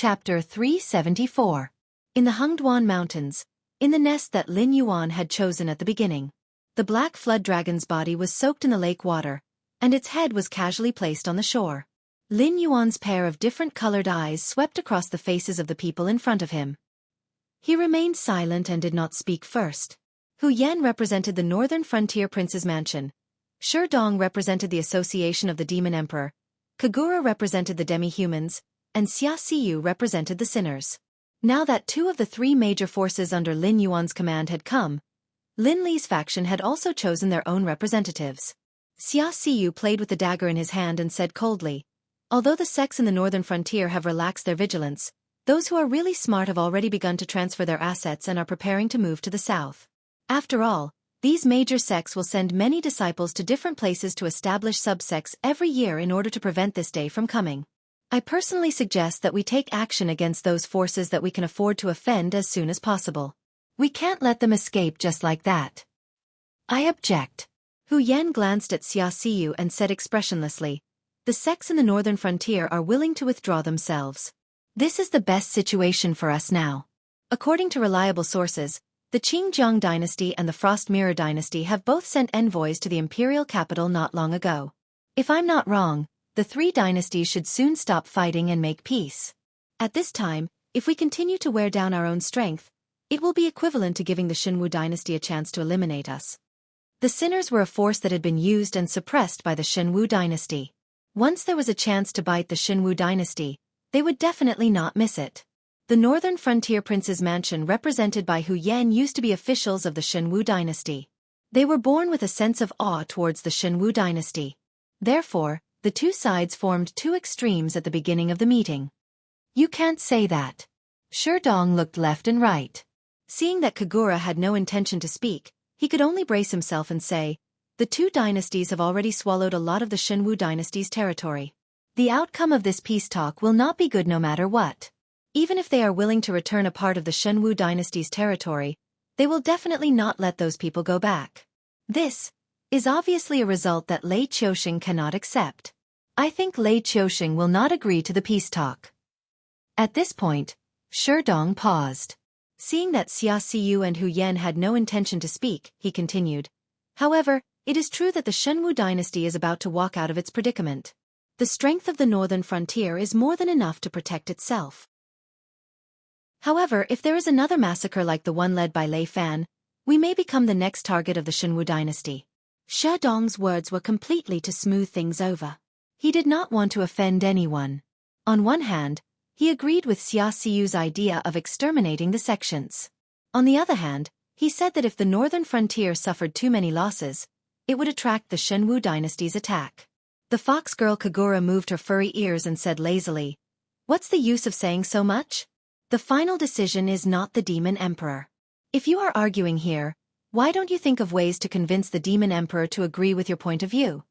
Chapter 374. In the Hungduan Mountains, in the nest that Lin Yuan had chosen at the beginning, the black flood dragon's body was soaked in the lake water, and its head was casually placed on the shore. Lin Yuan's pair of different-colored eyes swept across the faces of the people in front of him. He remained silent and did not speak first. Hu Yan represented the northern frontier prince's mansion. Shi Dong represented the association of the demon emperor. Kagura represented the demi-humans, and Xia Siyu represented the sinners. Now that two of the three major forces under Lin Yuan's command had come, Lin Li's faction had also chosen their own representatives. Xia Siyu played with the dagger in his hand and said coldly, "Although the sects in the northern frontier have relaxed their vigilance, those who are really smart have already begun to transfer their assets and are preparing to move to the south. After all, these major sects will send many disciples to different places to establish subsects every year in order to prevent this day from coming. I personally suggest that we take action against those forces that we can afford to offend as soon as possible. We can't let them escape just like that." "I object." Hu Yan glanced at Xia Siyu and said expressionlessly, "The sects in the northern frontier are willing to withdraw themselves. This is the best situation for us now. According to reliable sources, the Qingjiang dynasty and the Frost Mirror dynasty have both sent envoys to the imperial capital not long ago. If I'm not wrong, the three dynasties should soon stop fighting and make peace. At this time, if we continue to wear down our own strength, it will be equivalent to giving the Xinwu dynasty a chance to eliminate us." The sinners were a force that had been used and suppressed by the Xinwu dynasty. Once there was a chance to bite the Xinwu dynasty, they would definitely not miss it. The northern frontier prince's mansion represented by Hu Yan used to be officials of the Xinwu dynasty. They were born with a sense of awe towards the Xinwu dynasty. Therefore, the two sides formed two extremes at the beginning of the meeting. "You can't say that." Shi Dong looked left and right. Seeing that Kagura had no intention to speak, he could only brace himself and say, "The two dynasties have already swallowed a lot of the Xinwu dynasty's territory. The outcome of this peace talk will not be good no matter what. Even if they are willing to return a part of the Xinwu dynasty's territory, they will definitely not let those people go back. This is obviously a result that Lei Qiuxing cannot accept. I think Lei Qiuxing will not agree to the peace talk." At this point, Shi Dong paused. Seeing that Xia Siyu and Hu Yan had no intention to speak, he continued, "However, it is true that the Xinwu dynasty is about to walk out of its predicament. The strength of the northern frontier is more than enough to protect itself. However, if there is another massacre like the one led by Lei Fan, we may become the next target of the Xinwu dynasty." Shi Dong's words were completely to smooth things over. He did not want to offend anyone. On one hand, he agreed with Xia Siyu's idea of exterminating the sections. On the other hand, he said that if the northern frontier suffered too many losses, it would attract the Xinwu dynasty's attack. The fox girl Kagura moved her furry ears and said lazily, "What's the use of saying so much? The final decision is not the demon emperor. If you are arguing here, why don't you think of ways to convince the demon emperor to agree with your point of view?"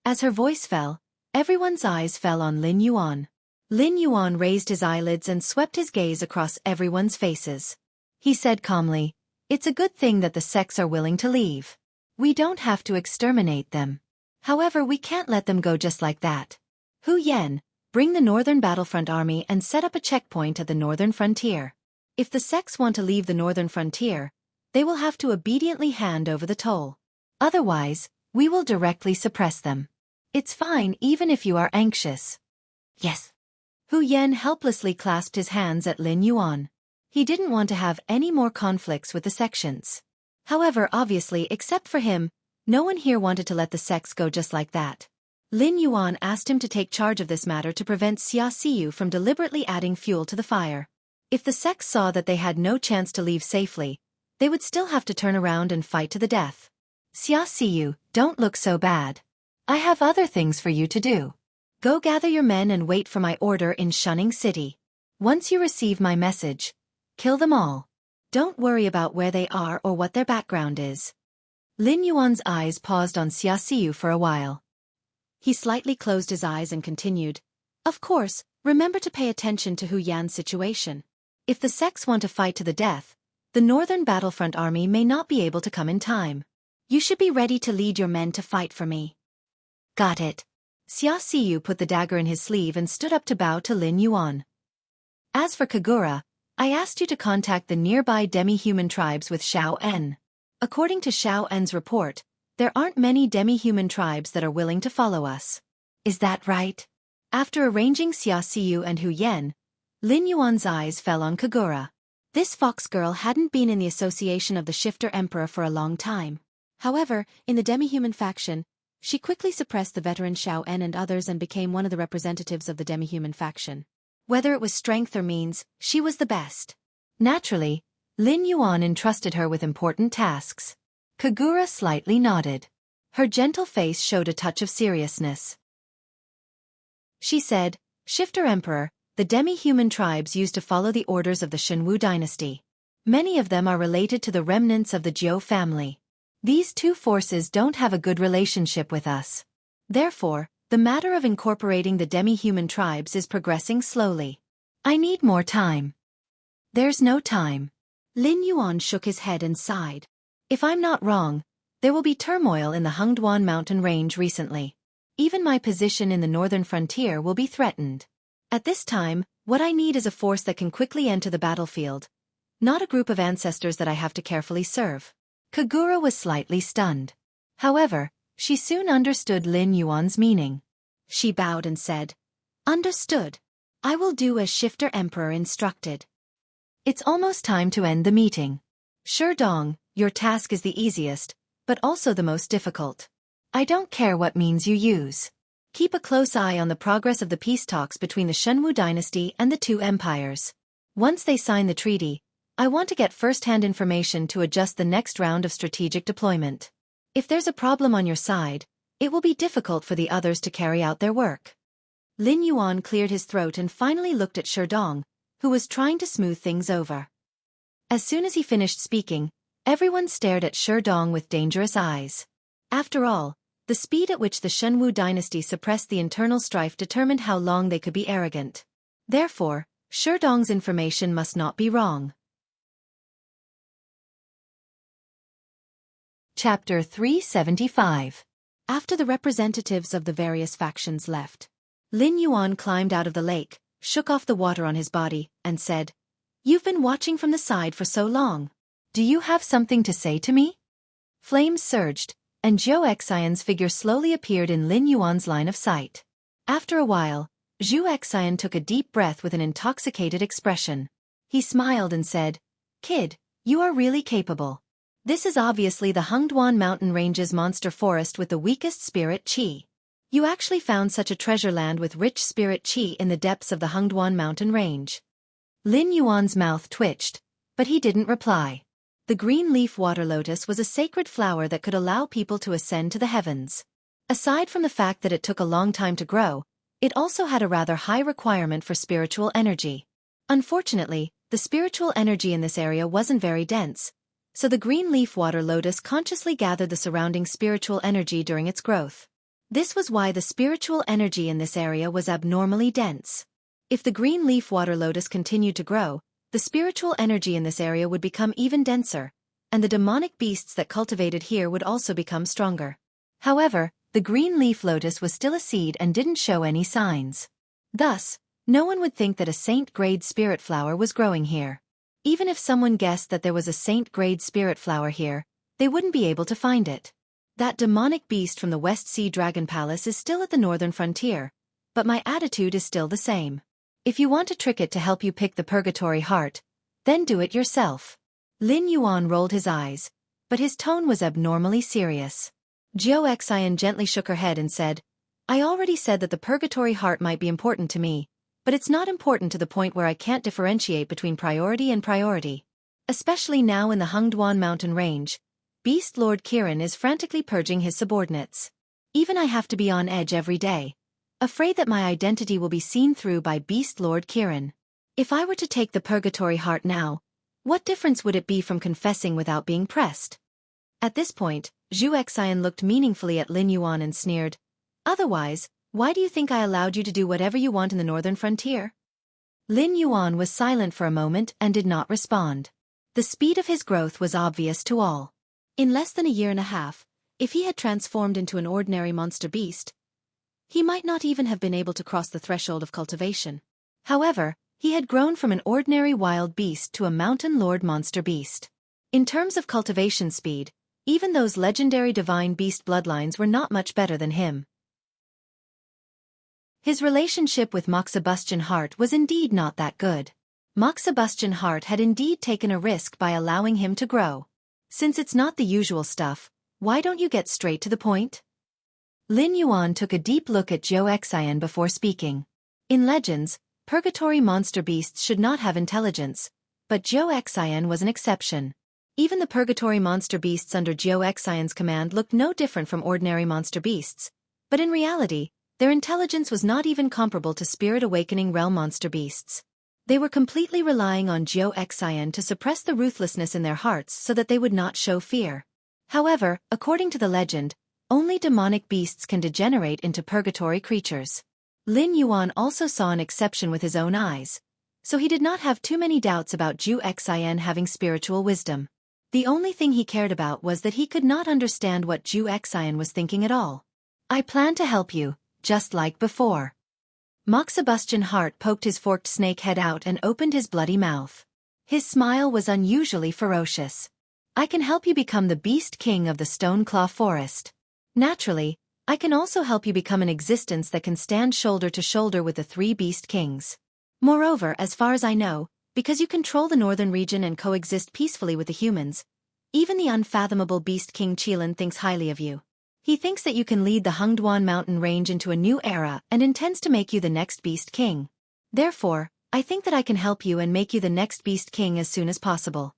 As her voice fell, everyone's eyes fell on Lin Yuan. Lin Yuan raised his eyelids and swept his gaze across everyone's faces. He said calmly, "It's a good thing that the sects are willing to leave. We don't have to exterminate them. However, we can't let them go just like that. Hu Yan, bring the northern battlefront army and set up a checkpoint at the northern frontier. If the sects want to leave the northern frontier, they will have to obediently hand over the toll. Otherwise, we will directly suppress them. It's fine even if you are anxious." "Yes." Hu Yan helplessly clasped his hands at Lin Yuan. He didn't want to have any more conflicts with the sections. However, obviously, except for him, no one here wanted to let the sects go just like that. Lin Yuan asked him to take charge of this matter to prevent Xia Siyu from deliberately adding fuel to the fire. If the sects saw that they had no chance to leave safely, they would still have to turn around and fight to the death. "Xia Siyu, don't look so bad. I have other things for you to do. Go gather your men and wait for my order in Shunning City. Once you receive my message, kill them all. Don't worry about where they are or what their background is." Lin Yuan's eyes paused on Xia Siyu for a while. He slightly closed his eyes and continued, "Of course, remember to pay attention to Hu Yan's situation. If the sects want to fight to the death, the northern battlefront army may not be able to come in time. You should be ready to lead your men to fight for me." "Got it." Xia Siyu put the dagger in his sleeve and stood up to bow to Lin Yuan. As for Kagura, I asked you to contact the nearby demi-human tribes with Xiao En. According to Xiao En's report, there aren't many demi-human tribes that are willing to follow us. Is that right? After arranging Xia Xiu and Hu Yen, Lin Yuan's eyes fell on Kagura. This fox girl hadn't been in the association of the Shifter Emperor for a long time. However, in the demi-human faction, she quickly suppressed the veteran Xiao En and others and became one of the representatives of the demi-human faction. Whether it was strength or means, she was the best. Naturally, Lin Yuan entrusted her with important tasks. Kagura slightly nodded. Her gentle face showed a touch of seriousness. She said, Shifter Emperor, the demi-human tribes used to follow the orders of the Shenwu dynasty. Many of them are related to the remnants of the Jiu family. These two forces don't have a good relationship with us. Therefore, the matter of incorporating the demi-human tribes is progressing slowly. I need more time. There's no time. Lin Yuan shook his head and sighed. If I'm not wrong, there will be turmoil in the Hengduan mountain range recently. Even my position in the northern frontier will be threatened. At this time, what I need is a force that can quickly enter the battlefield, not a group of ancestors that I have to carefully serve. Kagura was slightly stunned. However, she soon understood Lin Yuan's meaning. She bowed and said, Understood. I will do as Shifter Emperor instructed. It's almost time to end the meeting. Sherdong, your task is the easiest, but also the most difficult. I don't care what means you use. Keep a close eye on the progress of the peace talks between the Shenwu dynasty and the two empires. Once they sign the treaty, I want to get first-hand information to adjust the next round of strategic deployment. If there's a problem on your side, it will be difficult for the others to carry out their work. Lin Yuan cleared his throat and finally looked at Sherdong, who was trying to smooth things over. As soon as he finished speaking, everyone stared at Sherdong with dangerous eyes. After all, the speed at which the Shenwu dynasty suppressed the internal strife determined how long they could be arrogant. Therefore, Sherdong's information must not be wrong. Chapter 375. After the representatives of the various factions left, Lin Yuan climbed out of the lake, shook off the water on his body, and said, You've been watching from the side for so long. Do you have something to say to me? Flames surged, and Zhou Xian's figure slowly appeared in Lin Yuan's line of sight. After a while, Zhou Xian took a deep breath with an intoxicated expression. He smiled and said, Kid, you are really capable. This is obviously the Hengduan mountain range's monster forest with the weakest spirit qi. You actually found such a treasure land with rich spirit qi in the depths of the Hengduan mountain range. Lin Yuan's mouth twitched, but he didn't reply. The green leaf water lotus was a sacred flower that could allow people to ascend to the heavens. Aside from the fact that it took a long time to grow, it also had a rather high requirement for spiritual energy. Unfortunately, the spiritual energy in this area wasn't very dense, so the green leaf water lotus consciously gathered the surrounding spiritual energy during its growth. This was why the spiritual energy in this area was abnormally dense. If the green leaf water lotus continued to grow, the spiritual energy in this area would become even denser, and the demonic beasts that cultivated here would also become stronger. However, the green leaf lotus was still a seed and didn't show any signs. Thus, no one would think that a saint-grade spirit flower was growing here. Even if someone guessed that there was a saint-grade spirit flower here, they wouldn't be able to find it. That demonic beast from the West Sea Dragon Palace is still at the northern frontier, but my attitude is still the same. If you want to trick it to help you pick the purgatory heart, then do it yourself. Lin Yuan rolled his eyes, but his tone was abnormally serious. Zhou Xian gently shook her head and said, I already said that the purgatory heart might be important to me, but it's not important to the point where I can't differentiate between priority and priority. Especially now in the Hengduan mountain range, Beast Lord Kirin is frantically purging his subordinates. Even I have to be on edge every day, afraid that my identity will be seen through by Beast Lord Kirin. If I were to take the purgatory heart now, what difference would it be from confessing without being pressed? At this point, Zhou Xian looked meaningfully at Lin Yuan and sneered, Otherwise, why do you think I allowed you to do whatever you want in the northern frontier? Lin Yuan was silent for a moment and did not respond. The speed of his growth was obvious to all. In less than a year and a half, if he had transformed into an ordinary monster beast, he might not even have been able to cross the threshold of cultivation. However, He had grown from an ordinary wild beast to a mountain lord monster beast. In terms of cultivation speed, even those legendary divine beast bloodlines were not much better than him. His relationship with Moxibustion Heart was indeed not that good. Moxibustion Heart had indeed taken a risk by allowing him to grow. Since it's not the usual stuff, why don't you get straight to the point? Lin Yuan took a deep look at Zhou Xian before speaking. In legends, purgatory monster beasts should not have intelligence, but Zhou Xian was an exception. Even the purgatory monster beasts under Zhou Xian's command looked no different from ordinary monster beasts, but in reality, their intelligence was not even comparable to Spirit Awakening realm monster beasts. They were completely relying on Zhou Xian to suppress the ruthlessness in their hearts so that they would not show fear. However, according to the legend, only demonic beasts can degenerate into purgatory creatures. Lin Yuan also saw an exception with his own eyes, so he did not have too many doubts about Zhou Xian having spiritual wisdom. The only thing he cared about was that he could not understand what Zhou Xian was thinking at all. I plan to help you, just like before. Moxibustion Heart poked his forked snake head out and opened his bloody mouth. His smile was unusually ferocious. I can help you become the Beast King of the Stoneclaw Forest. Naturally, I can also help you become an existence that can stand shoulder to shoulder with the three Beast Kings. Moreover, as far as I know, because you control the northern region and coexist peacefully with the humans, even the unfathomable Beast King Qilin thinks highly of you. He thinks that you can lead the Hungduan mountain range into a new era and intends to make you the next Beast King. Therefore, I think that I can help you and make you the next Beast King as soon as possible.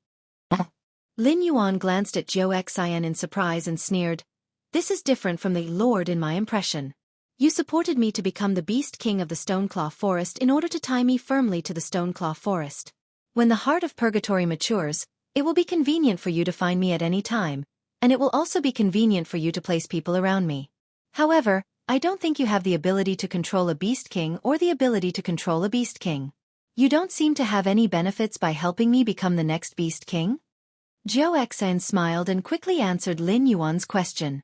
Lin Yuan glanced at Zhou Xian in surprise and sneered, "This is different from the Lord in my impression. You supported me to become the Beast King of the Stoneclaw Forest in order to tie me firmly to the Stoneclaw Forest. When the heart of purgatory matures, it will be convenient for you to find me at any time, and it will also be convenient for you to place people around me. However, I don't think you have the ability to control a Beast King or the ability to control a Beast King. You don't seem to have any benefits by helping me become the next Beast King?" Zhou Xian smiled and quickly answered Lin Yuan's question.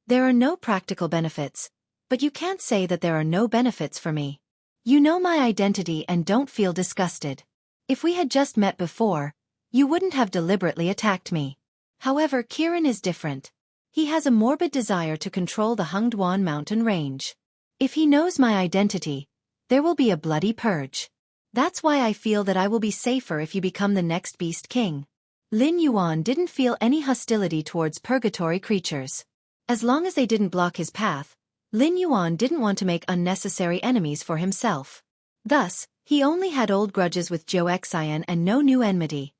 "There are no practical benefits, but you can't say that there are no benefits for me. You know my identity and don't feel disgusted. If we had just met before, you wouldn't have deliberately attacked me. However, Kirin is different. He has a morbid desire to control the Hungduan mountain range. If he knows my identity, there will be a bloody purge. That's why I feel that I will be safer if you become the next Beast King." Lin Yuan didn't feel any hostility towards purgatory creatures. As long as they didn't block his path, Lin Yuan didn't want to make unnecessary enemies for himself. Thus, he only had old grudges with Zhou Xian and no new enmity.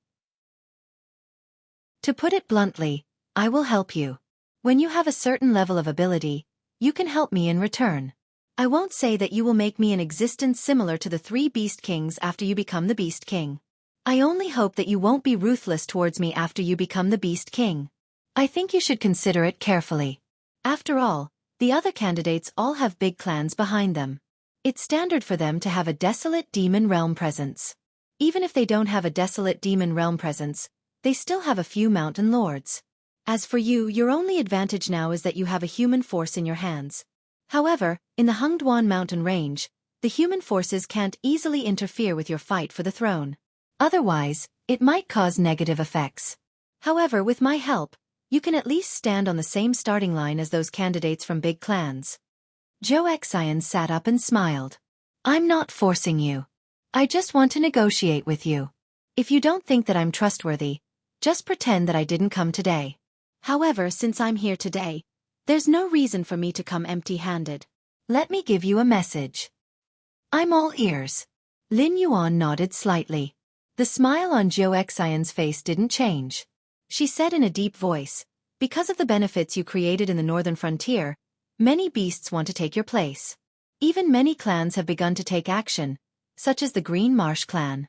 To put it bluntly, I will help you. When you have a certain level of ability, you can help me in return. I won't say that you will make me an existence similar to the three Beast Kings after you become the Beast King. I only hope that you won't be ruthless towards me after you become the Beast King. I think you should consider it carefully. After all, the other candidates all have big clans behind them. It's standard for them to have a desolate demon realm presence. Even if they don't have a desolate demon realm presence, they still have a few mountain lords. As for you, your only advantage now is that you have a human force in your hands. However, in the Hungduan mountain range, the human forces can't easily interfere with your fight for the throne. Otherwise, it might cause negative effects. However, with my help, you can at least stand on the same starting line as those candidates from big clans. Zhou Xian sat up and smiled. "I'm not forcing you. I just want to negotiate with you. If you don't think that I'm trustworthy, just pretend that I didn't come today. However, since I'm here today, there's no reason for me to come empty-handed. Let me give you a message." "I'm all ears." Lin Yuan nodded slightly. The smile on Zhou Xian's face didn't change. She said in a deep voice, "Because of the benefits you created in the northern frontier, many beasts want to take your place. Even many clans have begun to take action, such as the Green Marsh clan."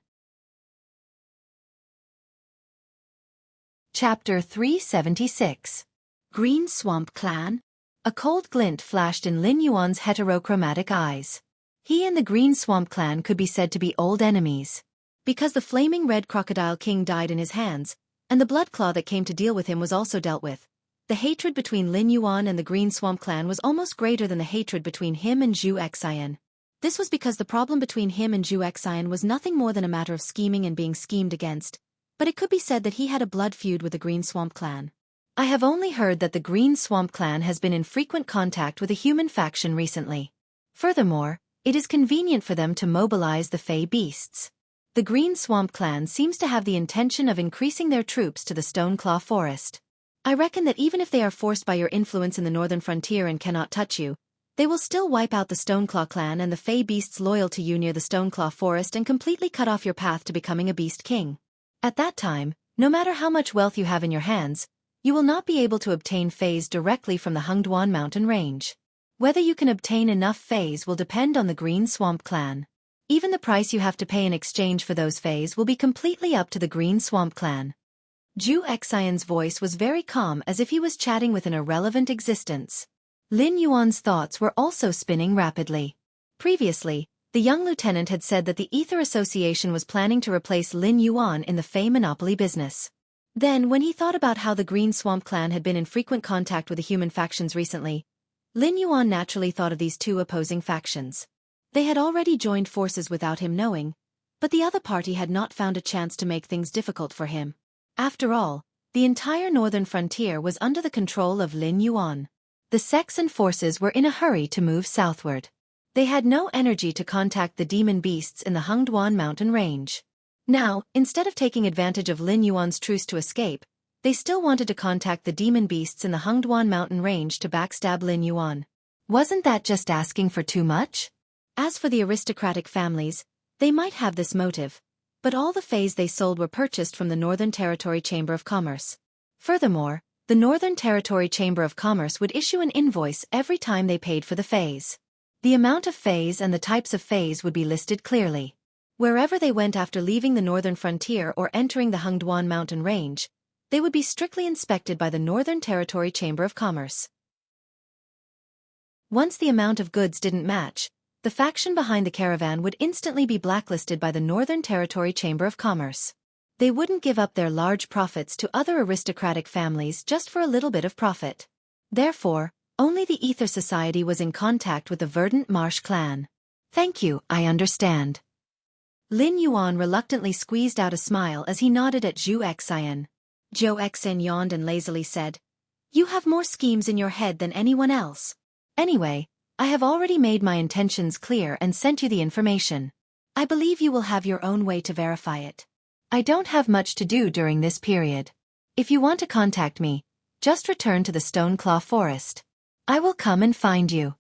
Chapter 376. Green Swamp Clan? A cold glint flashed in Lin Yuan's heterochromatic eyes. He and the Green Swamp Clan could be said to be old enemies. Because the flaming red crocodile king died in his hands, and the blood claw that came to deal with him was also dealt with, the hatred between Lin Yuan and the Green Swamp Clan was almost greater than the hatred between him and Zhou Xian. This was because the problem between him and Zhu Xian was nothing more than a matter of scheming and being schemed against, but it could be said that he had a blood feud with the Green Swamp Clan. I have only heard that the Green Swamp Clan has been in frequent contact with a human faction recently. Furthermore, it is convenient for them to mobilize the Fey beasts. The Green Swamp Clan seems to have the intention of increasing their troops to the Stoneclaw Forest. I reckon that even if they are forced by your influence in the northern frontier and cannot touch you, they will still wipe out the Stoneclaw clan and the Fey beasts loyal to you near the Stoneclaw Forest and completely cut off your path to becoming a Beast King. At that time, no matter how much wealth you have in your hands, you will not be able to obtain Feys directly from the Hungduan mountain range. Whether you can obtain enough Feys will depend on the Green Swamp Clan. Even the price you have to pay in exchange for those Feys will be completely up to the Green Swamp Clan. Zhu Xian's voice was very calm, as if he was chatting with an irrelevant existence. Lin Yuan's thoughts were also spinning rapidly. Previously, the young lieutenant had said that the Ether Association was planning to replace Lin Yuan in the Fey monopoly business. Then, when he thought about how the Green Swamp Clan had been in frequent contact with the human factions recently, Lin Yuan naturally thought of these two opposing factions. They had already joined forces without him knowing, but the other party had not found a chance to make things difficult for him. After all, the entire northern frontier was under the control of Lin Yuan. The Sexan forces were in a hurry to move southward. They had no energy to contact the demon beasts in the Hungduan mountain range. Now, instead of taking advantage of Lin Yuan's truce to escape, they still wanted to contact the demon beasts in the Hungduan mountain range to backstab Lin Yuan. Wasn't that just asking for too much? As for the aristocratic families, they might have this motive, but all the Feys they sold were purchased from the Northern Territory Chamber of Commerce. Furthermore, the Northern Territory Chamber of Commerce would issue an invoice every time they paid for the Feys. The amount of Feys and the types of Feys would be listed clearly. Wherever they went after leaving the northern frontier or entering the Hungduan mountain range, they would be strictly inspected by the Northern Territory Chamber of Commerce. Once the amount of goods didn't match, the faction behind the caravan would instantly be blacklisted by the Northern Territory Chamber of Commerce. They wouldn't give up their large profits to other aristocratic families just for a little bit of profit. Therefore, only the Ether Society was in contact with the Verdant Marsh clan. Thank you, I understand. Lin Yuan reluctantly squeezed out a smile as he nodded at Zhu Xian. Zhu Xian yawned and lazily said, "You have more schemes in your head than anyone else. Anyway, I have already made my intentions clear and sent you the information. I believe you will have your own way to verify it. I don't have much to do during this period. If you want to contact me, just return to the Stoneclaw Forest. I will come and find you."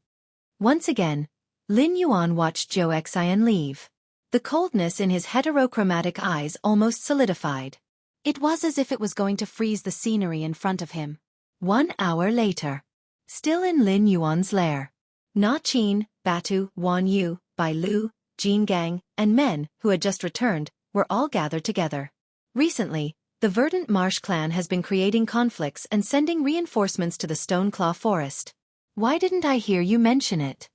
Once again, Lin Yuan watched Zhu Xian leave. The coldness in his heterochromatic eyes almost solidified. It was as if it was going to freeze the scenery in front of him. 1 hour later. Still in Lin Yuan's lair. Na Qin, Batu, Wan Yu, Bai Lu, Jin Gang, and men, who had just returned, were all gathered together. Recently, the Verdant Marsh clan has been creating conflicts and sending reinforcements to the Stoneclaw Forest. Why didn't I hear you mention it?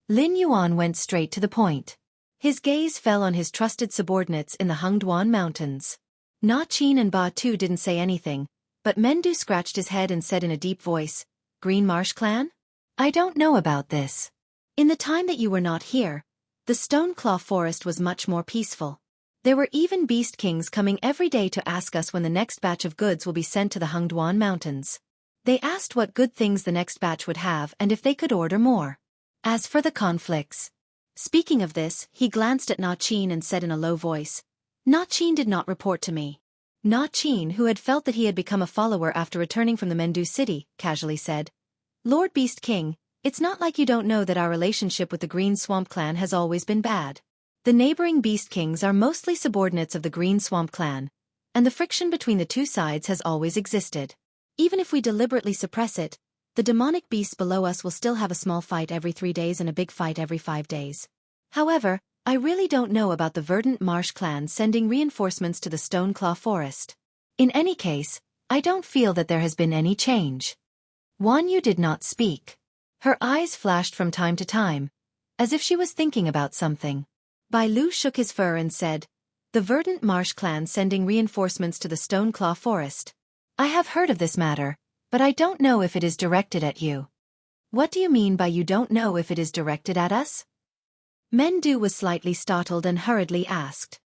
Lin Yuan went straight to the point. His gaze fell on his trusted subordinates in the Hungduan Mountains. Na Qin and Ba Tu didn't say anything, but Mendu scratched his head and said in a deep voice, "Green Marsh clan? I don't know about this. In the time that you were not here, the Stoneclaw Forest was much more peaceful. There were even beast kings coming every day to ask us when the next batch of goods will be sent to the Hungduan Mountains. They asked what good things the next batch would have and if they could order more. As for the conflicts." Speaking of this, he glanced at Na Qin and said in a low voice, "Na Qin did not report to me." Na Qin, who had felt that he had become a follower after returning from the Mendu city, casually said, "Lord Beast King, it's not like you don't know that our relationship with the Green Swamp Clan has always been bad. The neighboring Beast Kings are mostly subordinates of the Green Swamp Clan, and the friction between the two sides has always existed. Even if we deliberately suppress it, the demonic beasts below us will still have a small fight every 3 days and a big fight every 5 days. However, I really don't know about the Verdant Marsh clan sending reinforcements to the Stoneclaw Forest. In any case, I don't feel that there has been any change." Wan Yu did not speak. Her eyes flashed from time to time, as if she was thinking about something. Bai Lu shook his fur and said, "The Verdant Marsh clan sending reinforcements to the Stoneclaw Forest. I have heard of this matter, but I don't know if it is directed at you." "What do you mean by you don't know if it is directed at us?" Mendu was slightly startled and hurriedly asked.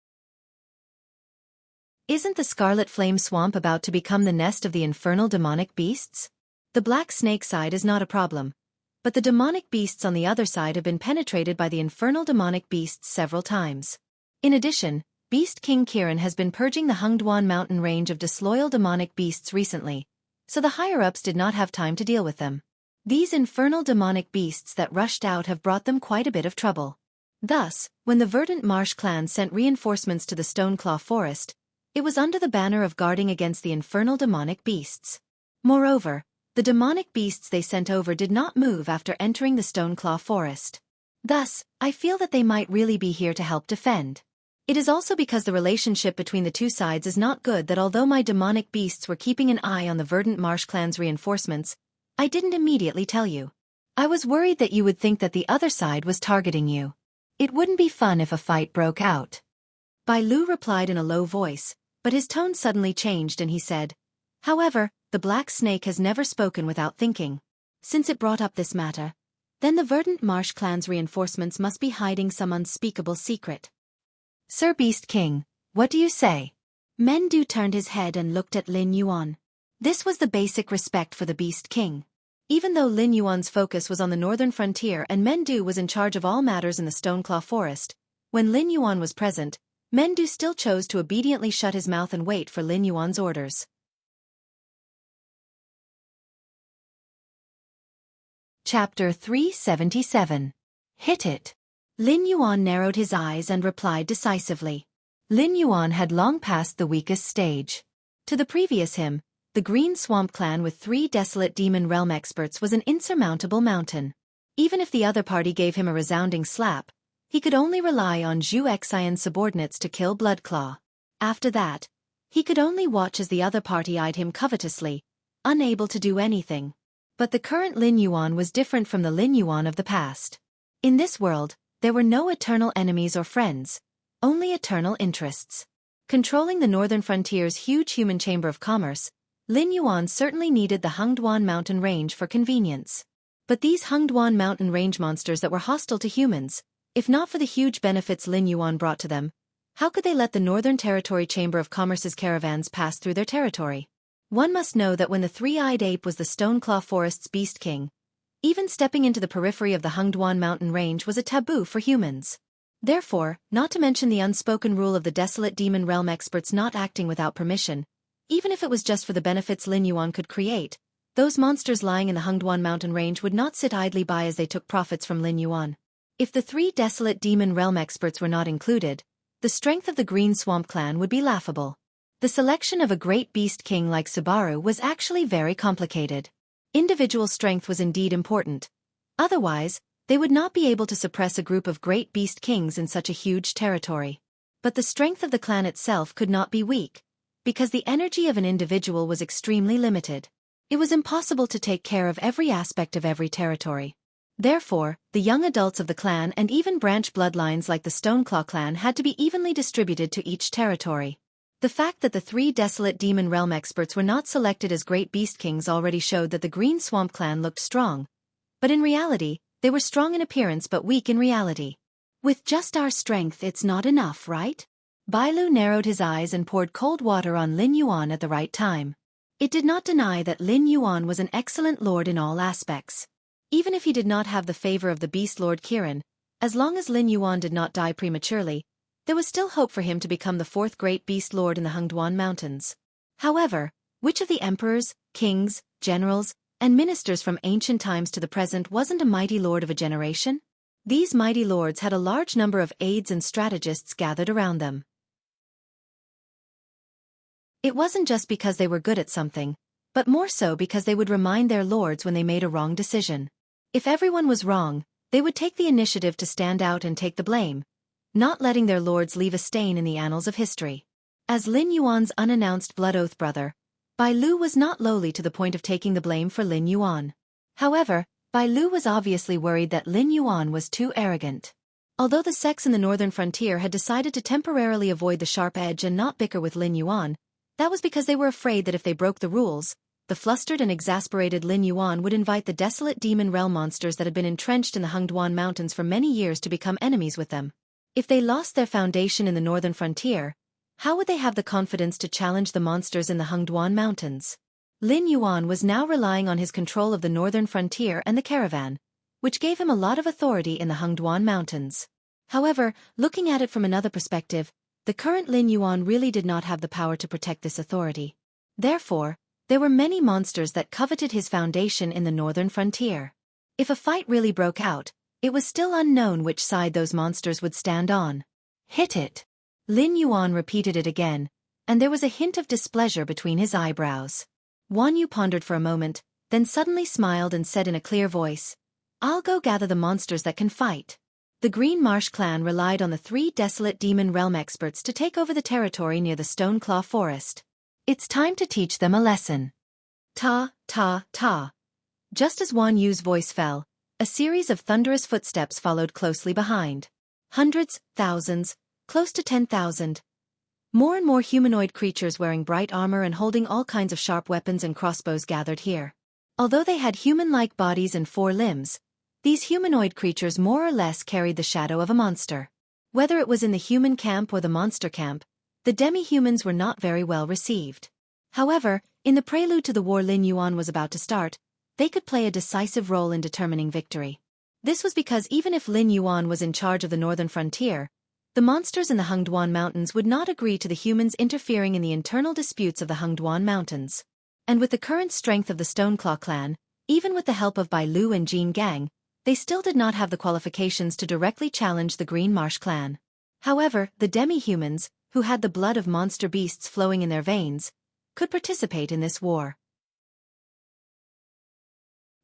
Isn't the Scarlet Flame Swamp about to become the nest of the infernal demonic beasts? The black snake side is not a problem, but the demonic beasts on the other side have been penetrated by the infernal demonic beasts several times. In addition, Beast King Kirin has been purging the Hungduan mountain range of disloyal demonic beasts recently, so the higher-ups did not have time to deal with them. These infernal demonic beasts that rushed out have brought them quite a bit of trouble. Thus, when the Verdant Marsh clan sent reinforcements to the Stoneclaw Forest, it was under the banner of guarding against the infernal demonic beasts. Moreover, the demonic beasts they sent over did not move after entering the Stoneclaw Forest. Thus, I feel that they might really be here to help defend. It is also because the relationship between the two sides is not good that although my demonic beasts were keeping an eye on the Verdant Marsh clan's reinforcements, I didn't immediately tell you. I was worried that you would think that the other side was targeting you. It wouldn't be fun if a fight broke out. Bai Lu replied in a low voice, but his tone suddenly changed and he said, however, the Black Snake has never spoken without thinking. Since it brought up this matter, then the Verdant Marsh clan's reinforcements must be hiding some unspeakable secret. Sir Beast King, what do you say? Mendu turned his head and looked at Lin Yuan. This was the basic respect for the Beast King. Even though Lin Yuan's focus was on the northern frontier and Mendu was in charge of all matters in the Stoneclaw Forest, when Lin Yuan was present, Mendu still chose to obediently shut his mouth and wait for Lin Yuan's orders. Chapter 377. Hit it. Lin Yuan narrowed his eyes and replied decisively. Lin Yuan had long passed the weakest stage. To the previous him, the Green Swamp clan with 3 desolate demon realm experts was an insurmountable mountain. Even if the other party gave him a resounding slap, he could only rely on Zhu Xian's subordinates to kill Bloodclaw. After that, he could only watch as the other party eyed him covetously, unable to do anything. But the current Lin Yuan was different from the Lin Yuan of the past. In this world, there were no eternal enemies or friends, only eternal interests. Controlling the northern frontier's huge human chamber of commerce, Lin Yuan certainly needed the Hungduan mountain range for convenience. But these Hungduan mountain range monsters that were hostile to humans, if not for the huge benefits Lin Yuan brought to them, how could they let the Northern Territory Chamber of Commerce's caravans pass through their territory? One must know that when the three-eyed ape was the Stoneclaw Forest's Beast King, even stepping into the periphery of the Hungduan mountain range was a taboo for humans. Therefore, not to mention the unspoken rule of the desolate demon realm experts not acting without permission, even if it was just for the benefits Lin Yuan could create, those monsters lying in the Hungduan mountain range would not sit idly by as they took profits from Lin Yuan. If the 3 desolate demon realm experts were not included, the strength of the Green Swamp clan would be laughable. The selection of a great beast king like Subaru was actually very complicated. Individual strength was indeed important. Otherwise, they would not be able to suppress a group of great beast kings in such a huge territory. But the strength of the clan itself could not be weak, because the energy of an individual was extremely limited. It was impossible to take care of every aspect of every territory. Therefore, the young adults of the clan and even branch bloodlines like the Stoneclaw clan had to be evenly distributed to each territory. The fact that the 3 desolate demon realm experts were not selected as great beast kings already showed that the Green Swamp clan looked strong. But in reality, they were strong in appearance but weak in reality. With just our strength it's not enough, right? Bai Lu narrowed his eyes and poured cold water on Lin Yuan at the right time. It did not deny that Lin Yuan was an excellent lord in all aspects. Even if he did not have the favor of the Beast Lord Kirin, as long as Lin Yuan did not die prematurely, there was still hope for him to become the 4th great Beast Lord in the Hungduan Mountains. However, which of the emperors, kings, generals, and ministers from ancient times to the present wasn't a mighty lord of a generation? These mighty lords had a large number of aides and strategists gathered around them. It wasn't just because they were good at something, but more so because they would remind their lords when they made a wrong decision. If everyone was wrong, they would take the initiative to stand out and take the blame, not letting their lords leave a stain in the annals of history. As Lin Yuan's unannounced blood oath brother, Bai Lu was not lowly to the point of taking the blame for Lin Yuan. However, Bai Lu was obviously worried that Lin Yuan was too arrogant. Although the sects in the northern frontier had decided to temporarily avoid the sharp edge and not bicker with Lin Yuan, that was because they were afraid that if they broke the rules, the flustered and exasperated Lin Yuan would invite the desolate demon realm monsters that had been entrenched in the Hengduan Mountains for many years to become enemies with them. If they lost their foundation in the northern frontier, how would they have the confidence to challenge the monsters in the Hengduan Mountains? Lin Yuan was now relying on his control of the northern frontier and the caravan, which gave him a lot of authority in the Hengduan Mountains. However, looking at it from another perspective, the current Lin Yuan really did not have the power to protect this authority. Therefore, there were many monsters that coveted his foundation in the northern frontier. If a fight really broke out, it was still unknown which side those monsters would stand on. Hit it. Lin Yuan repeated it again, and there was a hint of displeasure between his eyebrows. Guan Yu pondered for a moment, then suddenly smiled and said in a clear voice, "I'll go gather the monsters that can fight." The Green Marsh clan relied on the 3 desolate demon realm experts to take over the territory near the Stone Claw Forest. It's time to teach them a lesson. Ta, ta, ta. Just as Guan Yu's voice fell, a series of thunderous footsteps followed closely behind. Hundreds, thousands, close to 10,000. More and more humanoid creatures wearing bright armor and holding all kinds of sharp weapons and crossbows gathered here. Although they had human-like bodies and 4 limbs, these humanoid creatures more or less carried the shadow of a monster. Whether it was in the human camp or the monster camp, the demi-humans were not very well received. However, in the prelude to the war Lin Yuan was about to start, they could play a decisive role in determining victory. This was because even if Lin Yuan was in charge of the northern frontier, the monsters in the Hengduan Mountains would not agree to the humans interfering in the internal disputes of the Hengduan Mountains. And with the current strength of the Stoneclaw clan, even with the help of Bai Lu and Jin Gang, they still did not have the qualifications to directly challenge the Green Marsh clan. However, the demi-humans, who had the blood of monster beasts flowing in their veins, could participate in this war.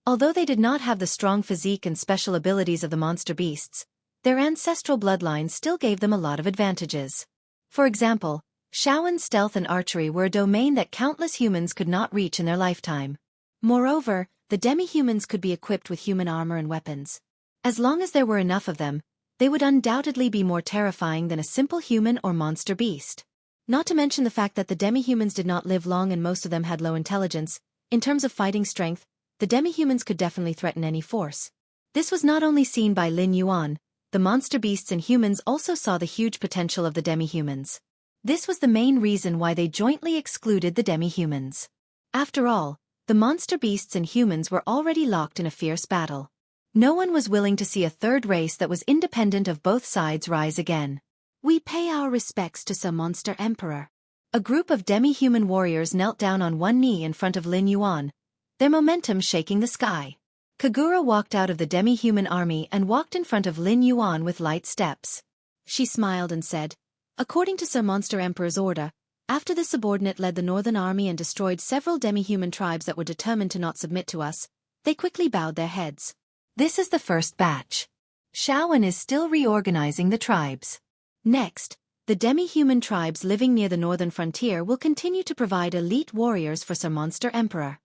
Although they did not have the strong physique and special abilities of the monster beasts, their ancestral bloodlines still gave them a lot of advantages. For example, Shaoan's stealth and archery were a domain that countless humans could not reach in their lifetime. Moreover, the demi-humans could be equipped with human armor and weapons. As long as there were enough of them, they would undoubtedly be more terrifying than a simple human or monster beast. Not to mention the fact that the demi-humans did not live long and most of them had low intelligence. In terms of fighting strength, the demi-humans could definitely threaten any force. This was not only seen by Lin Yuan, the monster beasts and humans also saw the huge potential of the demi-humans. This was the main reason why they jointly excluded the demi-humans. After all, the monster beasts and humans were already locked in a fierce battle. No one was willing to see a third race that was independent of both sides rise again. We pay our respects to some monster emperor. A group of demi-human warriors knelt down on one knee in front of Lin Yuan, their momentum shaking the sky. Kagura walked out of the demi-human army and walked in front of Lin Yuan with light steps. She smiled and said, "According to Sir Monster Emperor's order, after the subordinate led the northern army and destroyed several demi-human tribes that were determined to not submit to us, they quickly bowed their heads. This is the first batch. Shaoan is still reorganizing the tribes. Next, the demi-human tribes living near the northern frontier will continue to provide elite warriors for Sir Monster Emperor."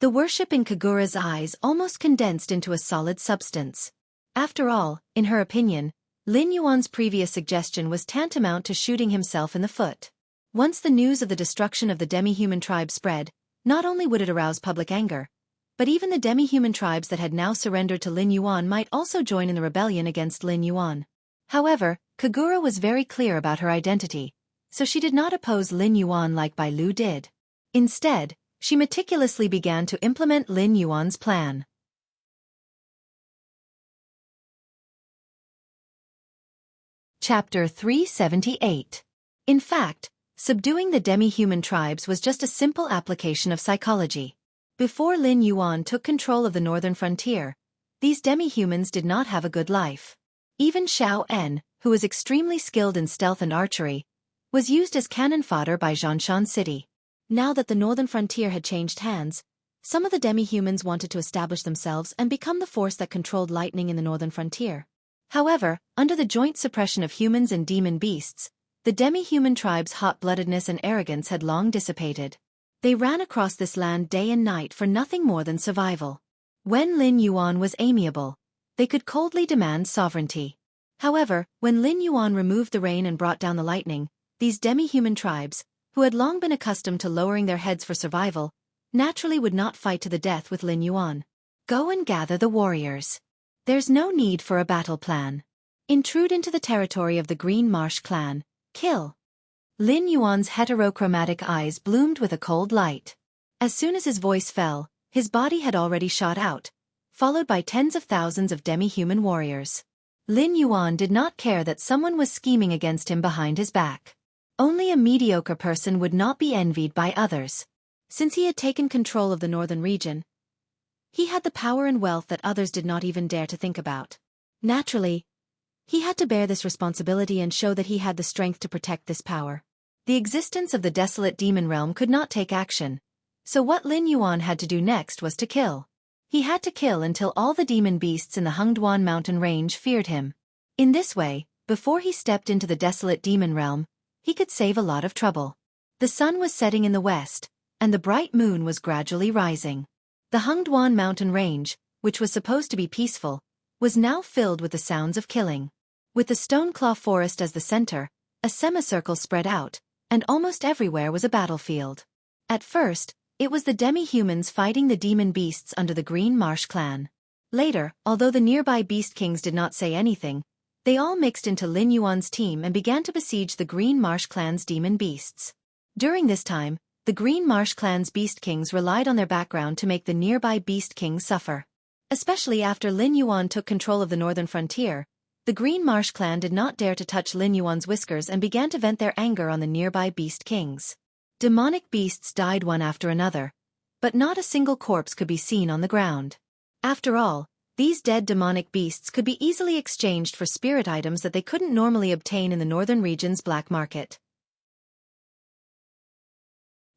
The worship in Kagura's eyes almost condensed into a solid substance. After all, in her opinion, Lin Yuan's previous suggestion was tantamount to shooting himself in the foot. Once the news of the destruction of the demi-human tribe spread, not only would it arouse public anger, but even the demi-human tribes that had now surrendered to Lin Yuan might also join in the rebellion against Lin Yuan. However, Kagura was very clear about her identity, so she did not oppose Lin Yuan like Bai Lu did. Instead, she meticulously began to implement Lin Yuan's plan. Chapter 378. In fact, subduing the demi-human tribes was just a simple application of psychology. Before Lin Yuan took control of the northern frontier, these demi-humans did not have a good life. Even Xiao En, who was extremely skilled in stealth and archery, was used as cannon fodder by Zhongshan City. Now that the northern frontier had changed hands, some of the demi-humans wanted to establish themselves and become the force that controlled lightning in the northern frontier. However, under the joint suppression of humans and demon beasts, the demi-human tribe's hot-bloodedness and arrogance had long dissipated. They ran across this land day and night for nothing more than survival. When Lin Yuan was amiable, they could coldly demand sovereignty. However, when Lin Yuan removed the rain and brought down the lightning, these demi-human tribes, who had long been accustomed to lowering their heads for survival, naturally would not fight to the death with Lin Yuan. Go and gather the warriors. There's no need for a battle plan. Intrude into the territory of the Green Marsh clan. Kill. Lin Yuan's heterochromatic eyes bloomed with a cold light. As soon as his voice fell, his body had already shot out, followed by tens of thousands of demi-human warriors. Lin Yuan did not care that someone was scheming against him behind his back. Only a mediocre person would not be envied by others. Since he had taken control of the northern region, he had the power and wealth that others did not even dare to think about. Naturally, he had to bear this responsibility and show that he had the strength to protect this power. The existence of the desolate demon realm could not take action, so what Lin Yuan had to do next was to kill. He had to kill until all the demon beasts in the Hungduan mountain range feared him. In this way, before he stepped into the desolate demon realm, he could save a lot of trouble. The sun was setting in the west, and the bright moon was gradually rising. The Hungduan mountain range, which was supposed to be peaceful, was now filled with the sounds of killing. With the Stoneclaw Forest as the center, a semicircle spread out, and almost everywhere was a battlefield. At first, it was the demi-humans fighting the demon beasts under the Green Marsh clan. Later, although the nearby beast kings did not say anything, they all mixed into Lin Yuan's team and began to besiege the Green Marsh clan's demon beasts. During this time, the Green Marsh clan's beast kings relied on their background to make the nearby beast kings suffer. Especially after Lin Yuan took control of the northern frontier, the Green Marsh clan did not dare to touch Lin Yuan's whiskers and began to vent their anger on the nearby beast kings. Demonic beasts died one after another, but not a single corpse could be seen on the ground. After all, these dead demonic beasts could be easily exchanged for spirit items that they couldn't normally obtain in the northern region's black market.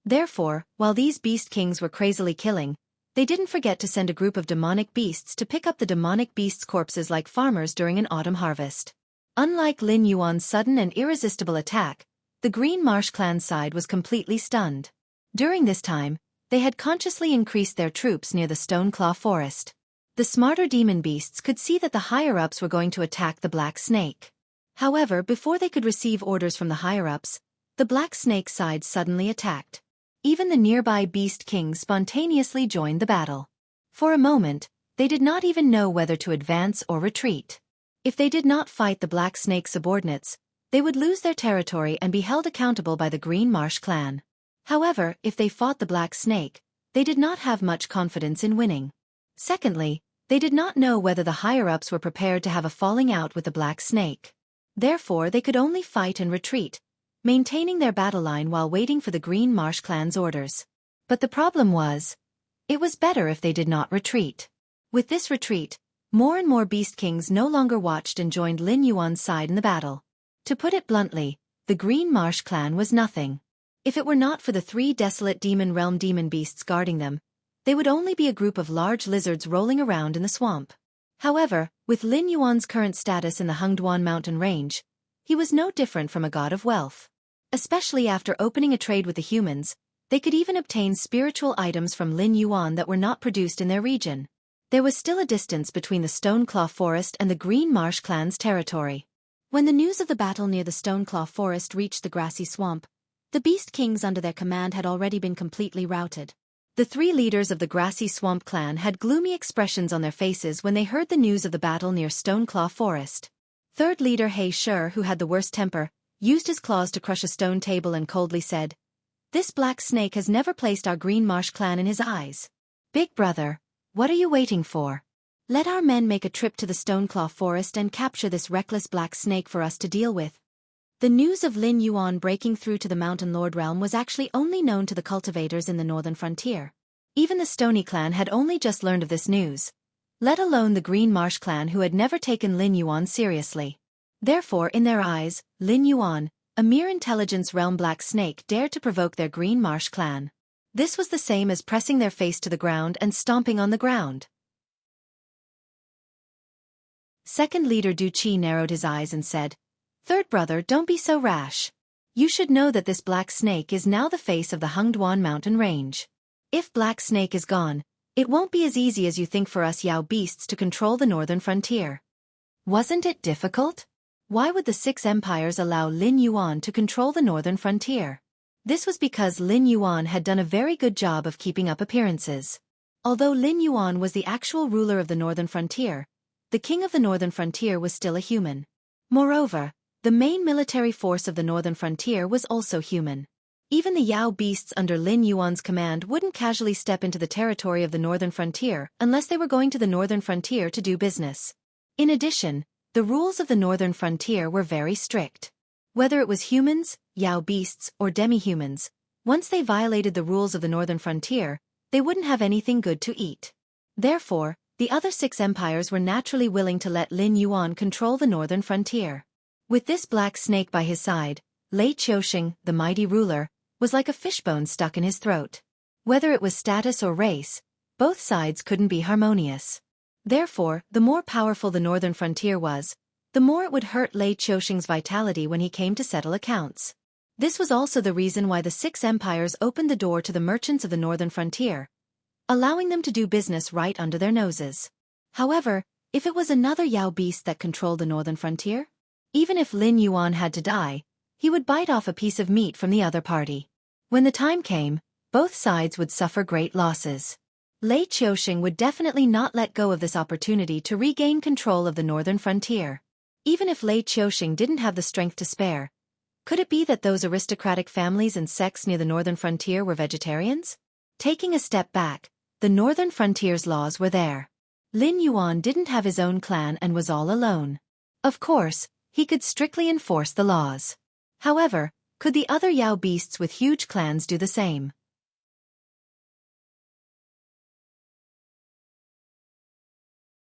Therefore, while these beast kings were crazily killing, they didn't forget to send a group of demonic beasts to pick up the demonic beasts' corpses like farmers during an autumn harvest. Unlike Lin Yuan's sudden and irresistible attack, the Green Marsh clan side was completely stunned. During this time, they had consciously increased their troops near the Stoneclaw Forest. The smarter demon beasts could see that the higher-ups were going to attack the Black Snake. However, before they could receive orders from the higher-ups, the Black Snake side suddenly attacked. Even the nearby beast kings spontaneously joined the battle. For a moment, they did not even know whether to advance or retreat. If they did not fight the Black Snake subordinates, they would lose their territory and be held accountable by the Green Marsh clan. However, if they fought the Black Snake, they did not have much confidence in winning. Secondly, they did not know whether the higher-ups were prepared to have a falling out with the Black Snake. Therefore, they could only fight and retreat, maintaining their battle line while waiting for the Green Marsh clan's orders. But the problem was, it was better if they did not retreat. With this retreat, more and more beast kings no longer watched and joined Lin Yuan's side in the battle. To put it bluntly, the Green Marsh clan was nothing. If it were not for the 3 desolate demon realm demon beasts guarding them, they would only be a group of large lizards rolling around in the swamp. However, with Lin Yuan's current status in the Hungduan mountain range, he was no different from a god of wealth. Especially after opening a trade with the humans, they could even obtain spiritual items from Lin Yuan that were not produced in their region. There was still a distance between the Stoneclaw Forest and the Green Marsh clan's territory. When the news of the battle near the Stoneclaw Forest reached the grassy swamp, the beast kings under their command had already been completely routed. The 3 leaders of the grassy swamp clan had gloomy expressions on their faces when they heard the news of the battle near Stoneclaw Forest. Third leader He Shur, who had the worst temper, used his claws to crush a stone table and coldly said, "This Black Snake has never placed our Green Marsh clan in his eyes. Big brother, what are you waiting for? Let our men make a trip to the Stoneclaw Forest and capture this reckless Black Snake for us to deal with." The news of Lin Yuan breaking through to the Mountain Lord realm was actually only known to the cultivators in the northern frontier. Even the Stony clan had only just learned of this news, let alone the Green Marsh clan who had never taken Lin Yuan seriously. Therefore, in their eyes, Lin Yuan, a mere intelligence realm Black Snake, dared to provoke their Green Marsh clan. This was the same as pressing their face to the ground and stomping on the ground. Second leader Du Qi narrowed his eyes and said, "Third brother, don't be so rash. You should know that this Black Snake is now the face of the Hungduan mountain range. If Black Snake is gone, it won't be as easy as you think for us Yao beasts to control the northern frontier." Wasn't it difficult? Why would the 6 empires allow Lin Yuan to control the northern frontier? This was because Lin Yuan had done a very good job of keeping up appearances. Although Lin Yuan was the actual ruler of the northern frontier, the king of the northern frontier was still a human. Moreover, the main military force of the northern frontier was also human. Even the Yao beasts under Lin Yuan's command wouldn't casually step into the territory of the northern frontier unless they were going to the northern frontier to do business. In addition, the rules of the northern frontier were very strict. Whether it was humans, Yao beasts, or demi-humans, once they violated the rules of the northern frontier, they wouldn't have anything good to eat. Therefore, the other 6 empires were naturally willing to let Lin Yuan control the northern frontier. With this black snake by his side, Lei Qiusheng, the mighty ruler, was like a fishbone stuck in his throat. Whether it was status or race, both sides couldn't be harmonious. Therefore, the more powerful the northern frontier was, the more it would hurt Lei Qiusheng's vitality when he came to settle accounts. This was also the reason why the 6 empires opened the door to the merchants of the northern frontier, allowing them to do business right under their noses. However, if it was another Yao beast that controlled the northern frontier, even if Lin Yuan had to die, he would bite off a piece of meat from the other party. When the time came, both sides would suffer great losses. Lei Qiusheng would definitely not let go of this opportunity to regain control of the northern frontier. Even if Lei Qiusheng didn't have the strength to spare, could it be that those aristocratic families and sects near the northern frontier were vegetarians? Taking a step back, the northern frontier's laws were there. Lin Yuan didn't have his own clan and was all alone. Of course, he could strictly enforce the laws. However, could the other Yao beasts with huge clans do the same?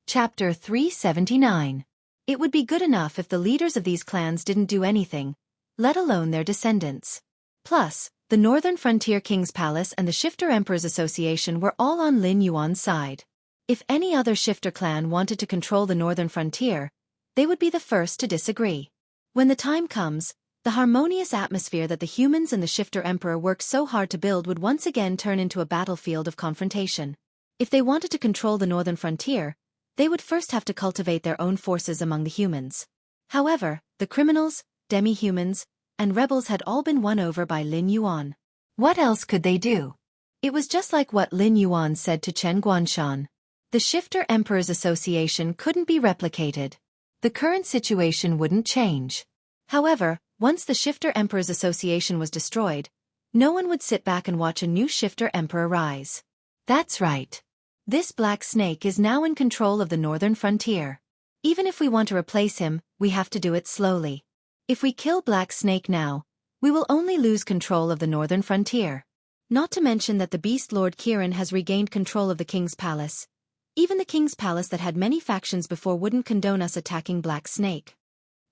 Chapter 379. It would be good enough if the leaders of these clans didn't do anything, let alone their descendants. Plus, the Northern Frontier King's Palace and the Shifter Emperors Association were all on Lin Yuan's side. If any other shifter clan wanted to control the northern frontier, they would be the first to disagree. When the time comes, the harmonious atmosphere that the humans and the Shifter Emperor worked so hard to build would once again turn into a battlefield of confrontation. If they wanted to control the northern frontier, they would first have to cultivate their own forces among the humans. However, the criminals, demi-humans, and rebels had all been won over by Lin Yuan. What else could they do? It was just like what Lin Yuan said to Chen Guanshan. The Shifter Emperors Association couldn't be replicated. The current situation wouldn't change. However, once the Shifter Emperors Association was destroyed, no one would sit back and watch a new Shifter Emperor rise. That's right. This black snake is now in control of the northern frontier. Even if we want to replace him, we have to do it slowly. If we kill Black Snake now, we will only lose control of the northern frontier. Not to mention that the Beast Lord Kirin has regained control of the King's Palace. Even the King's Palace that had many factions before wouldn't condone us attacking Black Snake.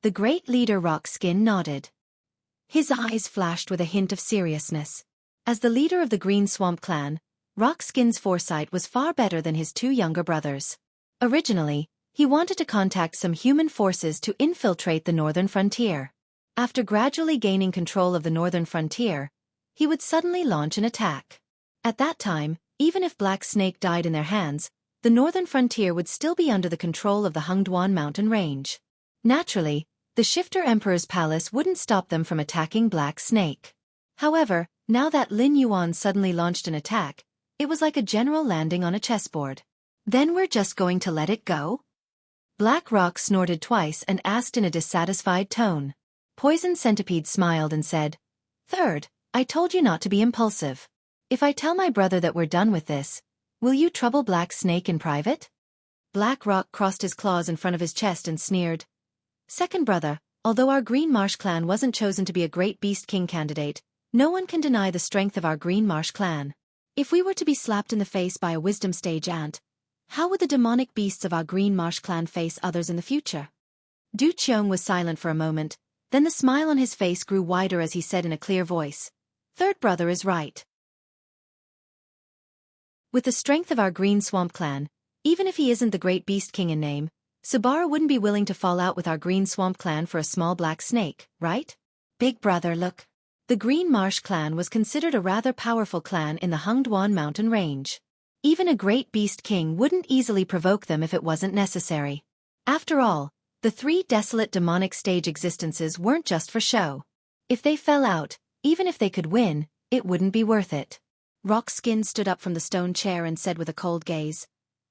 The great leader Rockskin nodded. His eyes flashed with a hint of seriousness. As the leader of the Green Swamp clan, Rockskin's foresight was far better than his 2 younger brothers. Originally, he wanted to contact some human forces to infiltrate the northern frontier. After gradually gaining control of the northern frontier, he would suddenly launch an attack. At that time, even if Black Snake died in their hands, the northern frontier would still be under the control of the Hungduan mountain range. Naturally, the Shifter Emperor's palace wouldn't stop them from attacking Black Snake. However, now that Lin Yuan suddenly launched an attack, it was like a general landing on a chessboard. Then we're just going to let it go? Black Rock snorted twice and asked in a dissatisfied tone. Poison Centipede smiled and said, "Third, I told you not to be impulsive. If I tell my brother that we're done with this, will you trouble Black Snake in private?" Black Rock crossed his claws in front of his chest and sneered. "Second brother, although our Green Marsh clan wasn't chosen to be a great Beast King candidate, no one can deny the strength of our Green Marsh clan. If we were to be slapped in the face by a wisdom stage ant, how would the demonic beasts of our Green Marsh clan face others in the future?" Du Qiong was silent for a moment, then the smile on his face grew wider as he said in a clear voice, "Third brother is right. With the strength of our Green Swamp clan, even if he isn't the great Beast King in name, Sabara wouldn't be willing to fall out with our Green Swamp clan for a small black snake, right? Big brother, look." The Green Marsh clan was considered a rather powerful clan in the Hungduan mountain range. Even a great Beast King wouldn't easily provoke them if it wasn't necessary. After all, the 3 desolate demonic stage existences weren't just for show. If they fell out, Even if they could win, it wouldn't be worth it. Rockskin stood up from the stone chair and said with a cold gaze,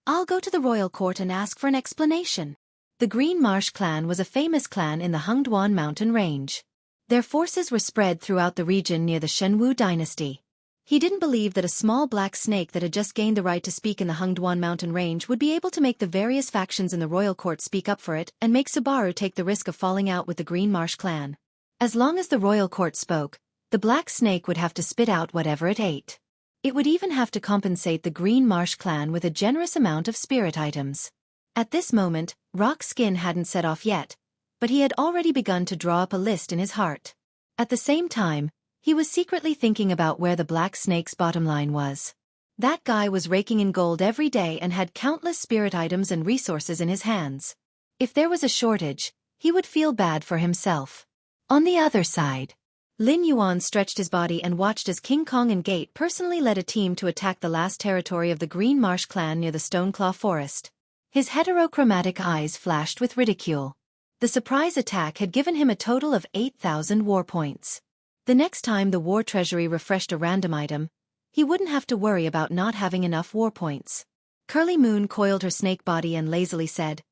"I'll go to the royal court and ask for an explanation." The Green Marsh clan was a famous clan in the Hungduan mountain range. Their forces were spread throughout the region near the Shenwu dynasty. He didn't believe that a small black snake that had just gained the right to speak in the Hungduan mountain range would be able to make the various factions in the royal court speak up for it and make Subaru take the risk of falling out with the Green Marsh clan. As long as the royal court spoke, the black snake would have to spit out whatever it ate. It would even have to compensate the Green Marsh clan with a generous amount of spirit items. At this moment, Rockskin hadn't set off yet, but he had already begun to draw up a list in his heart. At the same time, he was secretly thinking about where the black snake's bottom line was. That guy was raking in gold every day and had countless spirit items and resources in his hands. If there was a shortage, he would feel bad for himself. On the other side, Lin Yuan stretched his body and watched as King Kong and Gate personally led a team to attack the last territory of the Green Marsh clan near the Stoneclaw Forest. His heterochromatic eyes flashed with ridicule. The surprise attack had given him a total of 8,000 war points. The next time the war treasury refreshed a random item, he wouldn't have to worry about not having enough war points. Curly Moon coiled her snake body and lazily said,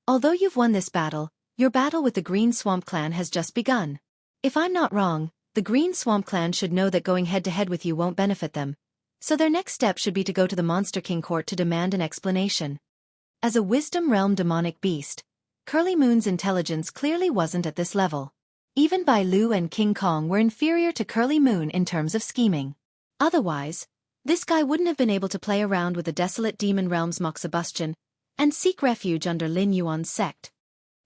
"Although you've won this battle, your battle with the Green Swamp Clan has just begun. If I'm not wrong, the Green Swamp Clan should know that going head-to-head with you won't benefit them, so their next step should be to go to the Monster King Court to demand an explanation." As a Wisdom Realm demonic beast, Curly Moon's intelligence clearly wasn't at this level. Even Bai Lu and King Kong were inferior to Curly Moon in terms of scheming. Otherwise, this guy wouldn't have been able to play around with the desolate demon realm's Moxibustion and seek refuge under Lin Yuan's sect.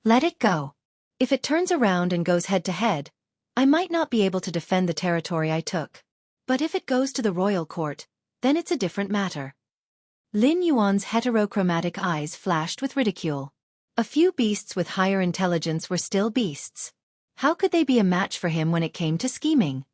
Let it go. If it turns around and goes head-to-head, I might not be able to defend the territory I took. But if it goes to the royal court, then it's a different matter. Lin Yuan's heterochromatic eyes flashed with ridicule. A few beasts with higher intelligence were still beasts. How could they be a match for him when it came to scheming?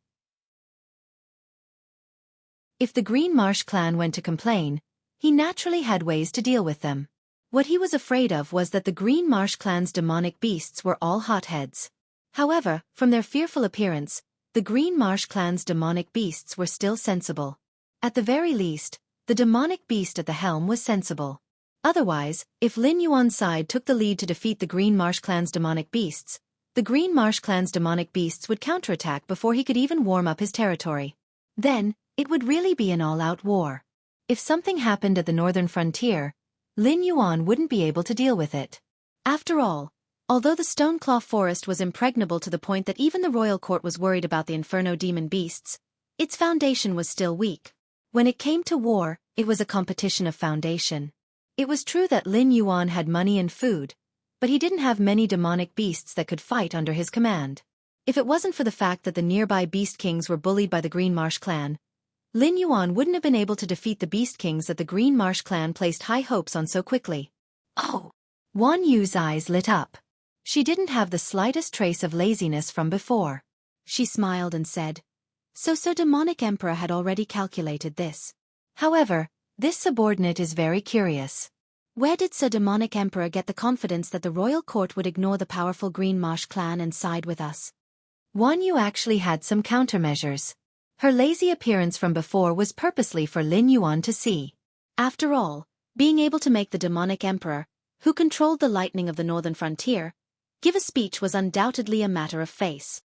If the Green Marsh clan went to complain, he naturally had ways to deal with them. What he was afraid of was that the Green Marsh clan's demonic beasts were all hotheads. However, from their fearful appearance, the Green Marsh clan's demonic beasts were still sensible. At the very least, the demonic beast at the helm was sensible. Otherwise, if Lin Yuan's side took the lead to defeat the Green Marsh clan's demonic beasts, the Green Marsh clan's demonic beasts would counterattack before he could even warm up his territory. Then, it would really be an all-out war. If something happened at the northern frontier, Lin Yuan wouldn't be able to deal with it. After all, although the Stoneclaw Forest was impregnable to the point that even the royal court was worried about the Inferno demon beasts, its foundation was still weak. When it came to war, it was a competition of foundation. It was true that Lin Yuan had money and food, but he didn't have many demonic beasts that could fight under his command. If it wasn't for the fact that the nearby Beast Kings were bullied by the Green Marsh clan, Lin Yuan wouldn't have been able to defeat the Beast Kings that the Green Marsh clan placed high hopes on so quickly. Oh! Wan Yu's eyes lit up. She didn't have the slightest trace of laziness from before. She smiled and said, So Demonic Emperor had already calculated this. However, this subordinate is very curious. Where did Demonic Emperor get the confidence that the royal court would ignore the powerful Green Marsh clan and side with us? Wan Yu actually had some countermeasures. Her lazy appearance from before was purposely for Lin Yuan to see. After all, being able to make the Demonic Emperor, who controlled the lightning of the northern frontier, give a speech was undoubtedly a matter of face.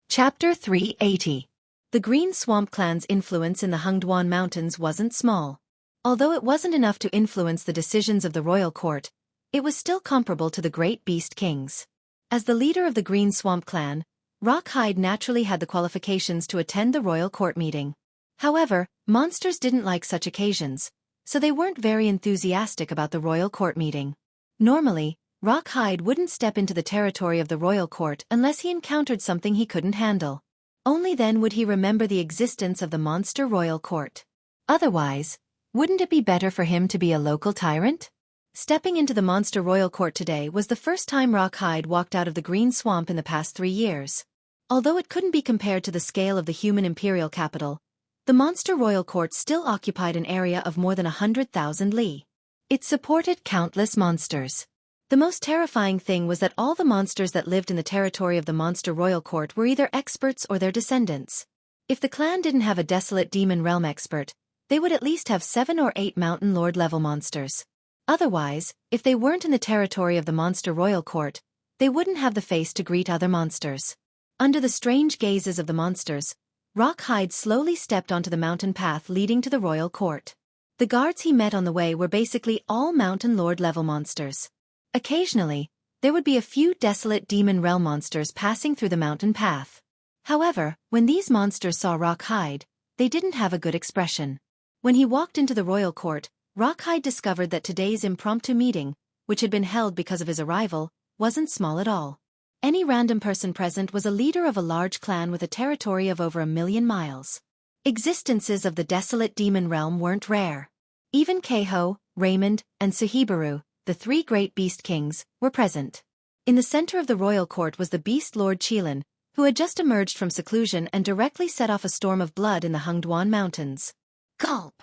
Chapter 380. The Green Swamp Clan's influence in the Hungduan Mountains wasn't small. Although it wasn't enough to influence the decisions of the royal court, it was still comparable to the Great Beast Kings. As the leader of the Green Swamp Clan, Rockhide naturally had the qualifications to attend the royal court meeting. However, monsters didn't like such occasions, so they weren't very enthusiastic about the royal court meeting. Normally, Rockhide wouldn't step into the territory of the royal court unless he encountered something he couldn't handle. Only then would he remember the existence of the monster royal court. Otherwise, wouldn't it be better for him to be a local tyrant? Stepping into the monster royal court today was the first time Rockhide walked out of the Green Swamp in the past 3 years. Although it couldn't be compared to the scale of the human imperial capital, the monster royal court still occupied an area of more than 100,000 li. It supported countless monsters. The most terrifying thing was that all the monsters that lived in the territory of the Monster Royal Court were either experts or their descendants. If the clan didn't have a desolate demon realm expert, they would at least have 7 or 8 Mountain Lord level monsters. Otherwise, if they weren't in the territory of the Monster Royal Court, they wouldn't have the face to greet other monsters. Under the strange gazes of the monsters, Rawhide slowly stepped onto the mountain path leading to the royal court. The guards he met on the way were basically all Mountain Lord level monsters. Occasionally, there would be a few desolate demon realm monsters passing through the mountain path. However, when these monsters saw Rawhide, they didn't have a good expression. When he walked into the royal court, Rawhide discovered that today's impromptu meeting, which had been held because of his arrival, wasn't small at all. Any random person present was a leader of a large clan with a territory of over 1,000,000 miles. Existences of the desolate demon realm weren't rare. Even Keiho, Raymond, and Suhibaru, the 3 great beast kings, were present. In the center of the royal court was the beast lord Qilin, who had just emerged from seclusion and directly set off a storm of blood in the Hungduan Mountains. Gulp!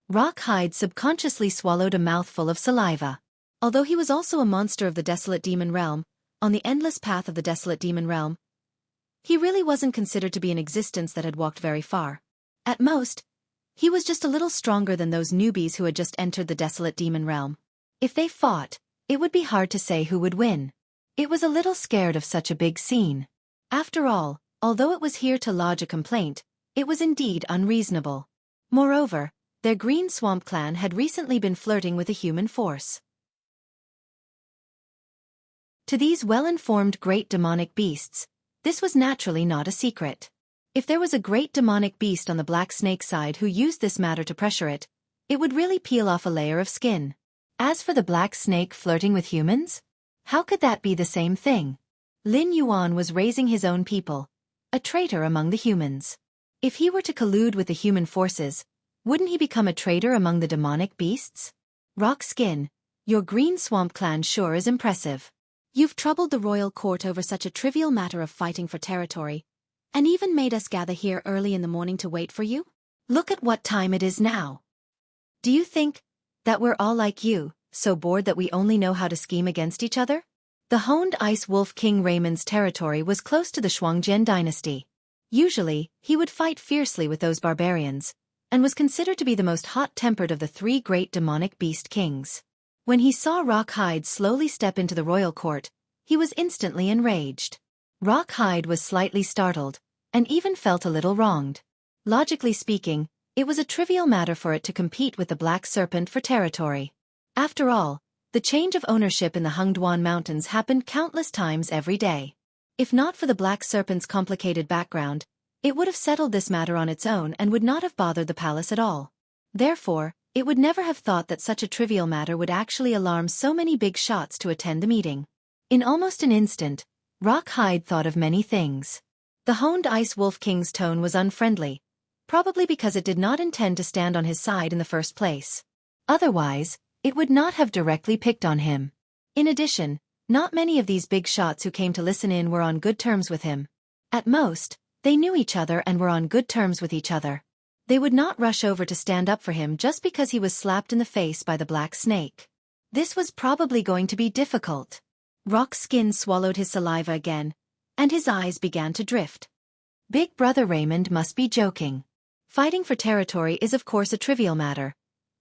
Rawhide subconsciously swallowed a mouthful of saliva. Although he was also a monster of the desolate demon realm, on the endless path of the desolate demon realm, he really wasn't considered to be an existence that had walked very far. At most, he was just a little stronger than those newbies who had just entered the desolate demon realm. If they fought, it would be hard to say who would win. It was a little scared of such a big scene. After all, although it was here to lodge a complaint, it was indeed unreasonable. Moreover, their Green Swamp clan had recently been flirting with a human force. To these well-informed great demonic beasts, this was naturally not a secret. If there was a great demonic beast on the black snake side who used this matter to pressure it, it would really peel off a layer of skin. As for the black snake flirting with humans, how could that be the same thing? Lin Yuan was raising his own people, a traitor among the humans. If he were to collude with the human forces, wouldn't he become a traitor among the demonic beasts? Rock Skin, your Green Swamp clan sure is impressive. You've troubled the royal court over such a trivial matter of fighting for territory, and even made us gather here early in the morning to wait for you? Look at what time it is now. Do you think that we're all like you, so bored that we only know how to scheme against each other? The Honed Ice Wolf King Raymond's territory was close to the Shuangjian dynasty. Usually, he would fight fiercely with those barbarians, and was considered to be the most hot-tempered of the 3 great demonic beast kings. When he saw Rawhide slowly step into the royal court, he was instantly enraged. Rawhide was slightly startled, and even felt a little wronged. Logically speaking, it was a trivial matter for it to compete with the Black Serpent for territory. After all, the change of ownership in the Hungduan Mountains happened countless times every day. If not for the Black Serpent's complicated background, it would have settled this matter on its own and would not have bothered the palace at all. Therefore, it would never have thought that such a trivial matter would actually alarm so many big shots to attend the meeting. In almost an instant, Rawhide thought of many things. The Honed Ice Wolf King's tone was unfriendly, probably because it did not intend to stand on his side in the first place. Otherwise, it would not have directly picked on him. In addition, not many of these big shots who came to listen in were on good terms with him. At most, they knew each other and were on good terms with each other. They would not rush over to stand up for him just because he was slapped in the face by the black snake. This was probably going to be difficult. Rock Skin swallowed his saliva again, and his eyes began to drift. Big Brother Raymond must be joking. Fighting for territory is of course a trivial matter,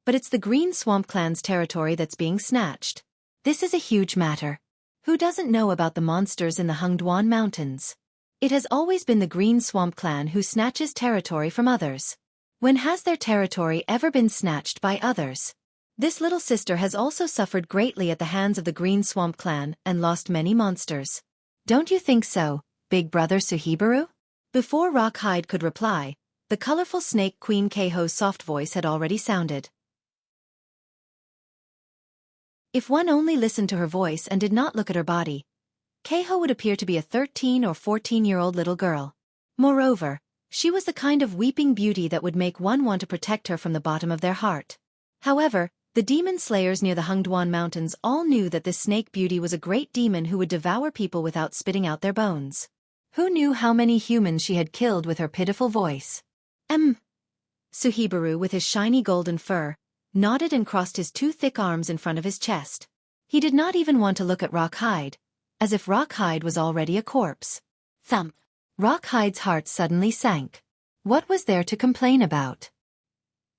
but it's the Green Swamp clan's territory that's being snatched. This is a huge matter. Who doesn't know about the monsters in the Hungduan Mountains? It has always been the Green Swamp clan who snatches territory from others. When has their territory ever been snatched by others? This little sister has also suffered greatly at the hands of the Green Swamp clan and lost many monsters. Don't you think so, Big Brother Suhibaru? Before Rawhide could reply, the colorful snake Queen Keiho's soft voice had already sounded. If one only listened to her voice and did not look at her body, Keiho would appear to be a 13 or 14-year-old little girl. Moreover, she was the kind of weeping beauty that would make one want to protect her from the bottom of their heart. However, the demon slayers near the Hungduan Mountains all knew that this snake beauty was a great demon who would devour people without spitting out their bones. Who knew how many humans she had killed with her pitiful voice? Suhibaru, with his shiny golden fur, nodded and crossed his 2 thick arms in front of his chest. He did not even want to look at Rawhide, as if Rawhide was already a corpse. Thump! Rawhide's heart suddenly sank. What was there to complain about?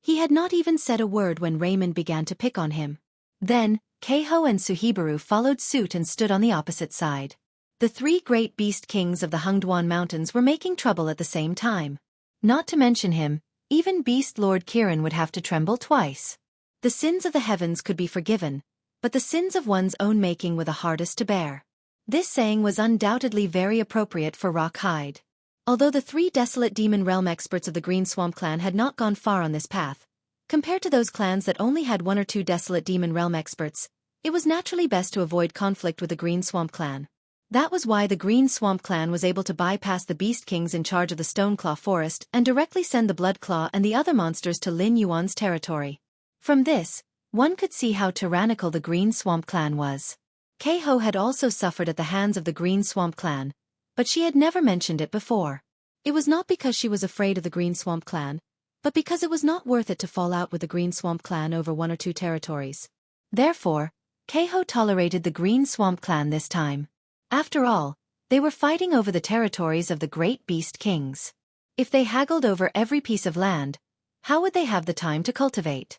He had not even said a word when Raymond began to pick on him. Then, Keiho and Suhibaru followed suit and stood on the opposite side. The three great beast kings of the Hungduan Mountains were making trouble at the same time. Not to mention him, even Beast Lord Kirin would have to tremble twice. The sins of the heavens could be forgiven, but the sins of one's own making were the hardest to bear. This saying was undoubtedly very appropriate for Rawhide. Although the three desolate demon realm experts of the Green Swamp clan had not gone far on this path, compared to those clans that only had one or two desolate demon realm experts, it was naturally best to avoid conflict with the Green Swamp clan. That was why the Green Swamp clan was able to bypass the Beast Kings in charge of the Stoneclaw Forest and directly send the Blood Claw and the other monsters to Lin Yuan's territory. From this, one could see how tyrannical the Green Swamp clan was. Keiho had also suffered at the hands of the Green Swamp clan, but she had never mentioned it before. It was not because she was afraid of the Green Swamp clan, but because it was not worth it to fall out with the Green Swamp clan over one or two territories. Therefore, Keiho tolerated the Green Swamp clan this time. After all, they were fighting over the territories of the great beast kings. If they haggled over every piece of land, how would they have the time to cultivate?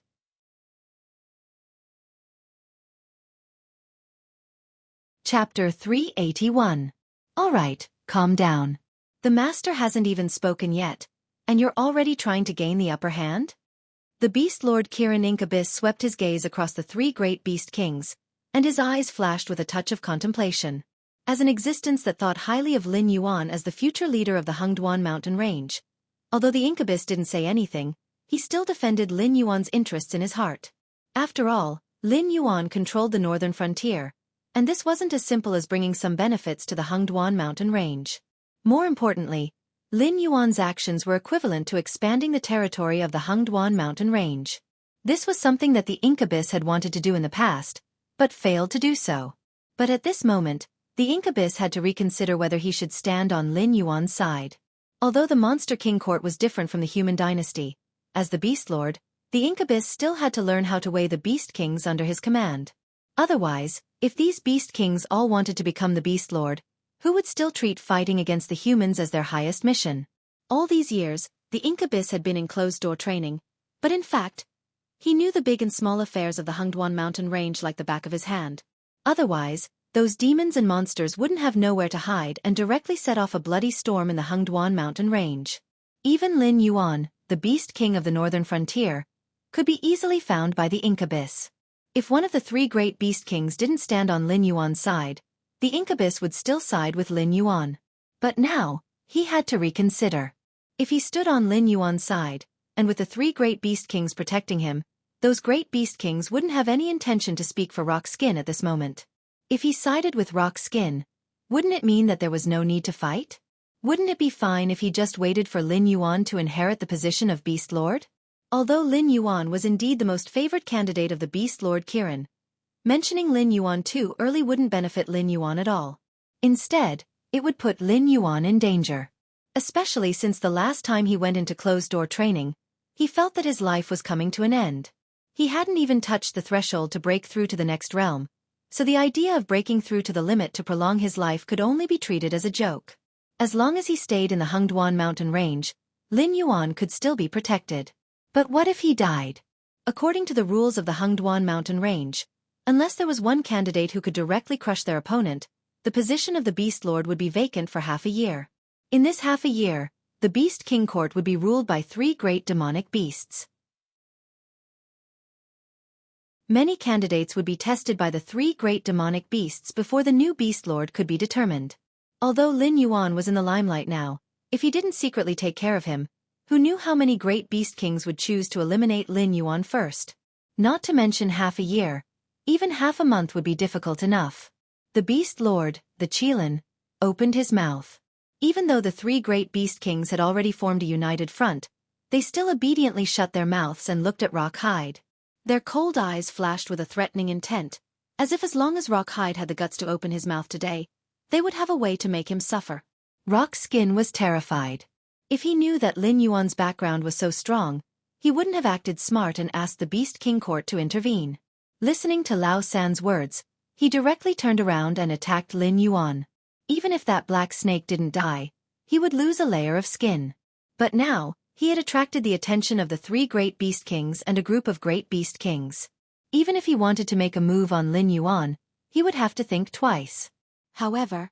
Chapter 381. Alright, calm down. The master hasn't even spoken yet, and you're already trying to gain the upper hand? The Beast Lord Kirin Incubus swept his gaze across the three great beast kings, and his eyes flashed with a touch of contemplation. As an existence that thought highly of Lin Yuan as the future leader of the Hungduan mountain range. Although the Incubus didn't say anything, he still defended Lin Yuan's interests in his heart. After all, Lin Yuan controlled the northern frontier, and this wasn't as simple as bringing some benefits to the Hungduan mountain range. More importantly, Lin Yuan's actions were equivalent to expanding the territory of the Hungduan mountain range. This was something that the Incubus had wanted to do in the past, but failed to do so. But at this moment, the Incubus had to reconsider whether he should stand on Lin Yuan's side. Although the Monster King Court was different from the human dynasty, as the Beast Lord, the Incubus still had to learn how to weigh the Beast Kings under his command. Otherwise, if these Beast Kings all wanted to become the Beast Lord, who would still treat fighting against the humans as their highest mission? All these years, the Incubus had been in closed-door training, but in fact, he knew the big and small affairs of the Hungduan mountain range like the back of his hand. Otherwise, those demons and monsters wouldn't have nowhere to hide and directly set off a bloody storm in the Hungduan mountain range. Even Lin Yuan, the Beast King of the northern frontier, could be easily found by the Incubus. If one of the three great Beast Kings didn't stand on Lin Yuan's side, the Incubus would still side with Lin Yuan. But now, he had to reconsider. If he stood on Lin Yuan's side, and with the three great Beast Kings protecting him, those great Beast Kings wouldn't have any intention to speak for Rock Skin at this moment. If he sided with Rock Skin, wouldn't it mean that there was no need to fight? Wouldn't it be fine if he just waited for Lin Yuan to inherit the position of Beast Lord? Although Lin Yuan was indeed the most favored candidate of the Beast Lord Kirin, mentioning Lin Yuan too early wouldn't benefit Lin Yuan at all. Instead, it would put Lin Yuan in danger. Especially since the last time he went into closed-door training, he felt that his life was coming to an end. He hadn't even touched the threshold to break through to the next realm, so the idea of breaking through to the limit to prolong his life could only be treated as a joke. As long as he stayed in the Hungduan mountain range, Lin Yuan could still be protected. But what if he died? According to the rules of the Hungduan mountain range, unless there was one candidate who could directly crush their opponent, the position of the Beast Lord would be vacant for half a year. In this half a year, the Beast King Court would be ruled by three great demonic beasts. Many candidates would be tested by the three great demonic beasts before the new Beast Lord could be determined. Although Lin Yuan was in the limelight now, if he didn't secretly take care of him, who knew how many great Beast Kings would choose to eliminate Lin Yuan first? Not to mention half a year, even half a month would be difficult enough. The Beast Lord, the Qilin, opened his mouth. Even though the three great Beast Kings had already formed a united front, they still obediently shut their mouths and looked at Rawhide. Their cold eyes flashed with a threatening intent, as if as long as Rawhide had the guts to open his mouth today, they would have a way to make him suffer. Rock Skin was terrified. If he knew that Lin Yuan's background was so strong, he wouldn't have acted smart and asked the Beast King Court to intervene. Listening to Lao San's words, he directly turned around and attacked Lin Yuan. Even if that black snake didn't die, he would lose a layer of skin. But now, he had attracted the attention of the 3 great beast kings and a group of great beast kings. Even if he wanted to make a move on Lin Yuan, he would have to think twice. However,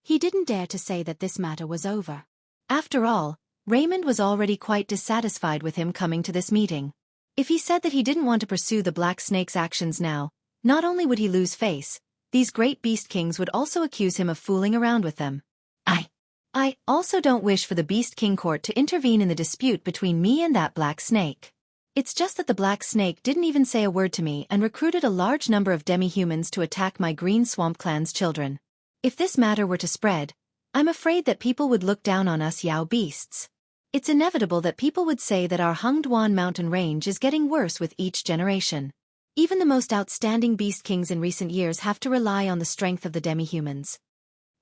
he didn't dare to say that this matter was over. After all, Raymond was already quite dissatisfied with him coming to this meeting. If he said that he didn't want to pursue the Black Snake's actions now, not only would he lose face, these great beast kings would also accuse him of fooling around with them. I also don't wish for the Beast King Court to intervene in the dispute between me and that Black Snake. It's just that the Black Snake didn't even say a word to me and recruited a large number of demi-humans to attack my Green Swamp Clan's children. If this matter were to spread, I'm afraid that people would look down on us Yao beasts. It's inevitable that people would say that our Hungduan mountain range is getting worse with each generation. Even the most outstanding beast kings in recent years have to rely on the strength of the demi-humans.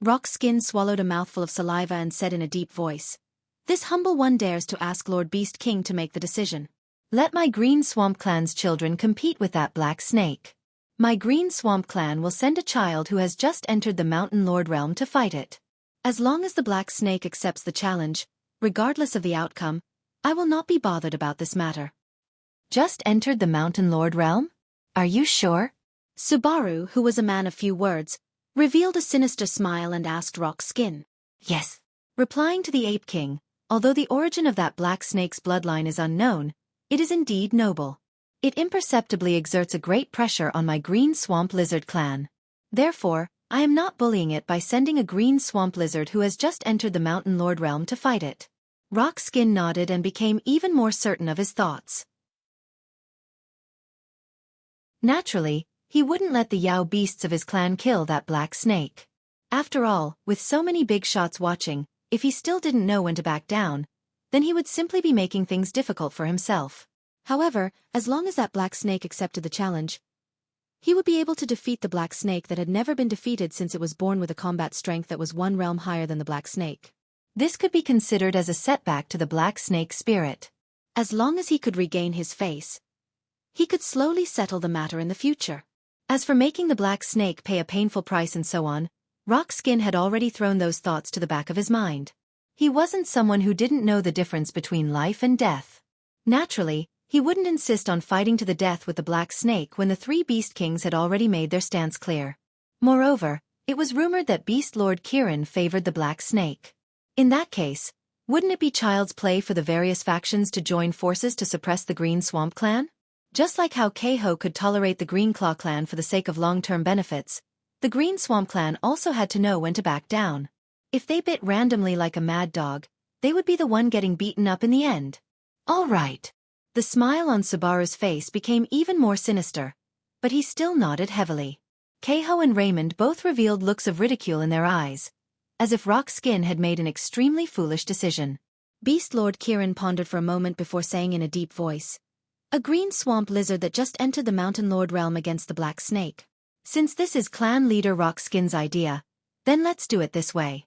Rockskin swallowed a mouthful of saliva and said in a deep voice, "This humble one dares to ask Lord Beast King to make the decision. Let my Green Swamp Clan's children compete with that Black Snake. My Green Swamp Clan will send a child who has just entered the Mountain Lord realm to fight it. As long as the Black Snake accepts the challenge, regardless of the outcome, I will not be bothered about this matter." Just entered the Mountain Lord realm? Are you sure? Subaru, who was a man of few words, revealed a sinister smile and asked Rockskin. Yes. Replying to the Ape King, although the origin of that Black Snake's bloodline is unknown, it is indeed noble. It imperceptibly exerts a great pressure on my Green Swamp Lizard clan. Therefore, I am not bullying it by sending a Green Swamp Lizard who has just entered the Mountain Lord realm to fight it. Rockskin nodded and became even more certain of his thoughts. Naturally, he wouldn't let the Yao beasts of his clan kill that Black Snake. After all, with so many big shots watching, if he still didn't know when to back down, then he would simply be making things difficult for himself. However, as long as that Black Snake accepted the challenge, he would be able to defeat the Black Snake that had never been defeated since it was born with a combat strength that was 1 realm higher than the Black Snake. This could be considered as a setback to the Black Snake's spirit. As long as he could regain his face, he could slowly settle the matter in the future. As for making the Black Snake pay a painful price and so on, Rockskin had already thrown those thoughts to the back of his mind. He wasn't someone who didn't know the difference between life and death. Naturally, he wouldn't insist on fighting to the death with the Black Snake when the 3 Beast Kings had already made their stance clear. Moreover, it was rumored that Beast Lord Kirin favored the Black Snake. In that case, wouldn't it be child's play for the various factions to join forces to suppress the Green Swamp Clan? Just like how Keiho could tolerate the Green Claw Clan for the sake of long-term benefits, the Green Swamp Clan also had to know when to back down. If they bit randomly like a mad dog, they would be the one getting beaten up in the end. All right. The smile on Subaru's face became even more sinister, but he still nodded heavily. Keiho and Raymond both revealed looks of ridicule in their eyes, as if Rockskin had made an extremely foolish decision. Beast Lord Kirin pondered for a moment before saying in a deep voice, "A green swamp lizard that just entered the Mountain Lord realm against the Black Snake. Since this is clan leader Rockskin's idea, then let's do it this way."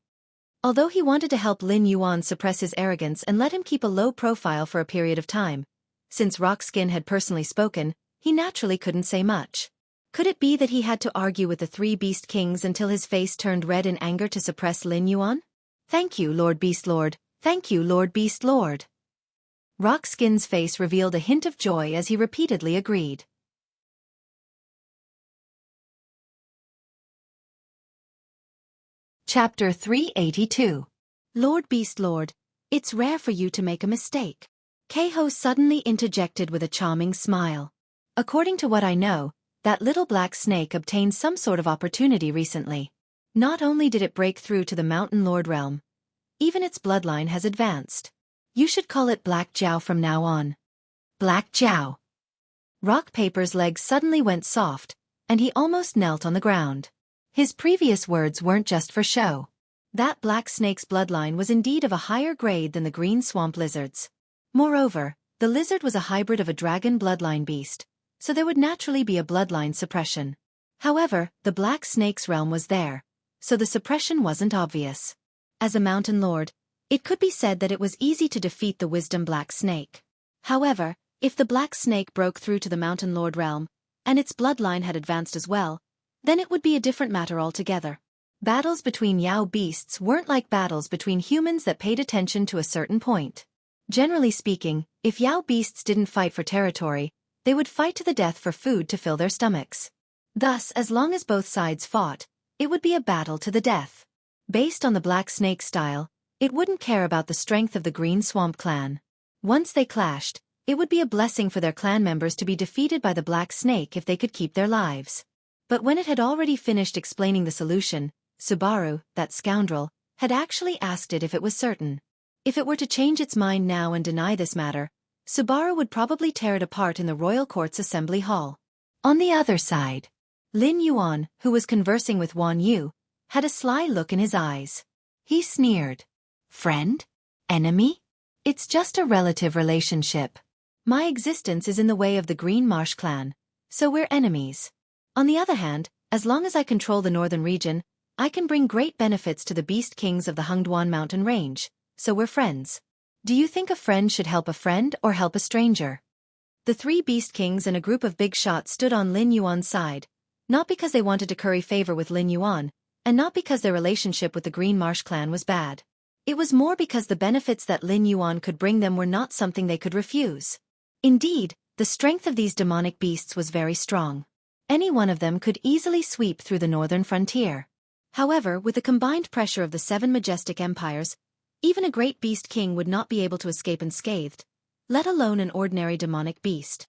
Although he wanted to help Lin Yuan suppress his arrogance and let him keep a low profile for a period of time, since Rockskin had personally spoken, he naturally couldn't say much. Could it be that he had to argue with the 3 Beast Kings until his face turned red in anger to suppress Lin Yuan? "Thank you, Lord Beast Lord. Thank you, Lord Beast Lord." Rockskin's face revealed a hint of joy as he repeatedly agreed. Chapter 382. Lord Beast Lord, it's rare for you to make a mistake. Keiho suddenly interjected with a charming smile. According to what I know, that little black snake obtained some sort of opportunity recently. Not only did it break through to the Mountain Lord realm, even its bloodline has advanced. You should call it Black Jiao from now on. Black Jiao. Rock Paper's legs suddenly went soft, and he almost knelt on the ground. His previous words weren't just for show. That black snake's bloodline was indeed of a higher grade than the green swamp lizard's. Moreover, the lizard was a hybrid of a dragon bloodline beast, so there would naturally be a bloodline suppression. However, the black snake's realm was there, so the suppression wasn't obvious. As a mountain lord, it could be said that it was easy to defeat the wisdom black snake. However, if the black snake broke through to the mountain lord realm, and its bloodline had advanced as well, then it would be a different matter altogether. Battles between Yao beasts weren't like battles between humans that paid attention to a certain point. Generally speaking, if Yao beasts didn't fight for territory, they would fight to the death for food to fill their stomachs. Thus, as long as both sides fought, it would be a battle to the death. Based on the Black Snake style, it wouldn't care about the strength of the Green Swamp clan. Once they clashed, it would be a blessing for their clan members to be defeated by the Black Snake if they could keep their lives. But when it had already finished explaining the solution, Subaru, that scoundrel, had actually asked it if it was certain. If it were to change its mind now and deny this matter, Subaru would probably tear it apart in the Royal Court's Assembly Hall. On the other side, Lin Yuan, who was conversing with Wan Yu, had a sly look in his eyes. He sneered. Friend? Enemy? It's just a relative relationship. My existence is in the way of the Green Marsh clan, so we're enemies. On the other hand, as long as I control the northern region, I can bring great benefits to the Beast Kings of the Hungduan mountain range, so we're friends. Do you think a friend should help a friend or help a stranger? The three Beast Kings and a group of big shots stood on Lin Yuan's side, not because they wanted to curry favor with Lin Yuan, and not because their relationship with the Green Marsh clan was bad. It was more because the benefits that Lin Yuan could bring them were not something they could refuse. Indeed, the strength of these demonic beasts was very strong. Any one of them could easily sweep through the northern frontier. However, with the combined pressure of the 7 majestic empires, even a great beast king would not be able to escape unscathed, let alone an ordinary demonic beast.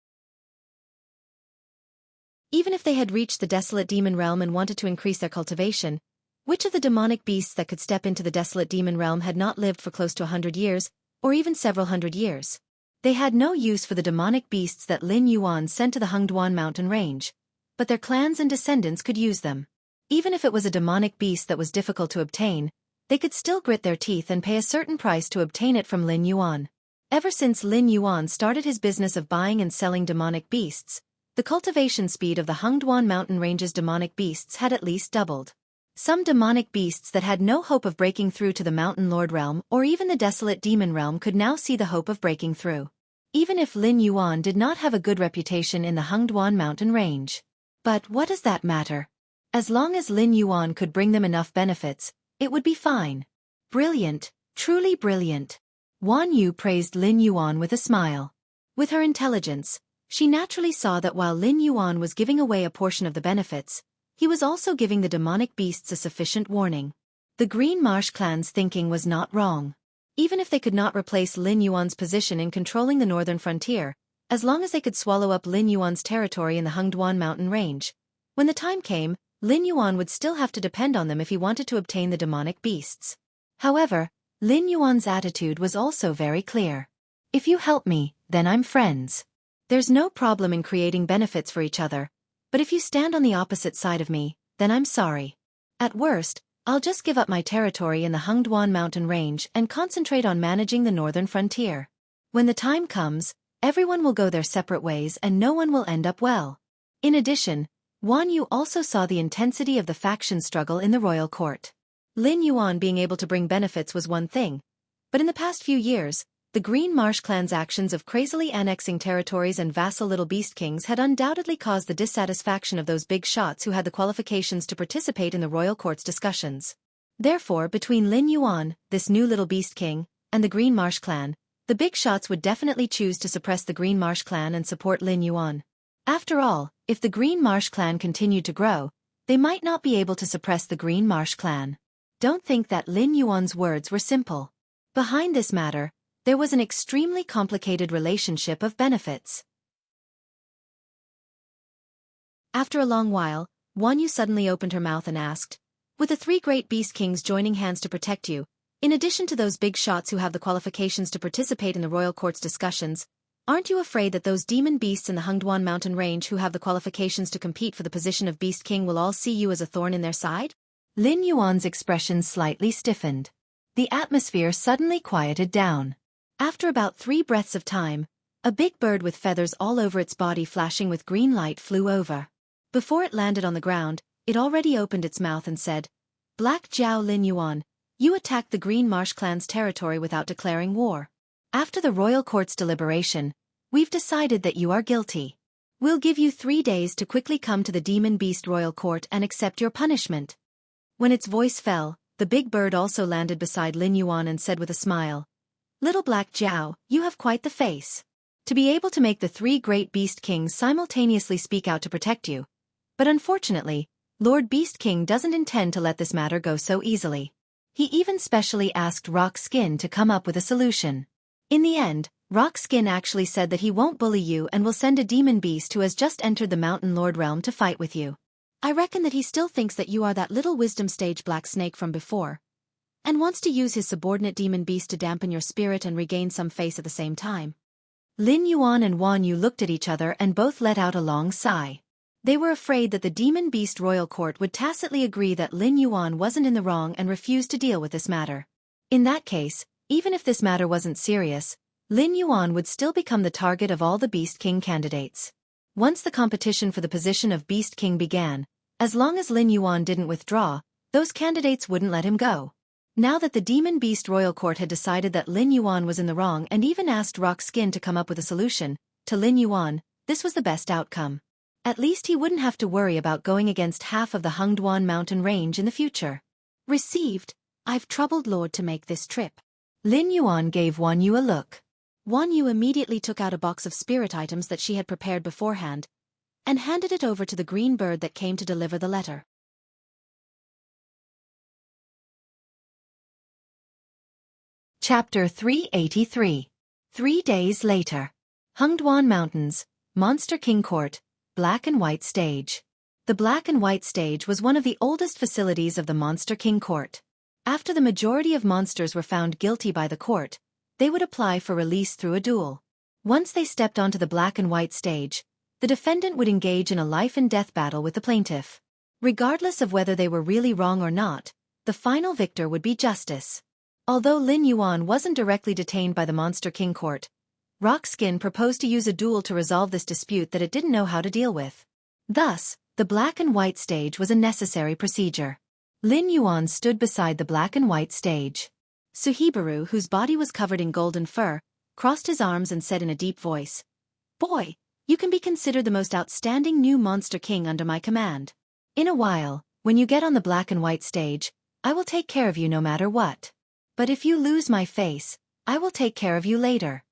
Even if they had reached the desolate demon realm and wanted to increase their cultivation, which of the demonic beasts that could step into the desolate demon realm had not lived for close to 100 years, or even several hundred years? They had no use for the demonic beasts that Lin Yuan sent to the Hungduan mountain range, but their clans and descendants could use them. Even if it was a demonic beast that was difficult to obtain, they could still grit their teeth and pay a certain price to obtain it from Lin Yuan. Ever since Lin Yuan started his business of buying and selling demonic beasts, the cultivation speed of the Hungduan mountain range's demonic beasts had at least doubled. Some demonic beasts that had no hope of breaking through to the Mountain Lord realm or even the desolate demon realm could now see the hope of breaking through. Even if Lin Yuan did not have a good reputation in the Hungduan mountain range. But what does that matter? As long as Lin Yuan could bring them enough benefits, it would be fine. Brilliant, truly brilliant. Wan Yu praised Lin Yuan with a smile. With her intelligence, she naturally saw that while Lin Yuan was giving away a portion of the benefits, he was also giving the demonic beasts a sufficient warning. The Green Marsh clan's thinking was not wrong. Even if they could not replace Lin Yuan's position in controlling the northern frontier, as long as they could swallow up Lin Yuan's territory in the Hungduan mountain range, when the time came, Lin Yuan would still have to depend on them if he wanted to obtain the demonic beasts. However, Lin Yuan's attitude was also very clear. If you help me, then I'm friends. There's no problem in creating benefits for each other, but if you stand on the opposite side of me, then I'm sorry. At worst, I'll just give up my territory in the Hungduan mountain range and concentrate on managing the northern frontier. When the time comes, everyone will go their separate ways and no one will end up well. In addition, Wan Yu also saw the intensity of the faction struggle in the royal court. Lin Yuan being able to bring benefits was one thing, but in the past few years, the Green Marsh clan's actions of crazily annexing territories and vassal little beast kings had undoubtedly caused the dissatisfaction of those big shots who had the qualifications to participate in the royal court's discussions. Therefore, between Lin Yuan, this new little beast king, and the Green Marsh clan, the big shots would definitely choose to suppress the Green Marsh clan and support Lin Yuan. After all, if the Green Marsh clan continued to grow, they might not be able to suppress the Green Marsh clan. Don't think that Lin Yuan's words were simple. Behind this matter, there was an extremely complicated relationship of benefits. After a long while, Wan Yu suddenly opened her mouth and asked, with the 3 great beast kings joining hands to protect you, in addition to those big shots who have the qualifications to participate in the royal court's discussions, aren't you afraid that those demon beasts in the Hungduan mountain range who have the qualifications to compete for the position of beast king will all see you as a thorn in their side? Lin Yuan's expression slightly stiffened. The atmosphere suddenly quieted down. After about 3 breaths of time, a big bird with feathers all over its body flashing with green light flew over. Before it landed on the ground, it already opened its mouth and said, Black Jiao Lin Yuan, you attacked the Green Marsh clan's territory without declaring war. After the royal court's deliberation, we've decided that you are guilty. We'll give you 3 days to quickly come to the Demon Beast Royal Court and accept your punishment. When its voice fell, the big bird also landed beside Lin Yuan and said with a smile, Little Black Jiao, you have quite the face. To be able to make the 3 great Beast Kings simultaneously speak out to protect you. But unfortunately, Lord Beast King doesn't intend to let this matter go so easily. He even specially asked Rock Skin to come up with a solution. In the end, Rock Skin actually said that he won't bully you and will send a demon beast who has just entered the Mountain Lord realm to fight with you. I reckon that he still thinks that you are that little wisdom stage black snake from before, and wants to use his subordinate demon beast to dampen your spirit and regain some face at the same time. Lin Yuan and Wan Yu looked at each other and both let out a long sigh. They were afraid that the Demon Beast Royal Court would tacitly agree that Lin Yuan wasn't in the wrong and refuse to deal with this matter. In that case, even if this matter wasn't serious, Lin Yuan would still become the target of all the Beast King candidates. Once the competition for the position of Beast King began, as long as Lin Yuan didn't withdraw, those candidates wouldn't let him go. Now that the Demon Beast Royal Court had decided that Lin Yuan was in the wrong and even asked Rock Skin to come up with a solution, to Lin Yuan, this was the best outcome. At least he wouldn't have to worry about going against half of the Hungduan mountain range in the future. Received. I've troubled Lord to make this trip. Lin Yuan gave Wan Yu a look. Wan Yu immediately took out a box of spirit items that she had prepared beforehand, and handed it over to the green bird that came to deliver the letter. Chapter 383. 3 days later. Hungduan Mountains, Monster King Court, Black and White Stage. The Black and White Stage was one of the oldest facilities of the Monster King Court. After the majority of monsters were found guilty by the court, they would apply for release through a duel. Once they stepped onto the Black and White Stage, the defendant would engage in a life-and-death battle with the plaintiff. Regardless of whether they were really wrong or not, the final victor would be justice. Although Lin Yuan wasn't directly detained by the Monster King Court, Rock Skin proposed to use a duel to resolve this dispute that it didn't know how to deal with. Thus, the Black and White Stage was a necessary procedure. Lin Yuan stood beside the Black and White Stage. Suhibaru, whose body was covered in golden fur, crossed his arms and said in a deep voice, Boy, you can be considered the most outstanding new Monster King under my command. In a while, when you get on the Black and White Stage, I will take care of you no matter what. But if you lose my face, I will take care of you later.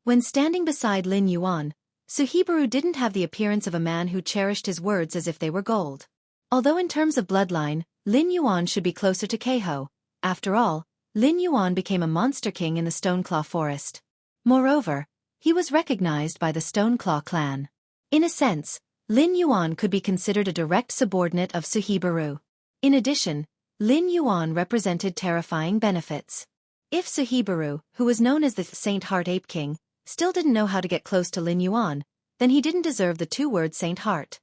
When standing beside Lin Yuan, Suhibaru didn't have the appearance of a man who cherished his words as if they were gold. Although in terms of bloodline, Lin Yuan should be closer to Keiho. After all, Lin Yuan became a Monster King in the Stoneclaw Forest. Moreover, he was recognized by the Stoneclaw clan. In a sense, Lin Yuan could be considered a direct subordinate of Suhibaru. In addition, Lin Yuan represented terrifying benefits. If Suhibaru, who was known as the Saint Heart Ape King, still didn't know how to get close to Lin Yuan, then he didn't deserve the 2-word Saint Heart.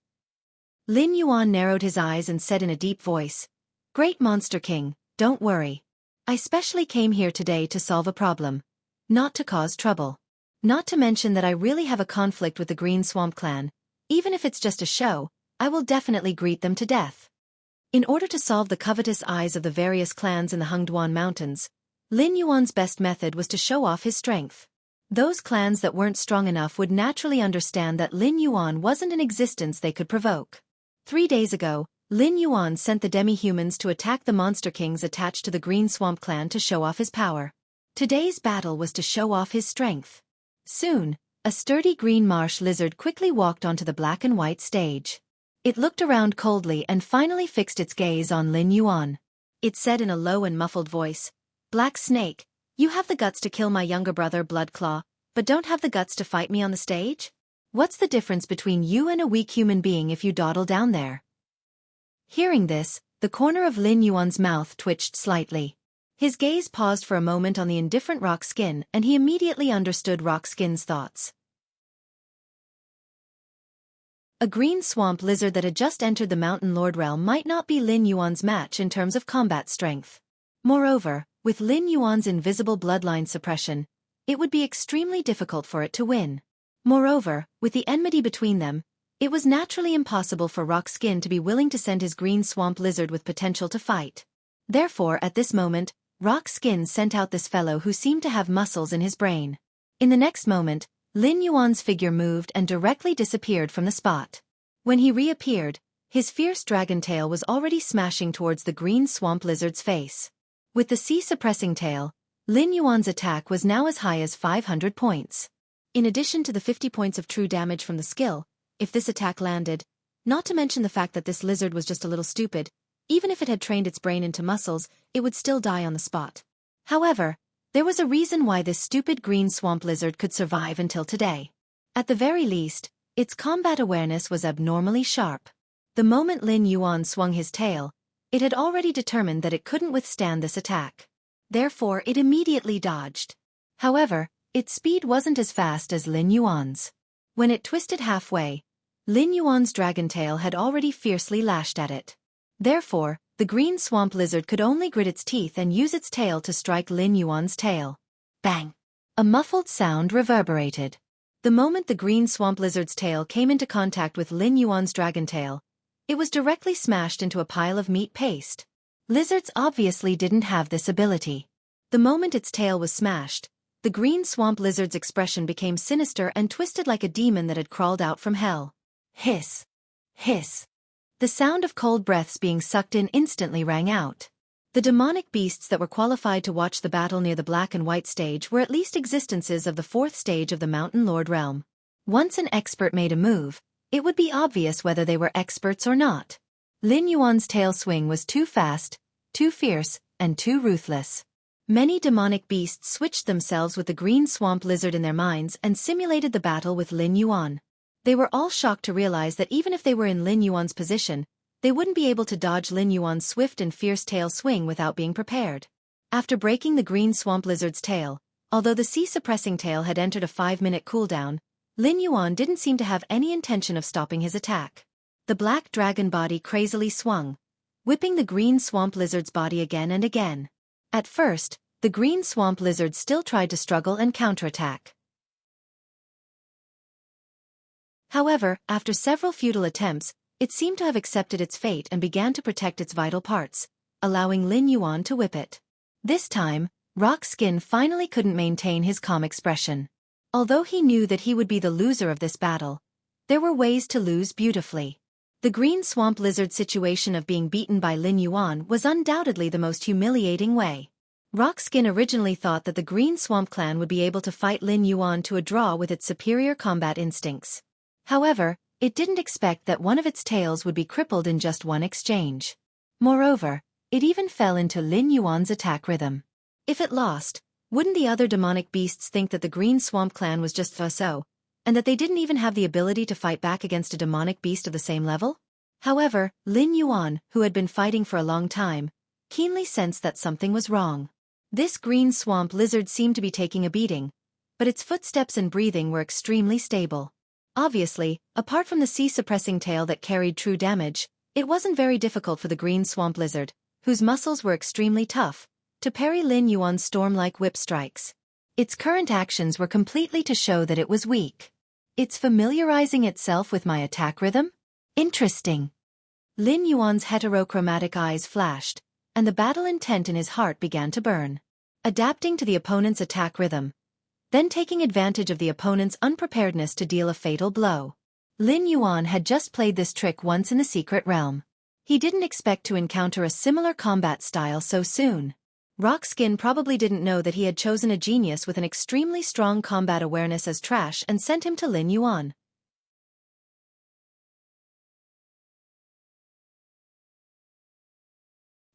Lin Yuan narrowed his eyes and said in a deep voice, Great Monster King, don't worry. I specially came here today to solve a problem, not to cause trouble. Not to mention that I really have a conflict with the Green Swamp clan. Even if it's just a show, I will definitely greet them to death. In order to solve the covetous eyes of the various clans in the Hungduan Mountains, Lin Yuan's best method was to show off his strength. Those clans that weren't strong enough would naturally understand that Lin Yuan wasn't an existence they could provoke. 3 days ago, Lin Yuan sent the demi-humans to attack the Monster Kings attached to the Green Swamp clan to show off his power. Today's battle was to show off his strength. Soon, a sturdy green marsh lizard quickly walked onto the Black and White Stage. It looked around coldly and finally fixed its gaze on Lin Yuan. It said in a low and muffled voice, Black Snake, you have the guts to kill my younger brother Bloodclaw, but don't have the guts to fight me on the stage? What's the difference between you and a weak human being if you dawdle down there? Hearing this, the corner of Lin Yuan's mouth twitched slightly. His gaze paused for a moment on the indifferent Rock Skin and he immediately understood Rock Skin's thoughts. A green swamp lizard that had just entered the Mountain Lord realm might not be Lin Yuan's match in terms of combat strength. Moreover, with Lin Yuan's invisible bloodline suppression, it would be extremely difficult for it to win. Moreover, with the enmity between them, it was naturally impossible for Rock Skin to be willing to send his green swamp lizard with potential to fight. Therefore, at this moment, Rock Skin sent out this fellow who seemed to have muscles in his brain. In the next moment, Lin Yuan's figure moved and directly disappeared from the spot. When he reappeared, his fierce dragon tail was already smashing towards the green swamp lizard's face. With the sea-suppressing tail, Lin Yuan's attack was now as high as 500 points. In addition to the 50 points of true damage from the skill, if this attack landed, not to mention the fact that this lizard was just a little stupid, even if it had trained its brain into muscles, it would still die on the spot. However, there was a reason why this stupid green swamp lizard could survive until today. At the very least, its combat awareness was abnormally sharp. The moment Lin Yuan swung his tail, it had already determined that it couldn't withstand this attack. Therefore, it immediately dodged. However, its speed wasn't as fast as Lin Yuan's. When it twisted halfway, Lin Yuan's dragon tail had already fiercely lashed at it. Therefore, the green swamp lizard could only grit its teeth and use its tail to strike Lin Yuan's tail. Bang! A muffled sound reverberated. The moment the green swamp lizard's tail came into contact with Lin Yuan's dragon tail, it was directly smashed into a pile of meat paste. Lizards obviously didn't have this ability. The moment its tail was smashed, the green swamp lizard's expression became sinister and twisted like a demon that had crawled out from hell. Hiss! Hiss! The sound of cold breaths being sucked in instantly rang out. The demonic beasts that were qualified to watch the battle near the black and white stage were at least existences of the fourth stage of the Mountain Lord realm. Once an expert made a move, it would be obvious whether they were experts or not. Lin Yuan's tail swing was too fast, too fierce, and too ruthless. Many demonic beasts switched themselves with the green swamp lizard in their minds and simulated the battle with Lin Yuan. They were all shocked to realize that even if they were in Lin Yuan's position, they wouldn't be able to dodge Lin Yuan's swift and fierce tail swing without being prepared. After breaking the green swamp lizard's tail, although the sea-suppressing tail had entered a 5-minute cooldown, Lin Yuan didn't seem to have any intention of stopping his attack. The black dragon body crazily swung, whipping the green swamp lizard's body again and again. At first, the green swamp lizard still tried to struggle and counterattack. However, after several futile attempts, it seemed to have accepted its fate and began to protect its vital parts, allowing Lin Yuan to whip it. This time, Rock Skin finally couldn't maintain his calm expression. Although he knew that he would be the loser of this battle, there were ways to lose beautifully. The green swamp lizard situation of being beaten by Lin Yuan was undoubtedly the most humiliating way. Rock Skin originally thought that the green swamp clan would be able to fight Lin Yuan to a draw with its superior combat instincts. However, it didn't expect that one of its tails would be crippled in just one exchange. Moreover, it even fell into Lin Yuan's attack rhythm. If it lost, wouldn't the other demonic beasts think that the Green Swamp Clan was just so, and that they didn't even have the ability to fight back against a demonic beast of the same level? However, Lin Yuan, who had been fighting for a long time, keenly sensed that something was wrong. This green swamp lizard seemed to be taking a beating, but its footsteps and breathing were extremely stable. Obviously, apart from the sea-suppressing tail that carried true damage, it wasn't very difficult for the green swamp lizard, whose muscles were extremely tough, to parry Lin Yuan's storm-like whip strikes. Its current actions were completely to show that it was weak. It's familiarizing itself with my attack rhythm? Interesting. Lin Yuan's heterochromatic eyes flashed, and the battle intent in his heart began to burn. Adapting to the opponent's attack rhythm, then taking advantage of the opponent's unpreparedness to deal a fatal blow. Lin Yuan had just played this trick once in the secret realm. He didn't expect to encounter a similar combat style so soon. Rock Skin probably didn't know that he had chosen a genius with an extremely strong combat awareness as trash and sent him to Lin Yuan.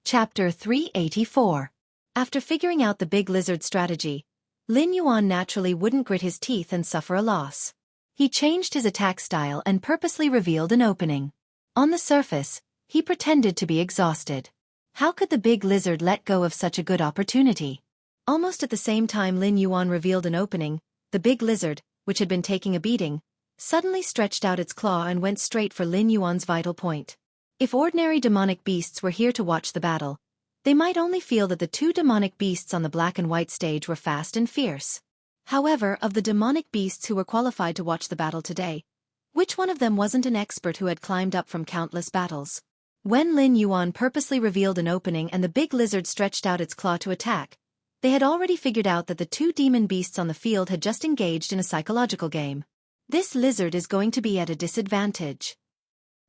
Chapter 384. After figuring out the big lizard strategy, Lin Yuan naturally wouldn't grit his teeth and suffer a loss. He changed his attack style and purposely revealed an opening. On the surface, he pretended to be exhausted. How could the big lizard let go of such a good opportunity? Almost at the same time Lin Yuan revealed an opening, the big lizard, which had been taking a beating, suddenly stretched out its claw and went straight for Lin Yuan's vital point. If ordinary demonic beasts were here to watch the battle, they might only feel that the two demonic beasts on the black and white stage were fast and fierce. However, of the demonic beasts who were qualified to watch the battle today, which one of them wasn't an expert who had climbed up from countless battles? When Lin Yuan purposely revealed an opening and the big lizard stretched out its claw to attack, They had already figured out that the two demon beasts on the field had just engaged in a psychological game. This lizard is going to be at a disadvantage.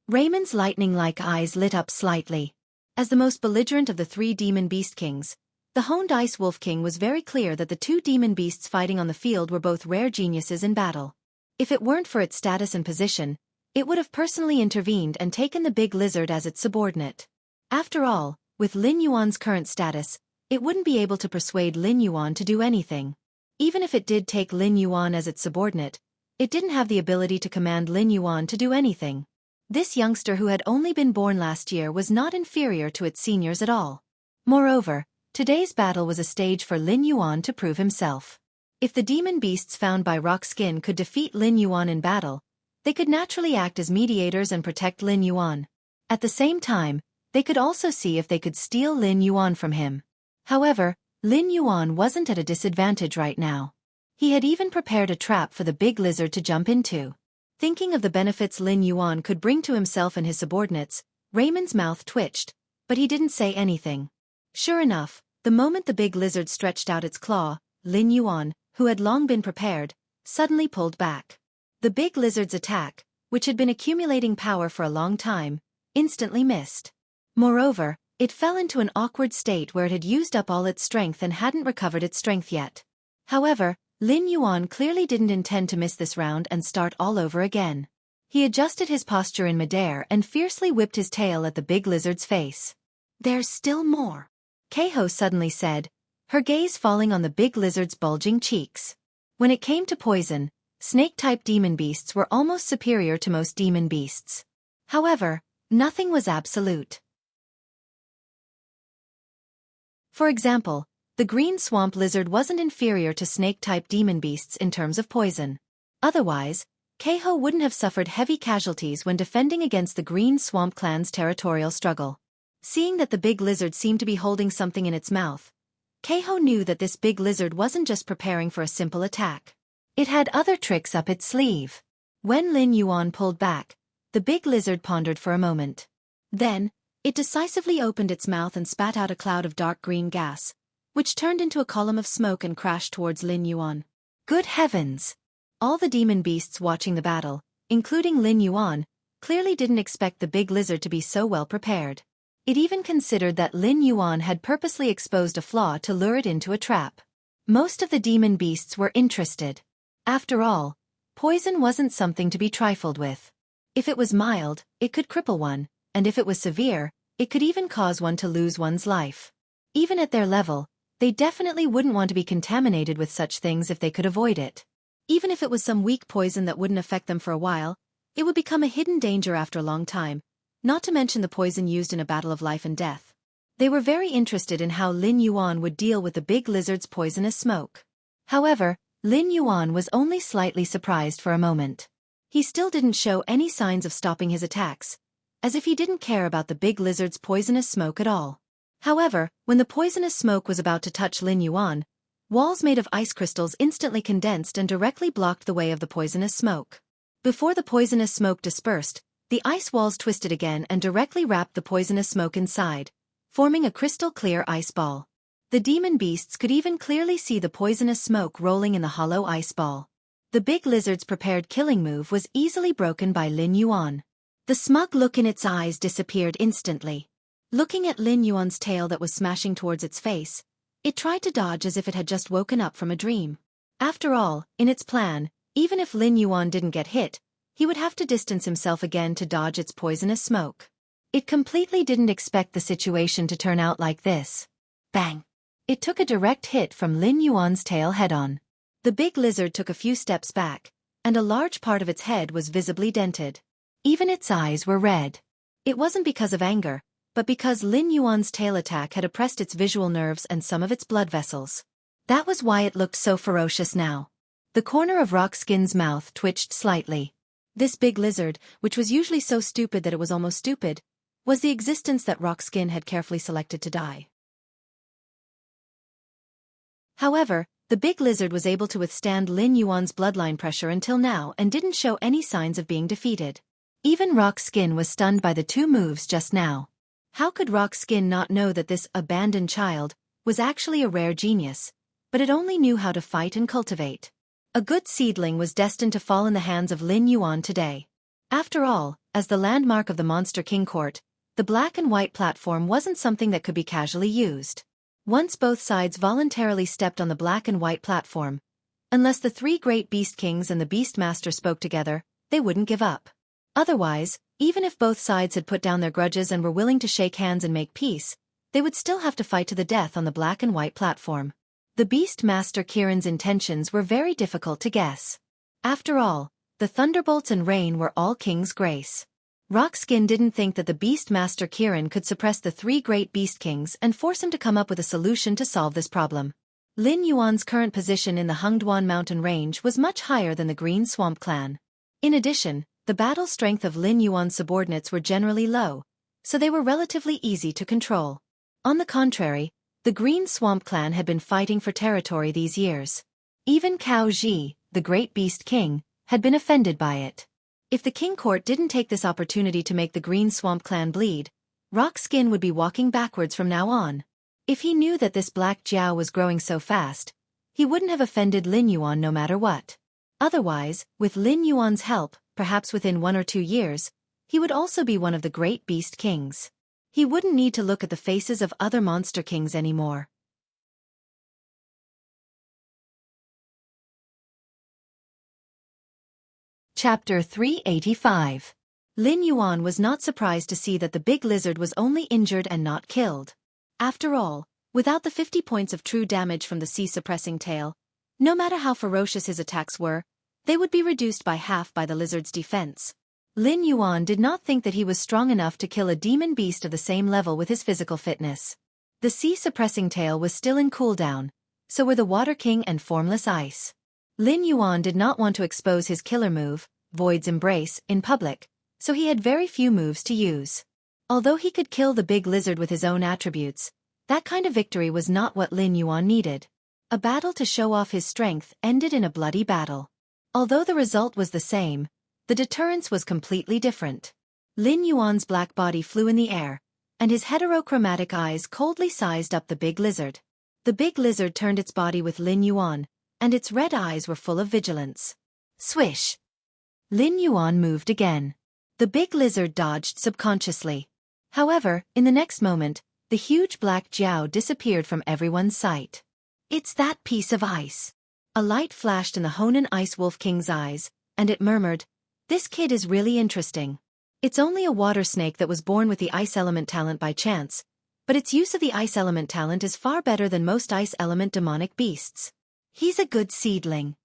Raymond's lightning-like eyes lit up slightly. As the most belligerent of the three demon beast kings, the honed Ice Wolf King was very clear that the two demon beasts fighting on the field were both rare geniuses in battle. If it weren't for its status and position, it would have personally intervened and taken the big lizard as its subordinate. After all, with Lin Yuan's current status, it wouldn't be able to persuade Lin Yuan to do anything. Even if it did take Lin Yuan as its subordinate, it didn't have the ability to command Lin Yuan to do anything. This youngster who had only been born last year was not inferior to its seniors at all. Moreover, today's battle was a stage for Lin Yuan to prove himself. If the demon beasts found by Rock Skin could defeat Lin Yuan in battle, they could naturally act as mediators and protect Lin Yuan. At the same time, they could also see if they could steal Lin Yuan from him. However, Lin Yuan wasn't at a disadvantage right now. He had even prepared a trap for the big lizard to jump into. Thinking of the benefits Lin Yuan could bring to himself and his subordinates, Raymond's mouth twitched, but he didn't say anything. Sure enough, the moment the big lizard stretched out its claw, Lin Yuan, who had long been prepared, suddenly pulled back. The big lizard's attack, which had been accumulating power for a long time, instantly missed. Moreover, it fell into an awkward state where it had used up all its strength and hadn't recovered its strength yet. However, Lin Yuan clearly didn't intend to miss this round and start all over again. He adjusted his posture in midair and fiercely whipped his tail at the big lizard's face. "There's still more," Keiho suddenly said, her gaze falling on the big lizard's bulging cheeks. When it came to poison, snake-type demon beasts were almost superior to most demon beasts. However, nothing was absolute. For example, the green swamp lizard wasn't inferior to snake-type demon beasts in terms of poison. Otherwise, Keiho wouldn't have suffered heavy casualties when defending against the green swamp clan's territorial struggle. Seeing that the big lizard seemed to be holding something in its mouth, Keiho knew that this big lizard wasn't just preparing for a simple attack. It had other tricks up its sleeve. When Lin Yuan pulled back, the big lizard pondered for a moment. Then, it decisively opened its mouth and spat out a cloud of dark green gas, which turned into a column of smoke and crashed towards Lin Yuan. Good heavens! All the demon beasts watching the battle, including Lin Yuan, clearly didn't expect the big lizard to be so well prepared. It even considered that Lin Yuan had purposely exposed a flaw to lure it into a trap. Most of the demon beasts were interested. After all, poison wasn't something to be trifled with. If it was mild, it could cripple one, and if it was severe, it could even cause one to lose one's life. Even at their level, they definitely wouldn't want to be contaminated with such things if they could avoid it. Even if it was some weak poison that wouldn't affect them for a while, it would become a hidden danger after a long time, not to mention the poison used in a battle of life and death. They were very interested in how Lin Yuan would deal with the big lizard's poisonous smoke. However, Lin Yuan was only slightly surprised for a moment. He still didn't show any signs of stopping his attacks, as if he didn't care about the big lizard's poisonous smoke at all. However, when the poisonous smoke was about to touch Lin Yuan, walls made of ice crystals instantly condensed and directly blocked the way of the poisonous smoke. Before the poisonous smoke dispersed, the ice walls twisted again and directly wrapped the poisonous smoke inside, forming a crystal-clear ice ball. The demon beasts could even clearly see the poisonous smoke rolling in the hollow ice ball. The big lizard's prepared killing move was easily broken by Lin Yuan. The smug look in its eyes disappeared instantly. Looking at Lin Yuan's tail that was smashing towards its face, it tried to dodge as if it had just woken up from a dream. After all, in its plan, even if Lin Yuan didn't get hit, he would have to distance himself again to dodge its poisonous smoke. It completely didn't expect the situation to turn out like this. Bang! It took a direct hit from Lin Yuan's tail head-on. The big lizard took a few steps back, and a large part of its head was visibly dented. Even its eyes were red. It wasn't because of anger, but because Lin Yuan's tail attack had oppressed its visual nerves and some of its blood vessels. That was why it looked so ferocious now. The corner of Rock Skin's mouth twitched slightly. This big lizard, which was usually so stupid that it was almost stupid, was the existence that Rock Skin had carefully selected to die. However, the big lizard was able to withstand Lin Yuan's bloodline pressure until now and didn't show any signs of being defeated. Even Rock Skin was stunned by the two moves just now. How could Rock Skin not know that this abandoned child, was actually a rare genius, but it only knew how to fight and cultivate. A good seedling was destined to fall in the hands of Lin Yuan today. After all, as the landmark of the Monster King Court, the black and white platform wasn't something that could be casually used. Once both sides voluntarily stepped on the black and white platform, unless the three great Beast Kings and the Beast Master spoke together, they wouldn't give up. Otherwise, even if both sides had put down their grudges and were willing to shake hands and make peace, they would still have to fight to the death on the black and white platform. The Beast Master Kirin's intentions were very difficult to guess. After all, the thunderbolts and rain were all King's grace. Rockskin didn't think that the Beast Master Kirin could suppress the three great Beast Kings and force him to come up with a solution to solve this problem. Lin Yuan's current position in the Hungduan mountain range was much higher than the Green Swamp clan. In addition, the battle strength of Lin Yuan's subordinates were generally low, so they were relatively easy to control. On the contrary, the Green Swamp clan had been fighting for territory these years. Even Cao Ji, the great Beast King, had been offended by it. If the King Court didn't take this opportunity to make the Green Swamp clan bleed, Rockskin would be walking backwards from now on. If he knew that this Black Jiao was growing so fast, he wouldn't have offended Lin Yuan no matter what. Otherwise, with Lin Yuan's help, perhaps within 1 or 2 years, he would also be one of the great Beast Kings. He wouldn't need to look at the faces of other Monster Kings anymore. Chapter 385. Lin Yuan was not surprised to see that the big lizard was only injured and not killed. After all, without the 50 points of true damage from the sea-suppressing tail, no matter how ferocious his attacks were, they would be reduced by half by the lizard's defense. Lin Yuan did not think that he was strong enough to kill a demon beast of the same level with his physical fitness. The sea-suppressing tail was still in cooldown, so were the Water King and Formless Ice. Lin Yuan did not want to expose his killer move, Void's Embrace, in public, so he had very few moves to use. Although he could kill the big lizard with his own attributes, that kind of victory was not what Lin Yuan needed. A battle to show off his strength ended in a bloody battle. Although the result was the same, the deterrence was completely different. Lin Yuan's black body flew in the air, and his heterochromatic eyes coldly sized up the big lizard. The big lizard turned its body with Lin Yuan, and its red eyes were full of vigilance. Swish! Lin Yuan moved again. The big lizard dodged subconsciously. However, in the next moment, the huge black Jiao disappeared from everyone's sight. It's that piece of ice. A light flashed in the Honan Ice Wolf King's eyes, and it murmured, "This kid is really interesting. It's only a water snake that was born with the ice element talent by chance, but its use of the ice element talent is far better than most ice element demonic beasts. He's a good seedling."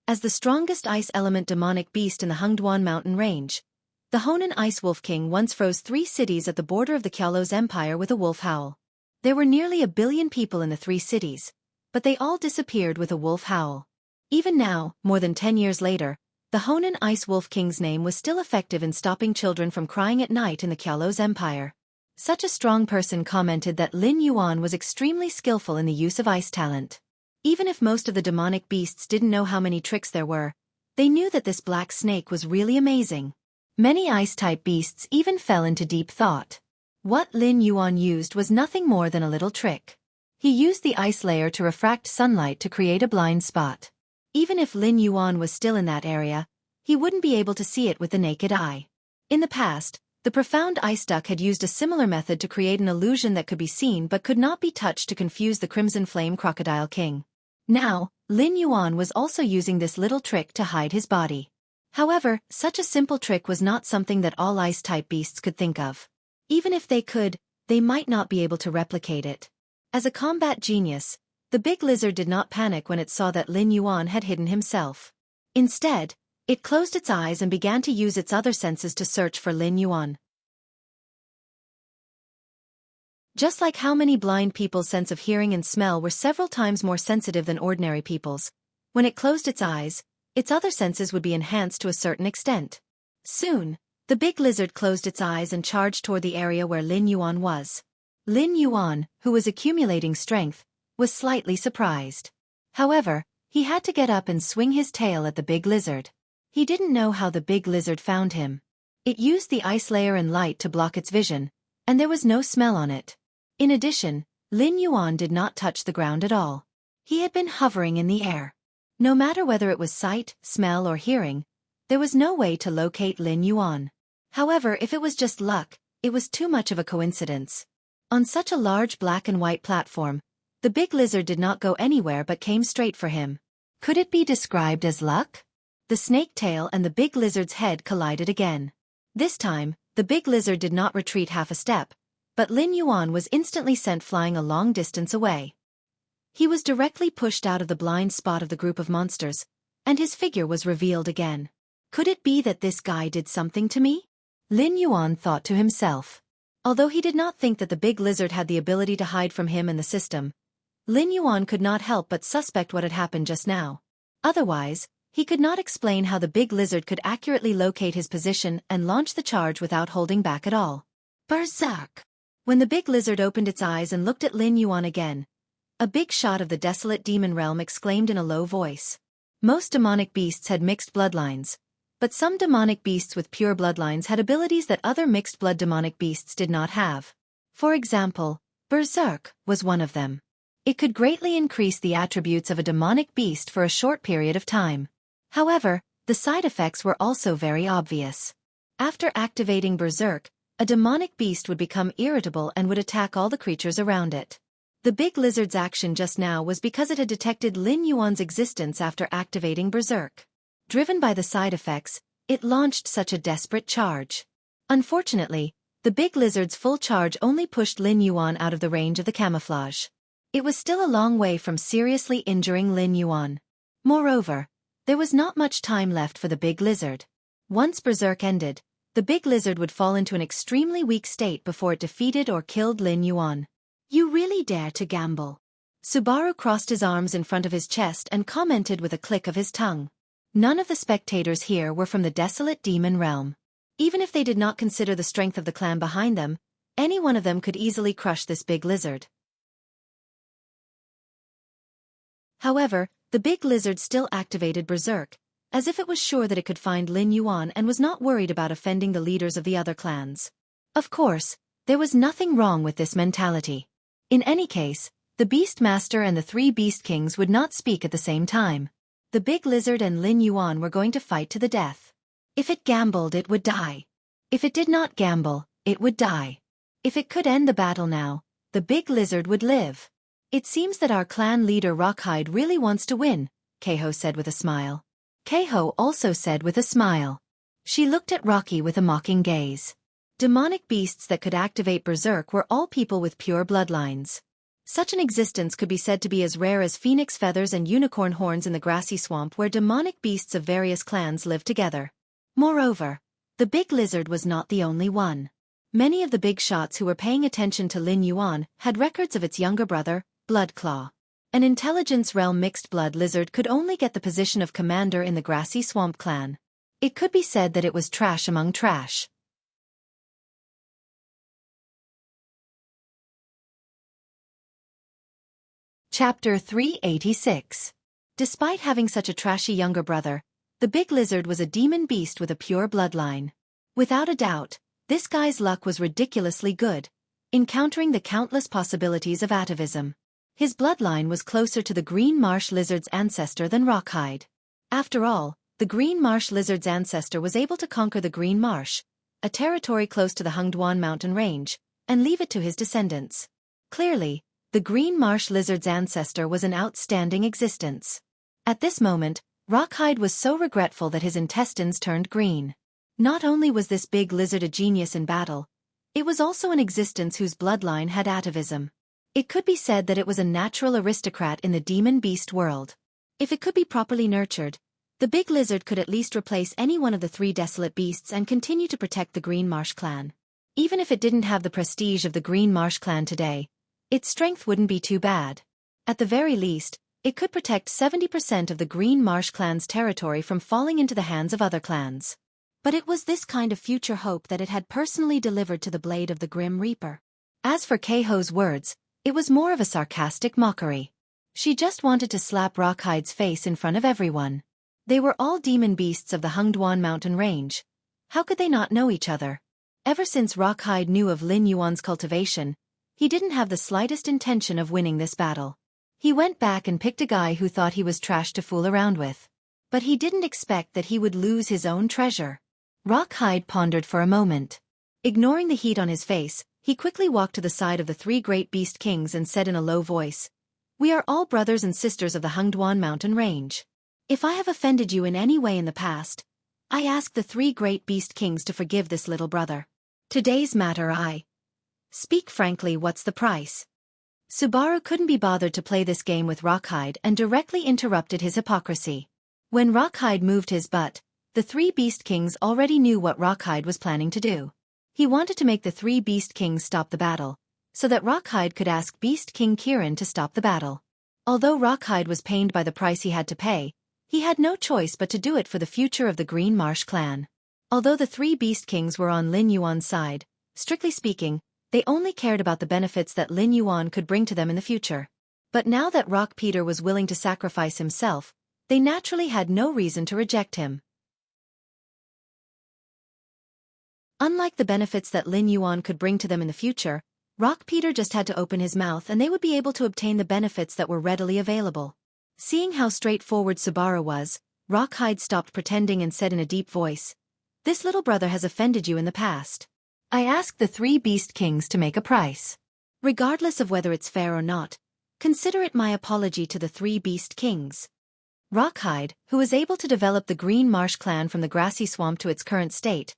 As the strongest ice element demonic beast in the Hungduan mountain range, the Honan Ice Wolf King once froze 3 cities at the border of the Qiaolo's empire with a wolf howl. There were nearly 1 billion people in the 3 cities, but they all disappeared with a wolf howl. Even now, more than 10 years later, the Honan Ice Wolf King's name was still effective in stopping children from crying at night in the Qiaolo's empire. Such a strong person commented that Lin Yuan was extremely skillful in the use of ice talent. Even if most of the demonic beasts didn't know how many tricks there were, they knew that this black snake was really amazing. Many ice-type beasts even fell into deep thought. What Lin Yuan used was nothing more than a little trick. He used the ice layer to refract sunlight to create a blind spot. Even if Lin Yuan was still in that area, he wouldn't be able to see it with the naked eye. In the past, the profound ice duck had used a similar method to create an illusion that could be seen but could not be touched to confuse the Crimson Flame Crocodile King. Now, Lin Yuan was also using this little trick to hide his body. However, such a simple trick was not something that all ice-type beasts could think of. Even if they could, they might not be able to replicate it. As a combat genius, the big lizard did not panic when it saw that Lin Yuan had hidden himself. Instead, it closed its eyes and began to use its other senses to search for Lin Yuan. Just like how many blind people's sense of hearing and smell were several times more sensitive than ordinary people's, when it closed its eyes, its other senses would be enhanced to a certain extent. Soon, the big lizard closed its eyes and charged toward the area where Lin Yuan was. Lin Yuan, who was accumulating strength, was slightly surprised. However, he had to get up and swing his tail at the big lizard. He didn't know how the big lizard found him. It used the ice layer and light to block its vision, and there was no smell on it. In addition, Lin Yuan did not touch the ground at all. He had been hovering in the air. No matter whether it was sight, smell or hearing, there was no way to locate Lin Yuan. However, if it was just luck, it was too much of a coincidence. On such a large black and white platform, the big lizard did not go anywhere but came straight for him. Could it be described as luck? The snake tail and the big lizard's head collided again. This time, the big lizard did not retreat half a step, but Lin Yuan was instantly sent flying a long distance away. He was directly pushed out of the blind spot of the group of monsters, and his figure was revealed again. Could it be that this guy did something to me? Lin Yuan thought to himself. Although he did not think that the big lizard had the ability to hide from him and the system, Lin Yuan could not help but suspect what had happened just now. Otherwise, he could not explain how the big lizard could accurately locate his position and launch the charge without holding back at all. Berserk! When the big lizard opened its eyes and looked at Lin Yuan again, a big shot of the desolate demon realm exclaimed in a low voice. Most demonic beasts had mixed bloodlines, but some demonic beasts with pure bloodlines had abilities that other mixed-blood demonic beasts did not have. For example, Berserk was one of them. It could greatly increase the attributes of a demonic beast for a short period of time. However, the side effects were also very obvious. After activating Berserk, a demonic beast would become irritable and would attack all the creatures around it. The big lizard's action just now was because it had detected Lin Yuan's existence after activating Berserk. Driven by the side effects, it launched such a desperate charge. Unfortunately, the big lizard's full charge only pushed Lin Yuan out of the range of the camouflage. It was still a long way from seriously injuring Lin Yuan. Moreover, there was not much time left for the big lizard. Once Berserk ended, the big lizard would fall into an extremely weak state before it defeated or killed Lin Yuan. You really dare to gamble. Subaru crossed his arms in front of his chest and commented with a click of his tongue. None of the spectators here were from the desolate demon realm. Even if they did not consider the strength of the clan behind them, any one of them could easily crush this big lizard. However, the big lizard still activated Berserk, as if it was sure that it could find Lin Yuan and was not worried about offending the leaders of the other clans. Of course, there was nothing wrong with this mentality. In any case, the Beast Master and the three Beast Kings would not speak at the same time. The big lizard and Lin Yuan were going to fight to the death. If it gambled, it would die. If it did not gamble, it would die. If it could end the battle now, the big lizard would live. It seems that our clan leader Rockhide really wants to win, Keiho said with a smile. Keiho also said with a smile. She looked at Rocky with a mocking gaze. Demonic beasts that could activate Berserk were all people with pure bloodlines. Such an existence could be said to be as rare as phoenix feathers and unicorn horns in the grassy swamp where demonic beasts of various clans lived together. Moreover, the big lizard was not the only one. Many of the big shots who were paying attention to Lin Yuan had records of its younger brother, Bloodclaw. An intelligence realm mixed blood lizard could only get the position of commander in the grassy swamp clan. It could be said that it was trash among trash. Chapter 386. Despite having such a trashy younger brother, the big lizard was a demon beast with a pure bloodline. Without a doubt, this guy's luck was ridiculously good, encountering the countless possibilities of atavism. His bloodline was closer to the green marsh lizard's ancestor than Rockhide. After all, the green marsh lizard's ancestor was able to conquer the green marsh, a territory close to the Hungduan mountain range, and leave it to his descendants. Clearly, the green marsh lizard's ancestor was an outstanding existence. At this moment, Rockhide was so regretful that his intestines turned green. Not only was this big lizard a genius in battle, it was also an existence whose bloodline had atavism. It could be said that it was a natural aristocrat in the demon beast world. If it could be properly nurtured, the big lizard could at least replace any one of the three desolate beasts and continue to protect the Green Marsh clan. Even if it didn't have the prestige of the Green Marsh clan today, its strength wouldn't be too bad. At the very least, it could protect 70% of the Green Marsh clan's territory from falling into the hands of other clans. But it was this kind of future hope that it had personally delivered to the blade of the Grim Reaper. As for Keiho's words, it was more of a sarcastic mockery. She just wanted to slap Rockhide's face in front of everyone. They were all demon beasts of the Hungduan mountain range. How could they not know each other? Ever since Rockhide knew of Lin Yuan's cultivation, He didn't have the slightest intention of winning this battle. He went back and picked a guy who thought he was trash to fool around with. But he didn't expect that he would lose his own treasure. Rawhide pondered for a moment. Ignoring the heat on his face, he quickly walked to the side of the three great beast kings and said in a low voice, "We are all brothers and sisters of the Hungduan mountain range. If I have offended you in any way in the past, I ask the three great beast kings to forgive this little brother. Today's matter I speak frankly, what's the price?" Subaru couldn't be bothered to play this game with Rawhide and directly interrupted his hypocrisy. When Rawhide moved his butt, the three beast kings already knew what Rawhide was planning to do. He wanted to make the three beast kings stop the battle, so that Rawhide could ask Beast King Kirin to stop the battle. Although Rawhide was pained by the price he had to pay, he had no choice but to do it for the future of the Green Marsh clan. Although the three beast kings were on Lin Yuan's side, strictly speaking, they only cared about the benefits that Lin Yuan could bring to them in the future. But now that Rock Peter was willing to sacrifice himself, they naturally had no reason to reject him. Unlike the benefits that Lin Yuan could bring to them in the future, Rock Peter just had to open his mouth and they would be able to obtain the benefits that were readily available. Seeing how straightforward Subaru was, Rawhide stopped pretending and said in a deep voice, "This little brother has offended you in the past. I ask the three beast kings to make a price. Regardless of whether it's fair or not, consider it my apology to the three beast kings." Rawhide, who was able to develop the Green Marsh clan from the grassy swamp to its current state,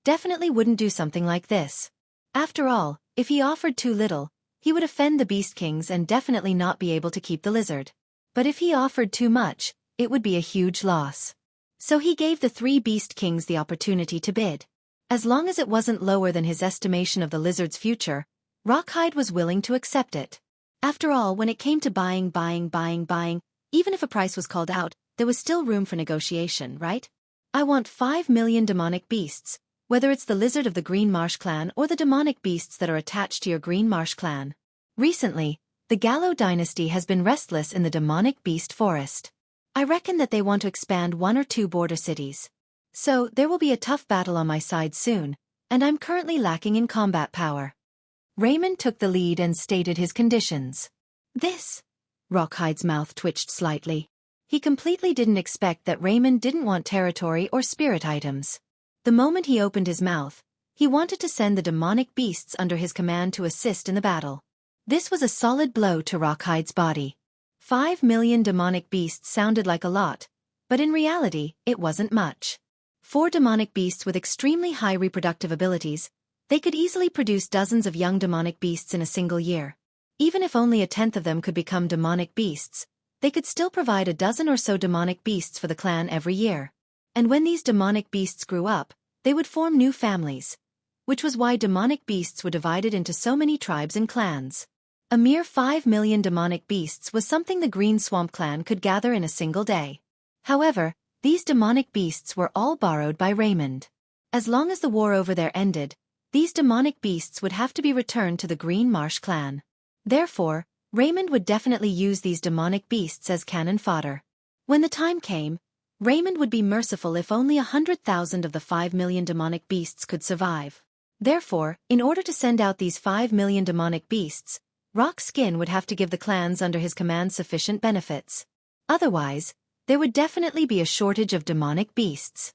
definitely wouldn't do something like this. After all, if he offered too little, he would offend the beast kings and definitely not be able to keep the lizard. But if he offered too much, it would be a huge loss. So he gave the three beast kings the opportunity to bid. As long as it wasn't lower than his estimation of the lizard's future, Rawhide was willing to accept it. After all, when it came to buying, even if a price was called out, there was still room for negotiation, right? I want 5 million demonic beasts, whether it's the lizard of the Green Marsh clan or the demonic beasts that are attached to your Green Marsh clan. Recently, the Gallo dynasty has been restless in the demonic beast forest. I reckon that they want to expand 1 or 2 border cities. So, there will be a tough battle on my side soon, and I'm currently lacking in combat power. Raymond took the lead and stated his conditions. Rawhide's mouth twitched slightly. He completely didn't expect that Raymond didn't want territory or spirit items. The moment he opened his mouth, he wanted to send the demonic beasts under his command to assist in the battle. This was a solid blow to Rawhide's body. 5 million demonic beasts sounded like a lot, but in reality, it wasn't much. 4 demonic beasts with extremely high reproductive abilities, they could easily produce dozens of young demonic beasts in a single year. Even if only a tenth of them could become demonic beasts, they could still provide a dozen or so demonic beasts for the clan every year. And when these demonic beasts grew up, they would form new families, which was why demonic beasts were divided into so many tribes and clans. A mere 5 million demonic beasts was something the Green Swamp clan could gather in a single day. However, these demonic beasts were all borrowed by Raymond. As long as the war over there ended, these demonic beasts would have to be returned to the Green Marsh clan. Therefore, Raymond would definitely use these demonic beasts as cannon fodder. When the time came, Raymond would be merciful if only 100,000 of the 5 million demonic beasts could survive. Therefore, in order to send out these 5 million demonic beasts, Rock Skin would have to give the clans under his command sufficient benefits. Otherwise, there would definitely be a shortage of demonic beasts.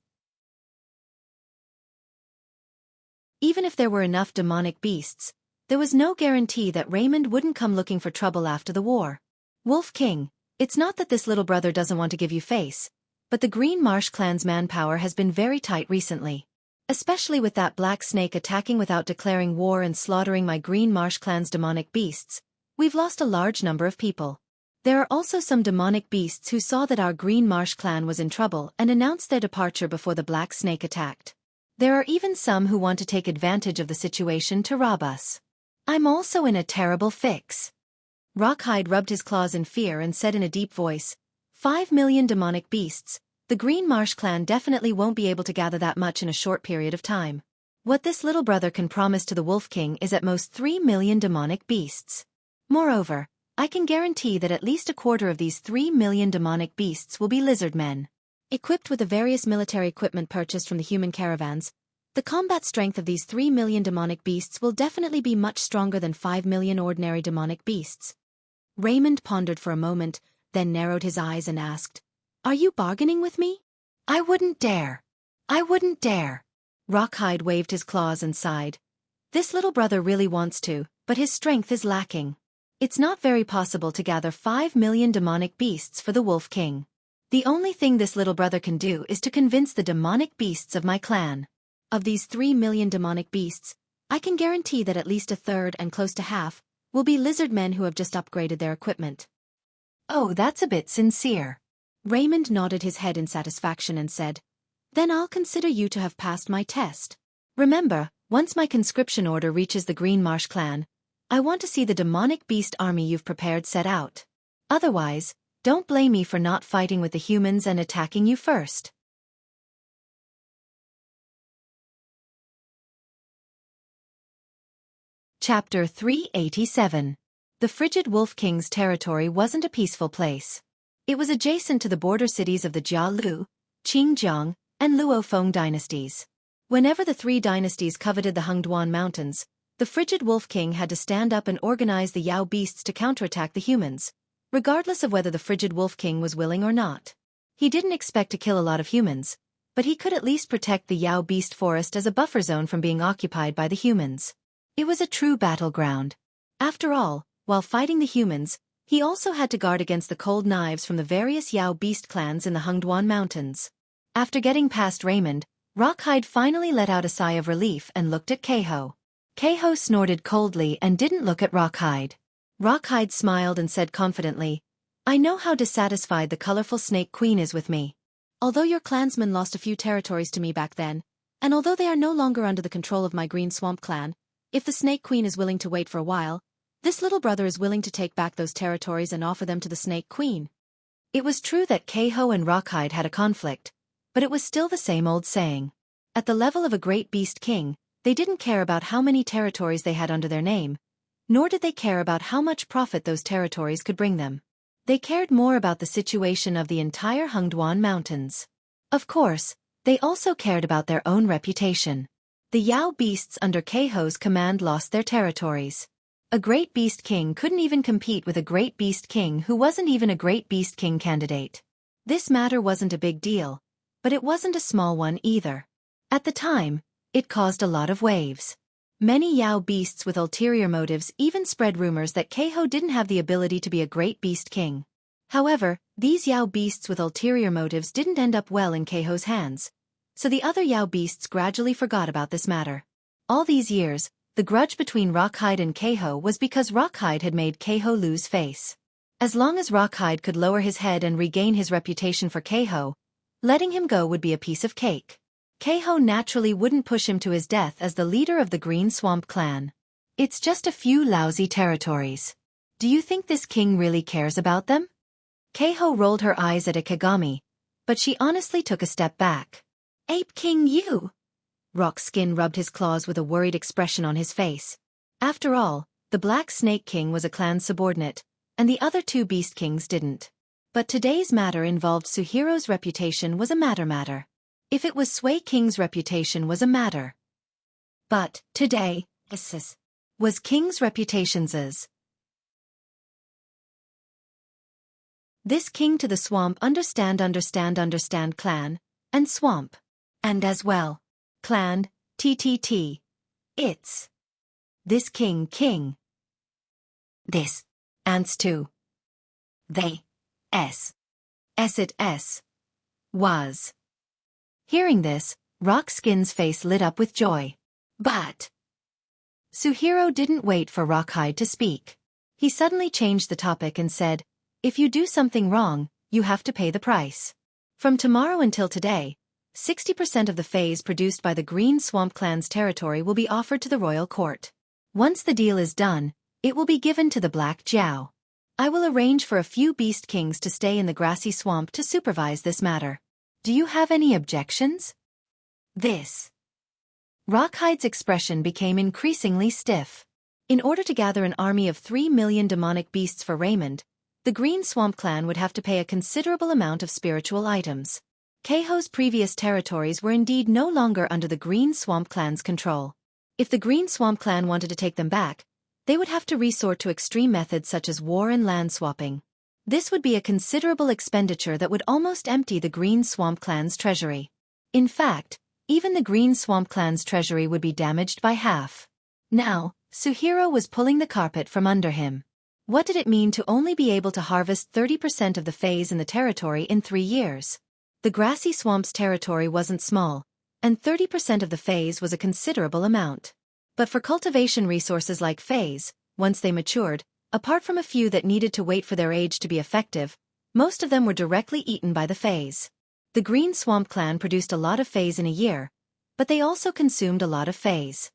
Even if there were enough demonic beasts, there was no guarantee that Raymond wouldn't come looking for trouble after the war. Wolf King, it's not that this little brother doesn't want to give you face, but the Green Marsh clan's manpower has been very tight recently. Especially with that black snake attacking without declaring war and slaughtering my Green Marsh clan's demonic beasts, we've lost a large number of people. There are also some demonic beasts who saw that our Green Marsh clan was in trouble and announced their departure before the black snake attacked. There are even some who want to take advantage of the situation to rob us. I'm also in a terrible fix. Rawhide rubbed his claws in fear and said in a deep voice, 5 million demonic beasts. The Green Marsh clan definitely won't be able to gather that much in a short period of time. What this little brother can promise to the Wolf King is at most 3 million demonic beasts. Moreover, I can guarantee that at least a quarter of these 3 million demonic beasts will be lizard men. Equipped with the various military equipment purchased from the human caravans, The combat strength of these 3 million demonic beasts will definitely be much stronger than 5 million ordinary demonic beasts. Raymond pondered for a moment, then narrowed his eyes and asked, "Are you bargaining with me?" "I wouldn't dare. I wouldn't dare." Rockhide waved his claws and sighed. This little brother really wants to, but his strength is lacking. It's not very possible to gather 5 million demonic beasts for the Wolf King. The only thing this little brother can do is to convince the demonic beasts of my clan. Of these 3 million demonic beasts, I can guarantee that at least a third and close to half will be lizard men who have just upgraded their equipment. "Oh, that's a bit sincere." Raymond nodded his head in satisfaction and said, "Then I'll consider you to have passed my test. Remember, once my conscription order reaches the Green Marsh clan, I want to see the demonic beast army you've prepared set out. Otherwise, don't blame me for not fighting with the humans and attacking you first." Chapter 387. The frigid Wolf King's territory wasn't a peaceful place. It was adjacent to the border cities of the Jia Lu, Qingjiang, and Luofeng dynasties. Whenever the three dynasties coveted the Hengduan Mountains, the frigid Wolf King had to stand up and organize the Yao beasts to counterattack the humans, regardless of whether the frigid Wolf King was willing or not. He didn't expect to kill a lot of humans, but he could at least protect the Yao beast forest as a buffer zone from being occupied by the humans. It was a true battleground. After all, while fighting the humans, he also had to guard against the cold knives from the various Yao beast clans in the Hengduan Mountains. After getting past Raymond, Rockhide finally let out a sigh of relief and looked at Keiho. Keiho snorted coldly and didn't look at Rockhide. Rockhide smiled and said confidently, "I know how dissatisfied the colorful Snake Queen is with me. Although your clansmen lost a few territories to me back then, and although they are no longer under the control of my Green Swamp clan, if the Snake Queen is willing to wait for a while, this little brother is willing to take back those territories and offer them to the Snake Queen." It was true that Keiho and Rockhide had a conflict, but it was still the same old saying. At the level of a great beast king, they didn't care about how many territories they had under their name, nor did they care about how much profit those territories could bring them. They cared more about the situation of the entire Hengduan Mountains. Of course, they also cared about their own reputation. The Yao beasts under Keiho's command lost their territories. A great beast king couldn't even compete with a great beast king who wasn't even a great beast king candidate. This matter wasn't a big deal, but it wasn't a small one either. At the time, it caused a lot of waves. Many Yao beasts with ulterior motives even spread rumors that Keiho didn't have the ability to be a great beast king. However, these Yao beasts with ulterior motives didn't end up well in Keiho's hands, so the other Yao beasts gradually forgot about this matter. All these years, the grudge between Rockhide and Keiho was because Rockhide had made Keiho lose face. As long as Rockhide could lower his head and regain his reputation for Keiho, letting him go would be a piece of cake. Keiho naturally wouldn't push him to his death as the leader of the Green Swamp clan. It's just a few lousy territories. Do you think this king really cares about them? Keiho rolled her eyes at Ikigami, but she honestly took a step back. "Ape King you!" Rock's skin rubbed his claws with a worried expression on his face. After all, the Black Snake King was a clan subordinate, and the other two Beast Kings didn't. But today's matter involved Suhiro's reputation was a matter. If it was Sway King's reputation was a matter. But, today, was King's reputation's. This king to the swamp understand clan, and swamp. And as well. Clan, TTT. It's. This king. This. Ants too. They. It was. Hearing this, Rockskin's face lit up with joy. But. Suhiro didn't wait for Rockhide to speak. He suddenly changed the topic and said, "If you do something wrong, you have to pay the price. From tomorrow until today, 60% of the phase produced by the Green Swamp Clan's territory will be offered to the royal court. Once the deal is done, it will be given to the Black Jiao. I will arrange for a few beast kings to stay in the grassy swamp to supervise this matter. Do you have any objections?" This. Rockhide's expression became increasingly stiff. In order to gather an army of 3 million demonic beasts for Raymond, the Green Swamp Clan would have to pay a considerable amount of spiritual items. Keiho's previous territories were indeed no longer under the Green Swamp Clan's control. If the Green Swamp Clan wanted to take them back, they would have to resort to extreme methods such as war and land swapping. This would be a considerable expenditure that would almost empty the Green Swamp Clan's treasury. In fact, even the Green Swamp Clan's treasury would be damaged by half. Now, Suhiro was pulling the carpet from under him. What did it mean to only be able to harvest 30% of the phase in the territory in 3 years? The grassy swamp's territory wasn't small, and 30% of the phase was a considerable amount. But for cultivation resources like phase, once they matured, apart from a few that needed to wait for their age to be effective, most of them were directly eaten by the phase. The Green Swamp Clan produced a lot of phase in a year, but they also consumed a lot of phase.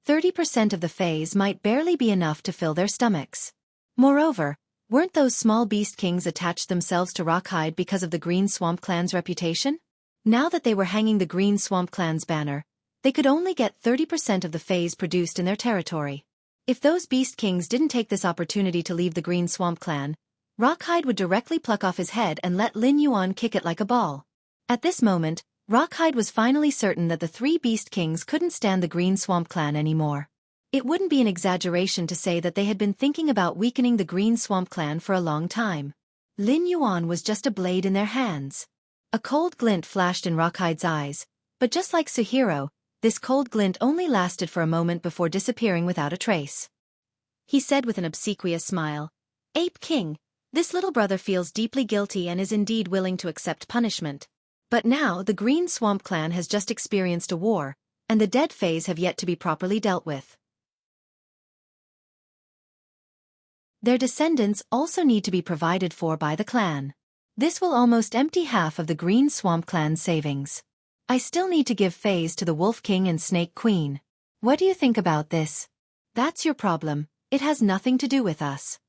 30% of the phase might barely be enough to fill their stomachs. Moreover, weren't those small beast kings attached themselves to Rockhide because of the Green Swamp Clan's reputation? Now that they were hanging the Green Swamp Clan's banner, they could only get 30% of the phase produced in their territory. If those beast kings didn't take this opportunity to leave the Green Swamp Clan, Rockhide would directly pluck off his head and let Lin Yuan kick it like a ball. At this moment, Rockhide was finally certain that the 3 beast kings couldn't stand the Green Swamp Clan anymore. It wouldn't be an exaggeration to say that they had been thinking about weakening the Green Swamp Clan for a long time. Lin Yuan was just a blade in their hands. A cold glint flashed in Rockhide's eyes, but just like Suhiro, this cold glint only lasted for a moment before disappearing without a trace. He said with an obsequious smile, "Ape King, this little brother feels deeply guilty and is indeed willing to accept punishment. But now the Green Swamp Clan has just experienced a war, and the dead phase have yet to be properly dealt with. Their descendants also need to be provided for by the clan. This will almost empty half of the Green Swamp Clan's savings. I still need to give phase to the Wolf King and Snake Queen. What do you think about this? That's your problem, it has nothing to do with us."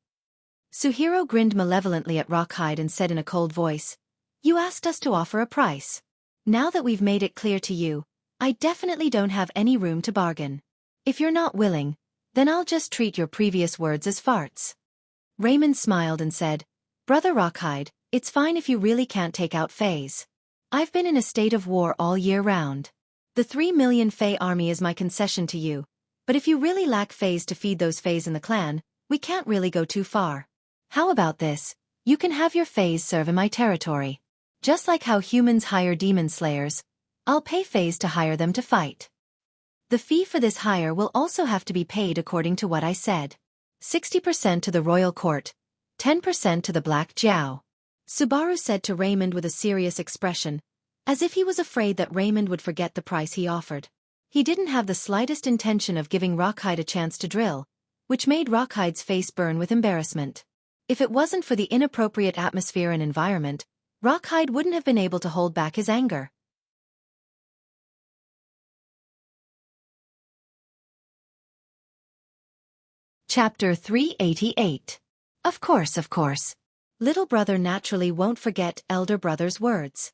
Suhiro grinned malevolently at Rockhide and said in a cold voice, "You asked us to offer a price. Now that we've made it clear to you, I definitely don't have any room to bargain. If you're not willing, then I'll just treat your previous words as farts." Raymond smiled and said, "Brother Rockhide, it's fine if you really can't take out phase. I've been in a state of war all year round. The 3 million Fey army is my concession to you, but if you really lack phase to feed those Feys in the clan, we can't really go too far. How about this? You can have your Feys serve in my territory. Just like how humans hire demon slayers, I'll pay Feys to hire them to fight. The fee for this hire will also have to be paid according to what I said. 60% to the royal court, 10% to the Black Jiao." Subaru said to Raymond with a serious expression, as if he was afraid that Raymond would forget the price he offered. He didn't have the slightest intention of giving Rockhide a chance to drill, which made Rockhide's face burn with embarrassment. If it wasn't for the inappropriate atmosphere and environment, Rockhide wouldn't have been able to hold back his anger. Chapter 388. Of course. Little brother naturally won't forget elder brother's words.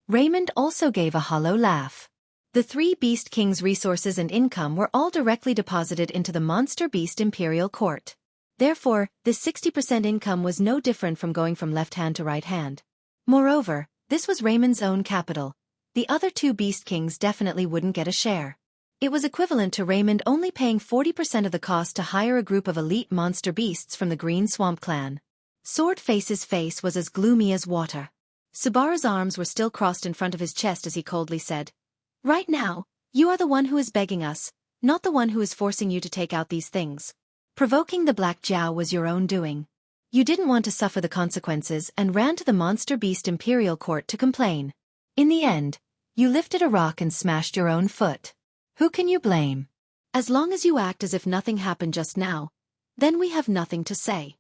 Raymond also gave a hollow laugh. The 3 Beast Kings' resources and income were all directly deposited into the Monster Beast Imperial Court. Therefore, this 60% income was no different from going from left hand to right hand. Moreover, this was Raymond's own capital. The other 2 Beast Kings definitely wouldn't get a share. It was equivalent to Raymond only paying 40% of the cost to hire a group of elite monster beasts from the Green Swamp Clan. Swordface's face was as gloomy as water. Subaru's arms were still crossed in front of his chest as he coldly said, "Right now, you are the one who is begging us, not the one who is forcing you to take out these things. Provoking the Black Jiao was your own doing. You didn't want to suffer the consequences and ran to the Monster Beast Imperial Court to complain. In the end, you lifted a rock and smashed your own foot. Who can you blame? As long as you act as if nothing happened just now, then we have nothing to say."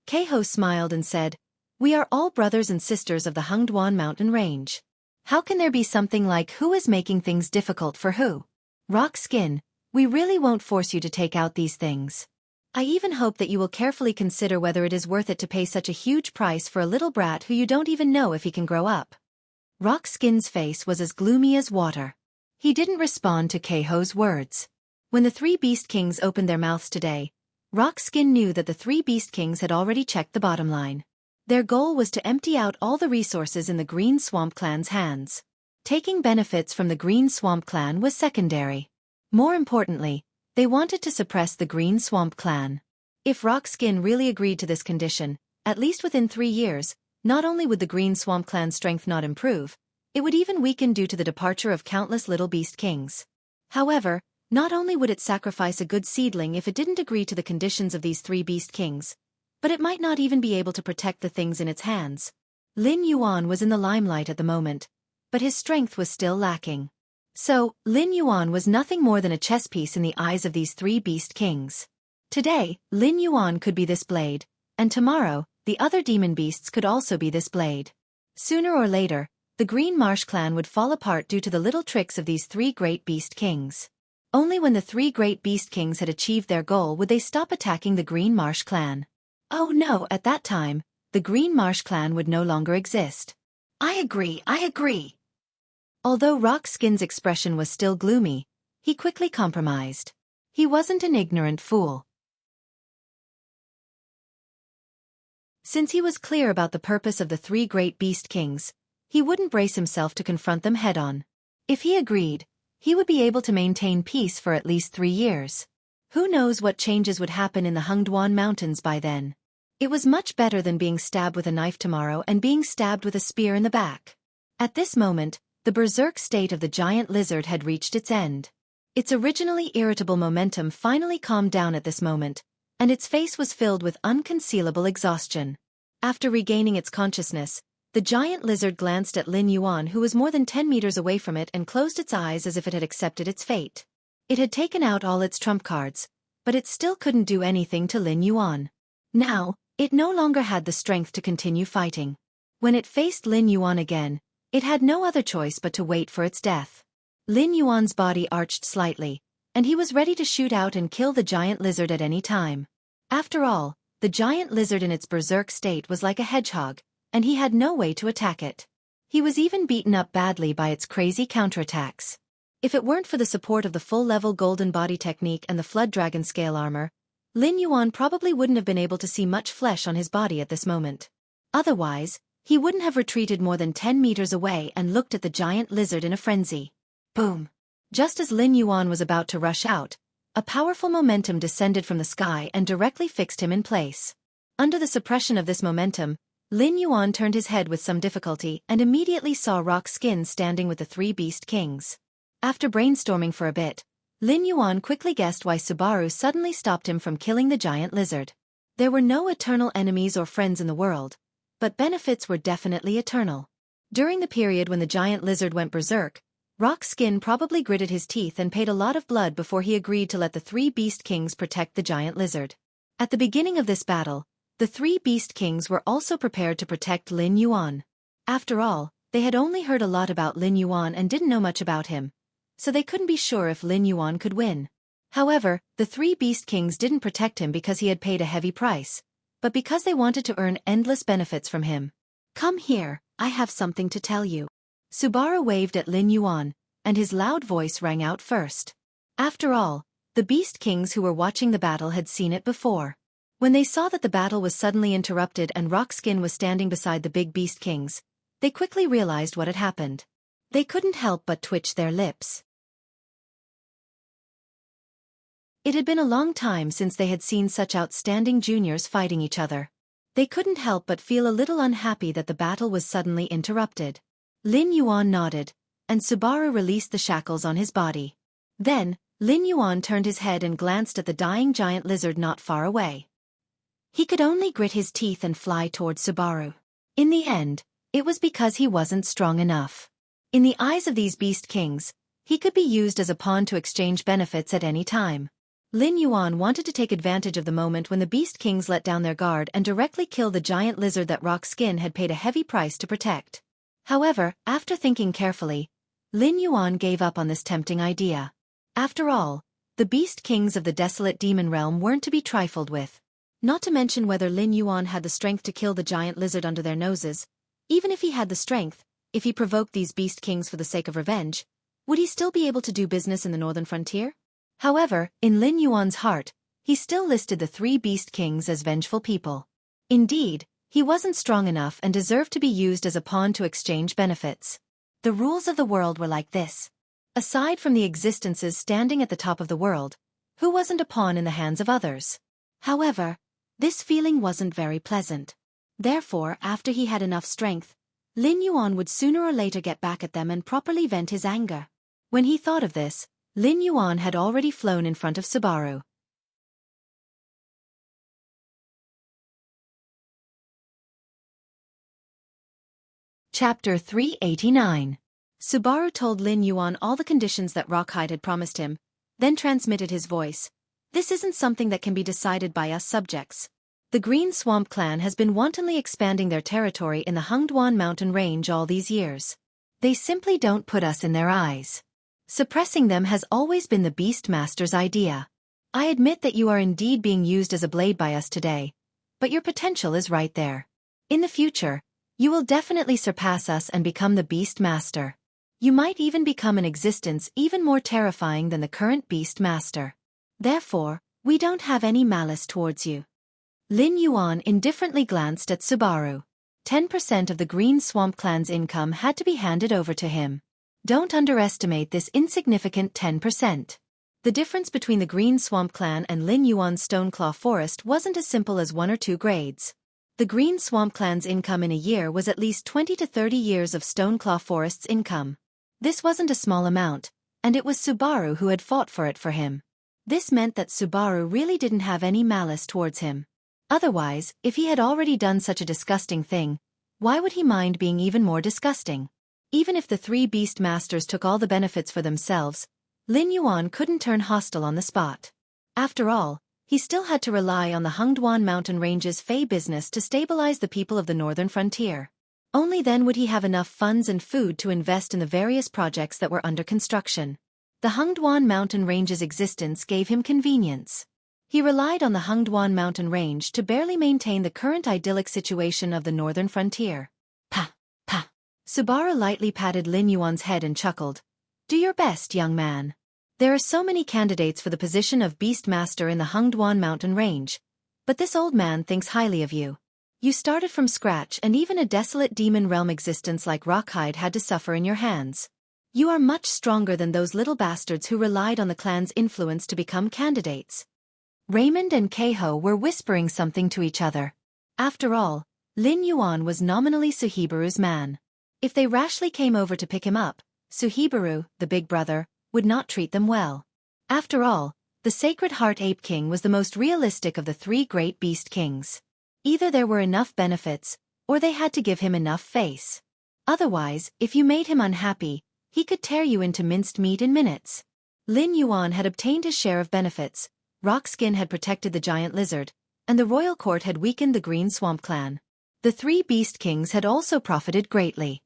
Keiho smiled and said, "We are all brothers and sisters of the Hungduan mountain range. How can there be something like who is making things difficult for who? Rock Skin, we really won't force you to take out these things. I even hope that you will carefully consider whether it is worth it to pay such a huge price for a little brat who you don't even know if he can grow up." Rock Skin's face was as gloomy as water. He didn't respond to Keiho's words. When the 3 Beast Kings opened their mouths today, Rock Skin knew that the 3 Beast Kings had already checked the bottom line. Their goal was to empty out all the resources in the Green Swamp Clan's hands. Taking benefits from the Green Swamp Clan was secondary. More importantly, they wanted to suppress the Green Swamp Clan. If Rockskin really agreed to this condition, at least within 3 years, not only would the Green Swamp Clan's strength not improve, it would even weaken due to the departure of countless little beast kings. However, not only would it sacrifice a good seedling if it didn't agree to the conditions of these 3 beast kings, but it might not even be able to protect the things in its hands. Lin Yuan was in the limelight at the moment, but his strength was still lacking. So, Lin Yuan was nothing more than a chess piece in the eyes of these 3 beast kings. Today, Lin Yuan could be this blade, and tomorrow, the other demon beasts could also be this blade. Sooner or later, the Green Marsh clan would fall apart due to the little tricks of these 3 great beast kings. Only when the 3 great beast kings had achieved their goal would they stop attacking the Green Marsh clan. Oh no, at that time, the Green Marsh clan would no longer exist. I agree. Although Rockskin's expression was still gloomy, he quickly compromised. He wasn't an ignorant fool. Since he was clear about the purpose of the 3 great beast kings, he wouldn't brace himself to confront them head-on. If he agreed, he would be able to maintain peace for at least 3 years. Who knows what changes would happen in the Hungduan Mountains by then. It was much better than being stabbed with a knife tomorrow and being stabbed with a spear in the back. At this moment, the berserk state of the giant lizard had reached its end. Its originally irritable momentum finally calmed down at this moment, and its face was filled with unconcealable exhaustion. After regaining its consciousness, the giant lizard glanced at Lin Yuan, who was more than 10 meters away from it, and closed its eyes as if it had accepted its fate. It had taken out all its trump cards, but it still couldn't do anything to Lin Yuan. Now, it no longer had the strength to continue fighting. When it faced Lin Yuan again, it had no other choice but to wait for its death. Lin Yuan's body arched slightly, and he was ready to shoot out and kill the giant lizard at any time. After all, the giant lizard in its berserk state was like a hedgehog, and he had no way to attack it. He was even beaten up badly by its crazy counterattacks. If it weren't for the support of the full-level golden body technique and the flood dragon scale armor, Lin Yuan probably wouldn't have been able to see much flesh on his body at this moment. Otherwise, he wouldn't have retreated more than 10 meters away and looked at the giant lizard in a frenzy. Boom! Just as Lin Yuan was about to rush out, a powerful momentum descended from the sky and directly fixed him in place. Under the suppression of this momentum, Lin Yuan turned his head with some difficulty and immediately saw Rockskin standing with the 3 beast kings. After brainstorming for a bit, Lin Yuan quickly guessed why Subaru suddenly stopped him from killing the giant lizard. There were no eternal enemies or friends in the world, but benefits were definitely eternal. During the period when the giant lizard went berserk, Rockskin probably gritted his teeth and paid a lot of blood before he agreed to let the 3 beast kings protect the giant lizard. At the beginning of this battle, the 3 beast kings were also prepared to protect Lin Yuan. After all, they had only heard a lot about Lin Yuan and didn't know much about him, so they couldn't be sure if Lin Yuan could win. However, the 3 beast kings didn't protect him because he had paid a heavy price, but because they wanted to earn endless benefits from him. Come here, I have something to tell you. Subaru waved at Lin Yuan, and his loud voice rang out first. After all, the beast kings who were watching the battle had seen it before. When they saw that the battle was suddenly interrupted and Rockskin was standing beside the big beast kings, they quickly realized what had happened. They couldn't help but twitch their lips. It had been a long time since they had seen such outstanding juniors fighting each other. They couldn't help but feel a little unhappy that the battle was suddenly interrupted. Lin Yuan nodded, and Subaru released the shackles on his body. Then, Lin Yuan turned his head and glanced at the dying giant lizard not far away. He could only grit his teeth and fly toward Subaru. In the end, it was because he wasn't strong enough. In the eyes of these beast kings, he could be used as a pawn to exchange benefits at any time. Lin Yuan wanted to take advantage of the moment when the beast kings let down their guard and directly kill the giant lizard that Rockskin had paid a heavy price to protect. However, after thinking carefully, Lin Yuan gave up on this tempting idea. After all, the beast kings of the desolate demon realm weren't to be trifled with. Not to mention whether Lin Yuan had the strength to kill the giant lizard under their noses. Even if he had the strength, if he provoked these beast kings for the sake of revenge, would he still be able to do business in the northern frontier? However, in Lin Yuan's heart, he still listed the 3 beast kings as vengeful people. Indeed, He wasn't strong enough and deserved to be used as a pawn to exchange benefits. The rules of the world were like this. Aside from the existences standing at the top of the world, who wasn't a pawn in the hands of others? However, this feeling wasn't very pleasant. Therefore, after he had enough strength, Lin Yuan would sooner or later get back at them and properly vent his anger. When he thought of this, Lin Yuan had already flown in front of Subaru. Chapter 389. Subaru told Lin Yuan all the conditions that Rockhide had promised him, then transmitted his voice. This isn't something that can be decided by us subjects. The Green Swamp clan has been wantonly expanding their territory in the Hungduan mountain range all these years. They simply don't put us in their eyes. Suppressing them has always been the Beast Master's idea. I admit that you are indeed being used as a blade by us today, but your potential is right there. In the future, you will definitely surpass us and become the Beast Master. You might even become an existence even more terrifying than the current Beast Master. Therefore, we don't have any malice towards you. Lin Yuan indifferently glanced at Subaru. 10% of the Green Swamp clan's income had to be handed over to him. Don't underestimate this insignificant 10%. The difference between the Green Swamp clan and Lin Yuan's Stoneclaw Forest wasn't as simple as 1 or 2 grades. The Green Swamp clan's income in a year was at least 20 to 30 years of Stoneclaw Forest's income. This wasn't a small amount, and it was Subaru who had fought for it for him. This meant that Subaru really didn't have any malice towards him. Otherwise, if he had already done such a disgusting thing, why would he mind being even more disgusting? Even if the 3 Beast Masters took all the benefits for themselves, Lin Yuan couldn't turn hostile on the spot. After all, he still had to rely on the Hungduan mountain range's Fey business to stabilize the people of the northern frontier. Only then would he have enough funds and food to invest in the various projects that were under construction. The Hungduan mountain range's existence gave him convenience. He relied on the Hungduan mountain range to barely maintain the current idyllic situation of the northern frontier. Pa, pa. Subaru lightly patted Lin Yuan's head and chuckled. Do your best, young man. There are so many candidates for the position of Beast Master in the Hungduan mountain range, but this old man thinks highly of you. You started from scratch and even a desolate demon realm existence like Rockhide had to suffer in your hands. You are much stronger than those little bastards who relied on the clan's influence to become candidates. Raymond and Keiho were whispering something to each other. After all, Lin Yuan was nominally Suhibaru's man. If they rashly came over to pick him up, Suhibaru, the big brother, would not treat them well. After all, the Sacred Heart Ape King was the most realistic of the 3 great beast kings. Either there were enough benefits, or they had to give him enough face. Otherwise, if you made him unhappy, he could tear you into minced meat in minutes. Lin Yuan had obtained his share of benefits. Rockskin had protected the giant lizard, and the royal court had weakened the Green Swamp clan. The 3 beast kings had also profited greatly.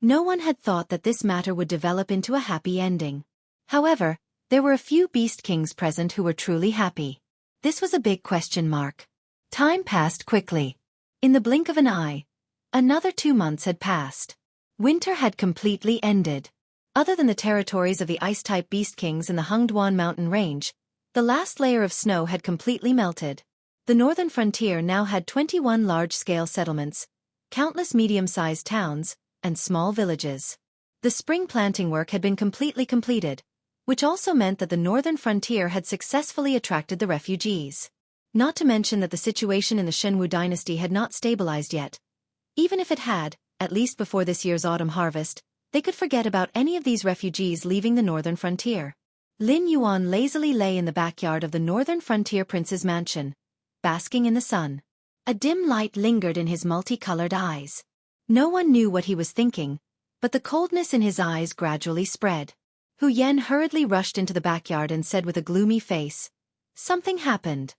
No one had thought that this matter would develop into a happy ending. However, there were a few beast kings present who were truly happy. This was a big question mark. Time passed quickly. In the blink of an eye, another 2 months had passed. Winter had completely ended. Other than the territories of the ice-type beast kings in the Hungduan mountain range, the last layer of snow had completely melted. The northern frontier now had 21 large-scale settlements, countless medium-sized towns, and small villages. The spring planting work had been completely completed, which also meant that the northern frontier had successfully attracted the refugees. Not to mention that the situation in the Shenwu dynasty had not stabilized yet. Even if it had, at least before this year's autumn harvest, they could forget about any of these refugees leaving the northern frontier. Lin Yuan lazily lay in the backyard of the northern frontier prince's mansion, basking in the sun. A dim light lingered in his multicolored eyes. No one knew what he was thinking, but the coldness in his eyes gradually spread. Hu Yen hurriedly rushed into the backyard and said with a gloomy face, "Something happened."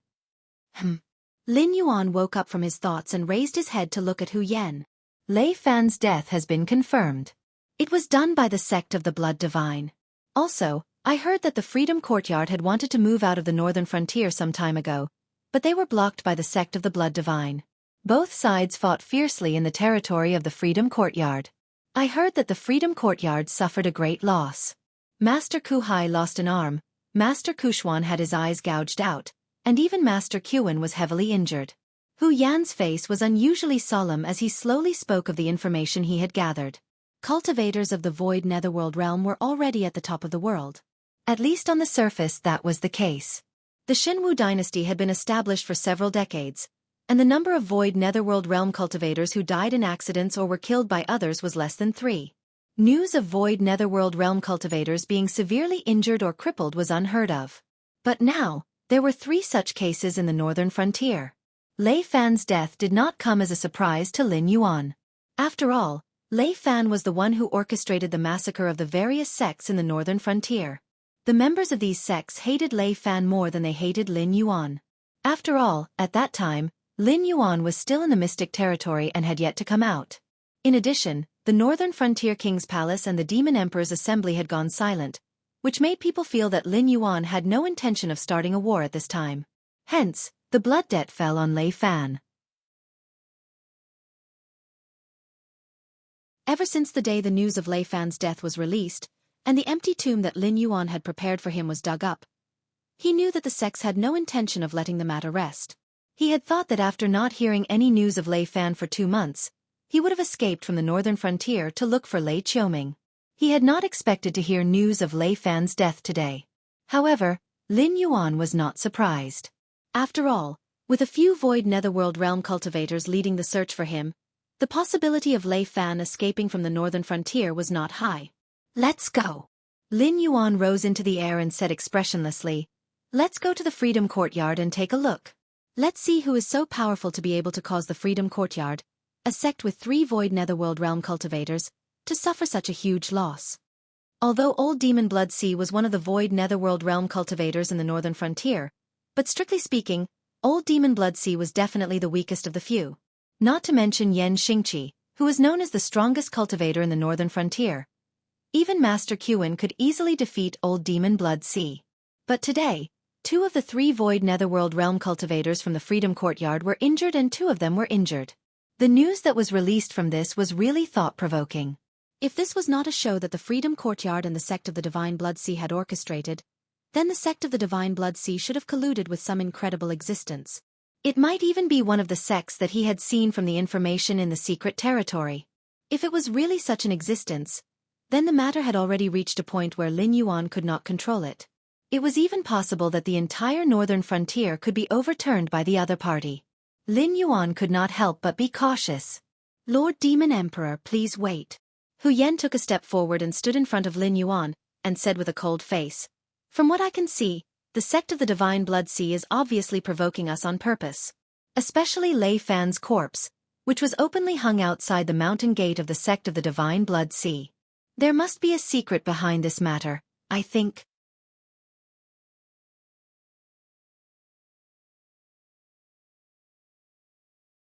Lin Yuan woke up from his thoughts and raised his head to look at Hu Yen. Lei Fan's death has been confirmed. It was done by the sect of the Blood Divine. Also, I heard that the Freedom Courtyard had wanted to move out of the northern frontier some time ago, but they were blocked by the sect of the Blood Divine. Both sides fought fiercely in the territory of the Freedom Courtyard. I heard that the Freedom Courtyard suffered a great loss. Master Kuhai lost an arm, Master Kushuan had his eyes gouged out, and even Master Qin was heavily injured. Hu Yan's face was unusually solemn as he slowly spoke of the information he had gathered. Cultivators of the void netherworld realm were already at the top of the world. At least on the surface that was the case. The Xinwu dynasty had been established for several decades, and the number of void netherworld realm cultivators who died in accidents or were killed by others was less than 3. News of void netherworld realm cultivators being severely injured or crippled was unheard of. But now, there were 3 such cases in the northern frontier. Lei Fan's death did not come as a surprise to Lin Yuan. After all, Lei Fan was the one who orchestrated the massacre of the various sects in the northern frontier. The members of these sects hated Lei Fan more than they hated Lin Yuan. After all, at that time, Lin Yuan was still in the mystic territory and had yet to come out. In addition, the northern frontier king's palace and the demon emperor's assembly had gone silent, which made people feel that Lin Yuan had no intention of starting a war at this time. Hence, the blood debt fell on Lei Fan. Ever since the day the news of Lei Fan's death was released, and the empty tomb that Lin Yuan had prepared for him was dug up, he knew that the sects had no intention of letting the matter rest. He had thought that after not hearing any news of Lei Fan for 2 months, he would have escaped from the northern frontier to look for Lei Qiuming. He had not expected to hear news of Lei Fan's death today. However, Lin Yuan was not surprised. After all, with a few void netherworld realm cultivators leading the search for him, the possibility of Lei Fan escaping from the northern frontier was not high. Let's go. Lin Yuan rose into the air and said expressionlessly, "Let's go to the Freedom Courtyard and take a look. Let's see who is so powerful to be able to cause the Freedom Courtyard, a sect with 3 void netherworld realm cultivators, to suffer such a huge loss." Although Old Demon Blood Sea was one of the void netherworld realm cultivators in the northern frontier, but strictly speaking, Old Demon Blood Sea was definitely the weakest of the few. Not to mention Yan Xingqi, who was known as the strongest cultivator in the northern frontier. Even Master Qin could easily defeat Old Demon Blood Sea. But today, 2 of the 3 void netherworld realm cultivators from the Freedom Courtyard were injured and 2 of them were injured. The news that was released from this was really thought-provoking. If this was not a show that the Freedom Courtyard and the sect of the Divine Blood Sea had orchestrated, then the sect of the Divine Blood Sea should have colluded with some incredible existence. It might even be one of the sects that he had seen from the information in the secret territory. If it was really such an existence, then the matter had already reached a point where Lin Yuan could not control it. It was even possible that the entire northern frontier could be overturned by the other party. Lin Yuan could not help but be cautious. "Lord Demon Emperor, please wait." Hu Yan took a step forward and stood in front of Lin Yuan, and said with a cold face, "From what I can see, the sect of the Divine Blood Sea is obviously provoking us on purpose. Especially Lei Fan's corpse, which was openly hung outside the mountain gate of the sect of the Divine Blood Sea. There must be a secret behind this matter, I think."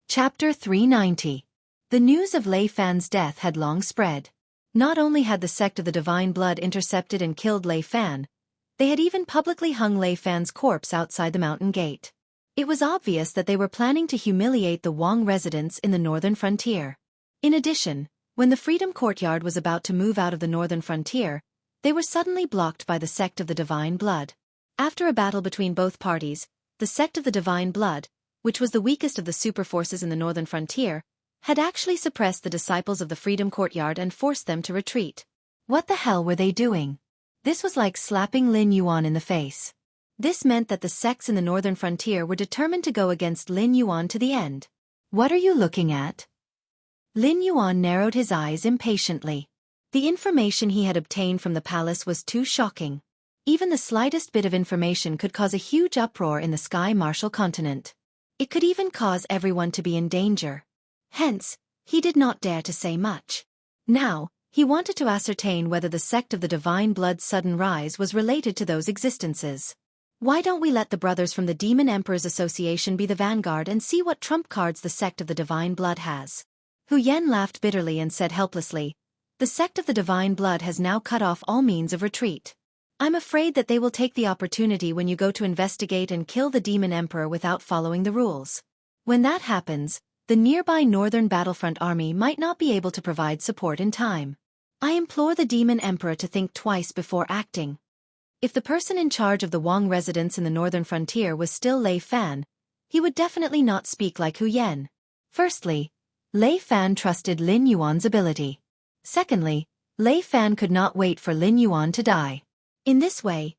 Chapter 390. The news of Lei Fan's death had long spread. Not only had the sect of the Divine Blood intercepted and killed Lei Fan, they had even publicly hung Lei Fan's corpse outside the mountain gate. It was obvious that they were planning to humiliate the Wang residents in the northern frontier. In addition, when the Freedom Courtyard was about to move out of the northern frontier, they were suddenly blocked by the sect of the Divine Blood. After a battle between both parties, the sect of the Divine Blood, which was the weakest of the super forces in the northern frontier, had actually suppressed the disciples of the Freedom Courtyard and forced them to retreat. What the hell were they doing? This was like slapping Lin Yuan in the face. This meant that the sects in the northern frontier were determined to go against Lin Yuan to the end. "What are you looking at?" Lin Yuan narrowed his eyes impatiently. The information he had obtained from the palace was too shocking. Even the slightest bit of information could cause a huge uproar in the Sky Martial continent. It could even cause everyone to be in danger. Hence, he did not dare to say much. Now, he wanted to ascertain whether the sect of the Divine Blood's sudden rise was related to those existences. Why don't we let the brothers from the Demon Emperor's Association be the vanguard and see what trump cards the sect of the Divine Blood has? Hu Yan laughed bitterly and said helplessly, "The sect of the Divine Blood has now cut off all means of retreat. I'm afraid that they will take the opportunity when you go to investigate and kill the Demon Emperor without following the rules. When that happens, the nearby northern battlefront army might not be able to provide support in time. I implore the Demon Emperor to think twice before acting." If the person in charge of the Wang residence in the northern frontier was still Lei Fan, he would definitely not speak like Hu Yan. Firstly, Lei Fan trusted Lin Yuan's ability. Secondly, Lei Fan could not wait for Lin Yuan to die. In this way,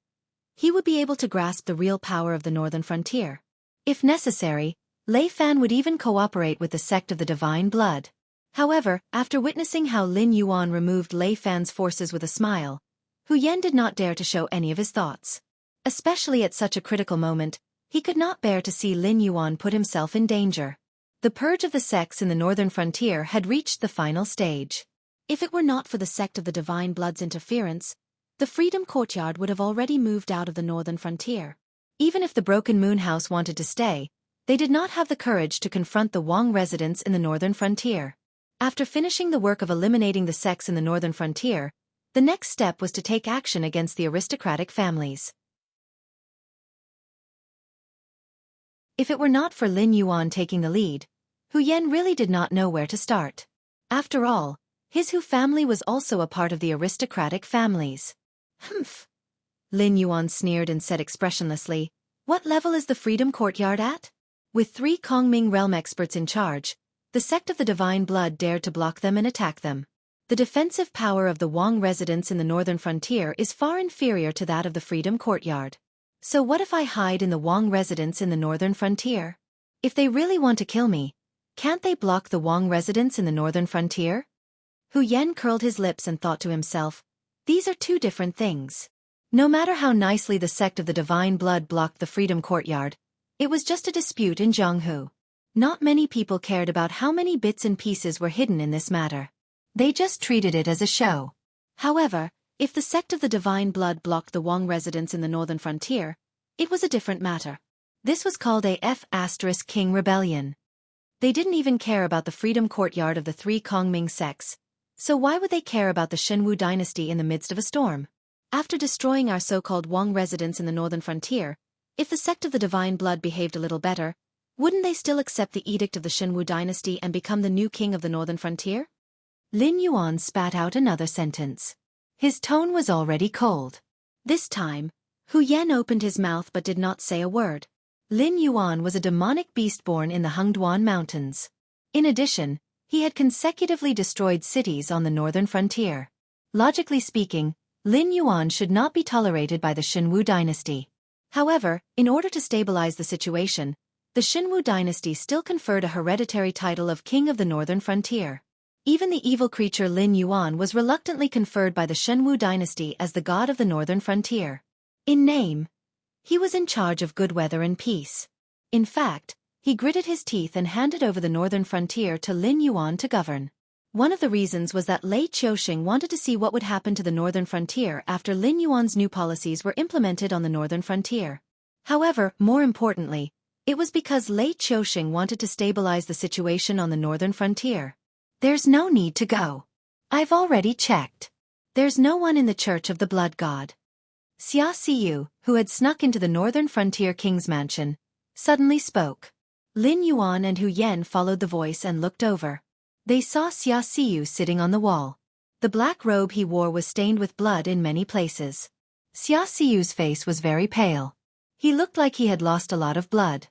he would be able to grasp the real power of the northern frontier. If necessary, Lei Fan would even cooperate with the sect of the Divine Blood. However, after witnessing how Lin Yuan removed Lei Fan's forces with a smile, Hu Yan did not dare to show any of his thoughts. Especially at such a critical moment, he could not bear to see Lin Yuan put himself in danger. The purge of the sects in the northern frontier had reached the final stage. If it were not for the sect of the Divine Blood's interference, the Freedom Courtyard would have already moved out of the northern frontier. Even if the Broken Moon House wanted to stay, they did not have the courage to confront the Wang residents in the northern frontier. After finishing the work of eliminating the sects in the northern frontier, the next step was to take action against the aristocratic families. If it were not for Lin Yuan taking the lead, Hu Yan really did not know where to start. After all, his Hu family was also a part of the aristocratic families. Humph! Lin Yuan sneered and said expressionlessly, "What level is the Freedom Courtyard at?" With 3 Kongming realm experts in charge, the sect of the Divine Blood dared to block them and attack them. The defensive power of the Wang residents in the northern frontier is far inferior to that of the Freedom Courtyard. So what if I hide in the Wang residents in the northern frontier? If they really want to kill me, can't they block the Wang residents in the northern frontier? Hu Yan curled his lips and thought to himself, these are 2 different things. No matter how nicely the sect of the Divine Blood blocked the Freedom Courtyard, it was just a dispute in Zhonghu. Not many people cared about how many bits and pieces were hidden in this matter. They just treated it as a show. However, if the sect of the Divine Blood blocked the Wang residents in the northern frontier, it was a different matter. This was called a F*King rebellion. They didn't even care about the Freedom Courtyard of the 3 Kongming sects, so why would they care about the Shenwu dynasty in the midst of a storm? After destroying our so-called Wang residents in the northern frontier, if the sect of the Divine Blood behaved a little better, wouldn't they still accept the edict of the Shenwu dynasty and become the new king of the northern frontier? Lin Yuan spat out another sentence. His tone was already cold. This time, Hu Yan opened his mouth but did not say a word. Lin Yuan was a demonic beast born in the Hengduan Mountains. In addition, he had consecutively destroyed cities on the northern frontier. Logically speaking, Lin Yuan should not be tolerated by the Shenwu dynasty. However, in order to stabilize the situation, the Shenwu dynasty still conferred a hereditary title of King of the Northern Frontier. Even the evil creature Lin Yuan was reluctantly conferred by the Shenwu dynasty as the god of the Northern Frontier. In name, he was in charge of good weather and peace. In fact, he gritted his teeth and handed over the Northern Frontier to Lin Yuan to govern. One of the reasons was that Lei Qiuxing wanted to see what would happen to the Northern Frontier after Lin Yuan's new policies were implemented on the Northern Frontier. However, more importantly, it was because Lei Qiuxing wanted to stabilize the situation on the Northern Frontier. There's no need to go. I've already checked. There's no one in the Church of the Blood God. Xia Siyu, who had snuck into the Northern Frontier King's mansion, suddenly spoke. Lin Yuan and Hu Yan followed the voice and looked over. They saw Xia Siyu sitting on the wall. The black robe he wore was stained with blood in many places. Xia Siyu's face was very pale. He looked like he had lost a lot of blood.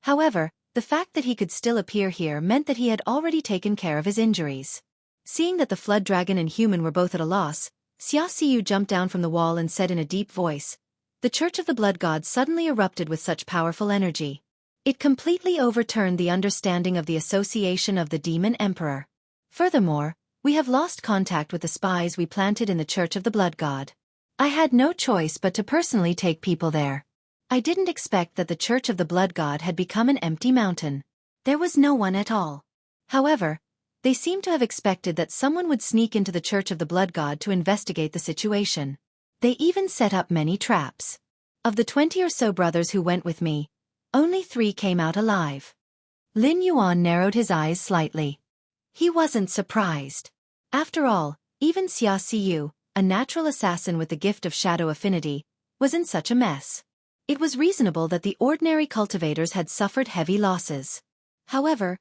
However, the fact that he could still appear here meant that he had already taken care of his injuries. Seeing that the flood dragon and human were both at a loss, Xia Siyu jumped down from the wall and said in a deep voice, "The Church of the Blood God suddenly erupted with such powerful energy. It completely overturned the understanding of the association of the Demon Emperor. Furthermore, we have lost contact with the spies we planted in the Church of the Blood God. I had no choice but to personally take people there. I didn't expect that the Church of the Blood God had become an empty mountain. There was no one at all. However, they seemed to have expected that someone would sneak into the Church of the Blood God to investigate the situation. They even set up many traps. Of the 20 or so brothers who went with me, only 3 came out alive." Lin Yuan narrowed his eyes slightly. He wasn't surprised. After all, even Xia Siyu, a natural assassin with the gift of shadow affinity, was in such a mess. It was reasonable that the ordinary cultivators had suffered heavy losses. However,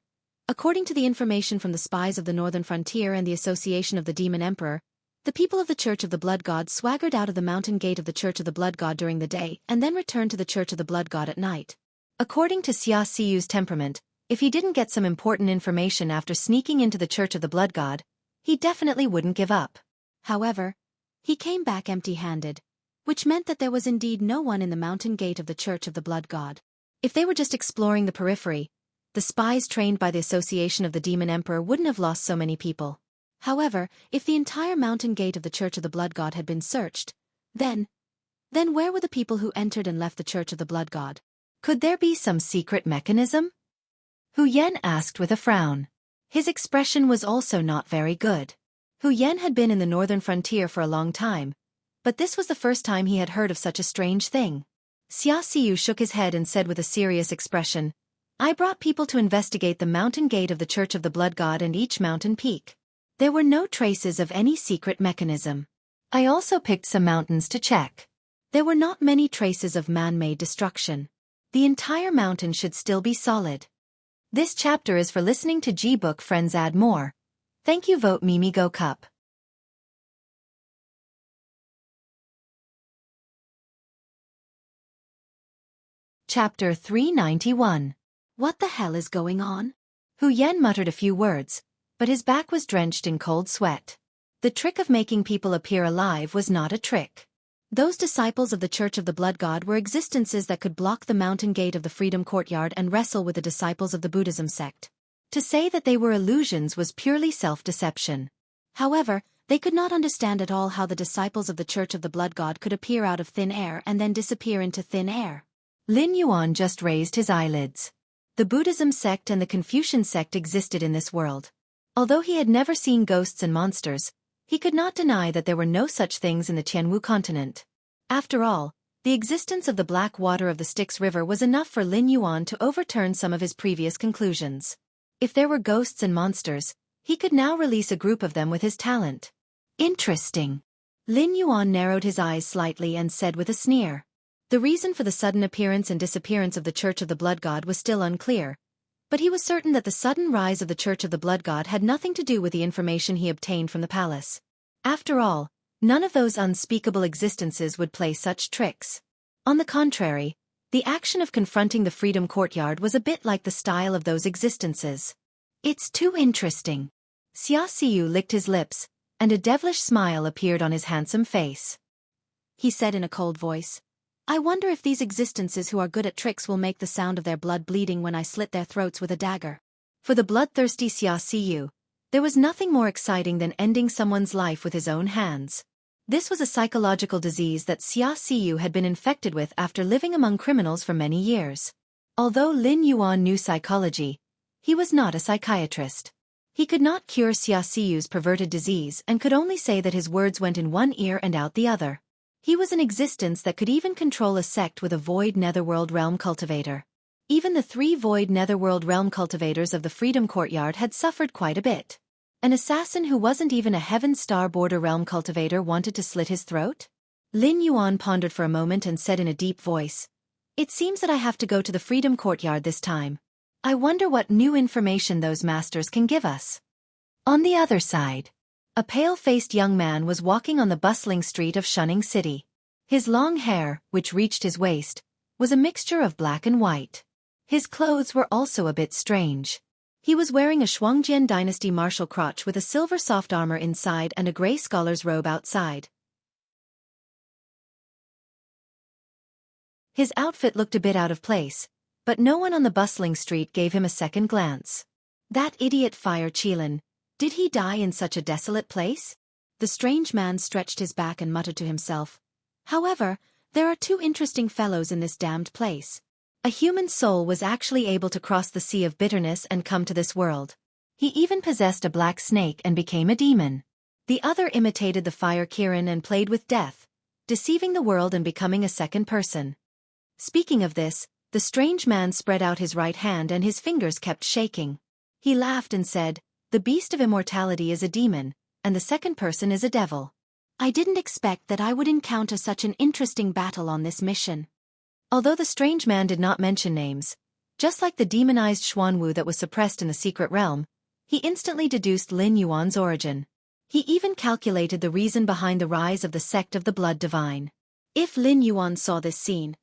according to the information from the spies of the Northern Frontier and the Association of the Demon Emperor, The people of the Church of the Blood God swaggered out of the mountain gate of the Church of the Blood God during the day and then returned to the Church of the Blood God at night. According to Xia Siyu's temperament, if he didn't get some important information after sneaking into the Church of the Blood God, he definitely wouldn't give up. However, he came back empty-handed, which meant that there was indeed no one in the mountain gate of the Church of the Blood God. If they were just exploring the periphery, the spies trained by the Association of the Demon Emperor wouldn't have lost so many people. However, if the entire mountain gate of the Church of the Blood God had been searched, then where were the people who entered and left the Church of the Blood God? Could there be some secret mechanism? Hu Yen asked with a frown. His expression was also not very good. Hu Yen had been in the northern frontier for a long time, but this was the first time he had heard of such a strange thing. Xia Siyu shook his head and said with a serious expression, I brought people to investigate the mountain gate of the Church of the Blood God and each mountain peak. There were no traces of any secret mechanism. I also picked some mountains to check. There were not many traces of man-made destruction. The entire mountain should still be solid. This chapter is for listening to G-Book Friends. Add more. Thank you. Vote Mimi Go Cup. Chapter 391. What the hell is going on? Hu Yen muttered a few words, but his back was drenched in cold sweat. The trick of making people appear alive was not a trick. Those disciples of the Church of the Blood God were existences that could block the mountain gate of the Freedom Courtyard and wrestle with the disciples of the Buddhism sect. To say that they were illusions was purely self-deception. However, they could not understand at all how the disciples of the Church of the Blood God could appear out of thin air and then disappear into thin air. Lin Yuan just raised his eyelids. The Buddhism sect and the Confucian sect existed in this world. Although he had never seen ghosts and monsters, he could not deny that there were no such things in the Tianwu continent. After all, the existence of the black water of the Styx River was enough for Lin Yuan to overturn some of his previous conclusions. If there were ghosts and monsters, he could now release a group of them with his talent. Interesting. Lin Yuan narrowed his eyes slightly and said with a sneer. The reason for the sudden appearance and disappearance of the Church of the Blood God was still unclear, but he was certain that the sudden rise of the Church of the Blood God had nothing to do with the information he obtained from the palace. After all, none of those unspeakable existences would play such tricks. On the contrary, the action of confronting the Freedom Courtyard was a bit like the style of those existences. It's too interesting. Xia Siyu licked his lips, and a devilish smile appeared on his handsome face. He said in a cold voice, I wonder if these existences who are good at tricks will make the sound of their blood bleeding when I slit their throats with a dagger. For the bloodthirsty Xia Siyu, there was nothing more exciting than ending someone's life with his own hands. This was a psychological disease that Xia Siyu had been infected with after living among criminals for many years. Although Lin Yuan knew psychology, he was not a psychiatrist. He could not cure Xia Siyu's perverted disease and could only say that his words went in one ear and out the other. He was an existence that could even control a sect with a void netherworld realm cultivator. Even the 3 void netherworld realm cultivators of the Freedom Courtyard had suffered quite a bit. An assassin who wasn't even a Heaven Star border realm cultivator wanted to slit his throat? Lin Yuan pondered for a moment and said in a deep voice, It seems that I have to go to the Freedom Courtyard this time. I wonder what new information those masters can give us. On the other side, a pale-faced young man was walking on the bustling street of Shunning City. His long hair, which reached his waist, was a mixture of black and white. His clothes were also a bit strange. He was wearing a Shuangjian dynasty martial crotch with a silver soft armor inside and a gray scholar's robe outside. His outfit looked a bit out of place, but no one on the bustling street gave him a second glance. That idiot Fire Qilin. Did he die in such a desolate place? The strange man stretched his back and muttered to himself. However, there are 2 interesting fellows in this damned place. A human soul was actually able to cross the sea of bitterness and come to this world. He even possessed a black snake and became a demon. The other imitated the Fire Kirin and played with death, deceiving the world and becoming a second person. Speaking of this, the strange man spread out his right hand and his fingers kept shaking. He laughed and said, The beast of immortality is a demon, and the second person is a devil. I didn't expect that I would encounter such an interesting battle on this mission. Although the strange man did not mention names, just like the demonized Xuanwu that was suppressed in the secret realm, he instantly deduced Lin Yuan's origin. He even calculated the reason behind the rise of the sect of the Blood Divine. If Lin Yuan saw this scene,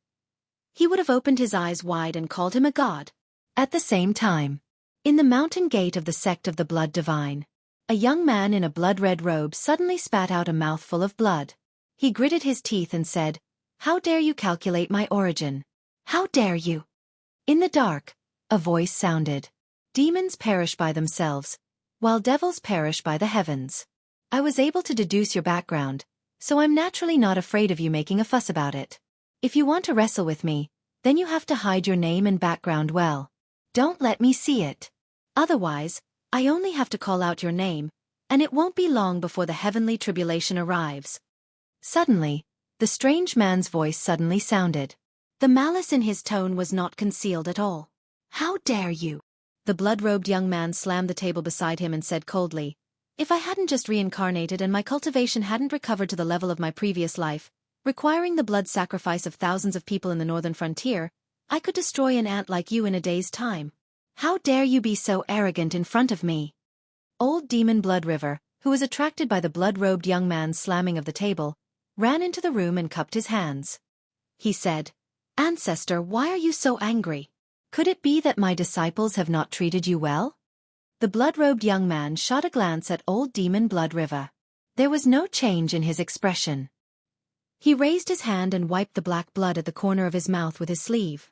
he would have opened his eyes wide and called him a god. At the same time, in the mountain gate of the sect of the Blood Divine, a young man in a blood-red robe suddenly spat out a mouthful of blood. He gritted his teeth and said, "How dare you calculate my origin? How dare you?" In the dark, a voice sounded. "Demons perish by themselves, while devils perish by the heavens. I was able to deduce your background, so I'm naturally not afraid of you making a fuss about it. If you want to wrestle with me, then you have to hide your name and background well. Don't let me see it. Otherwise, I only have to call out your name, and it won't be long before the heavenly tribulation arrives." Suddenly, the strange man's voice suddenly sounded. The malice in his tone was not concealed at all. "How dare you?" The blood-robed young man slammed the table beside him and said coldly, "If I hadn't just reincarnated and my cultivation hadn't recovered to the level of my previous life, requiring the blood sacrifice of thousands of people in the northern frontier, I could destroy an ant like you in a day's time. How dare you be so arrogant in front of me?" Old Demon Blood River, who was attracted by the blood-robed young man's slamming of the table, ran into the room and cupped his hands. He said, "Ancestor, why are you so angry? Could it be that my disciples have not treated you well?" The blood-robed young man shot a glance at Old Demon Blood River. There was no change in his expression. He raised his hand and wiped the black blood at the corner of his mouth with his sleeve.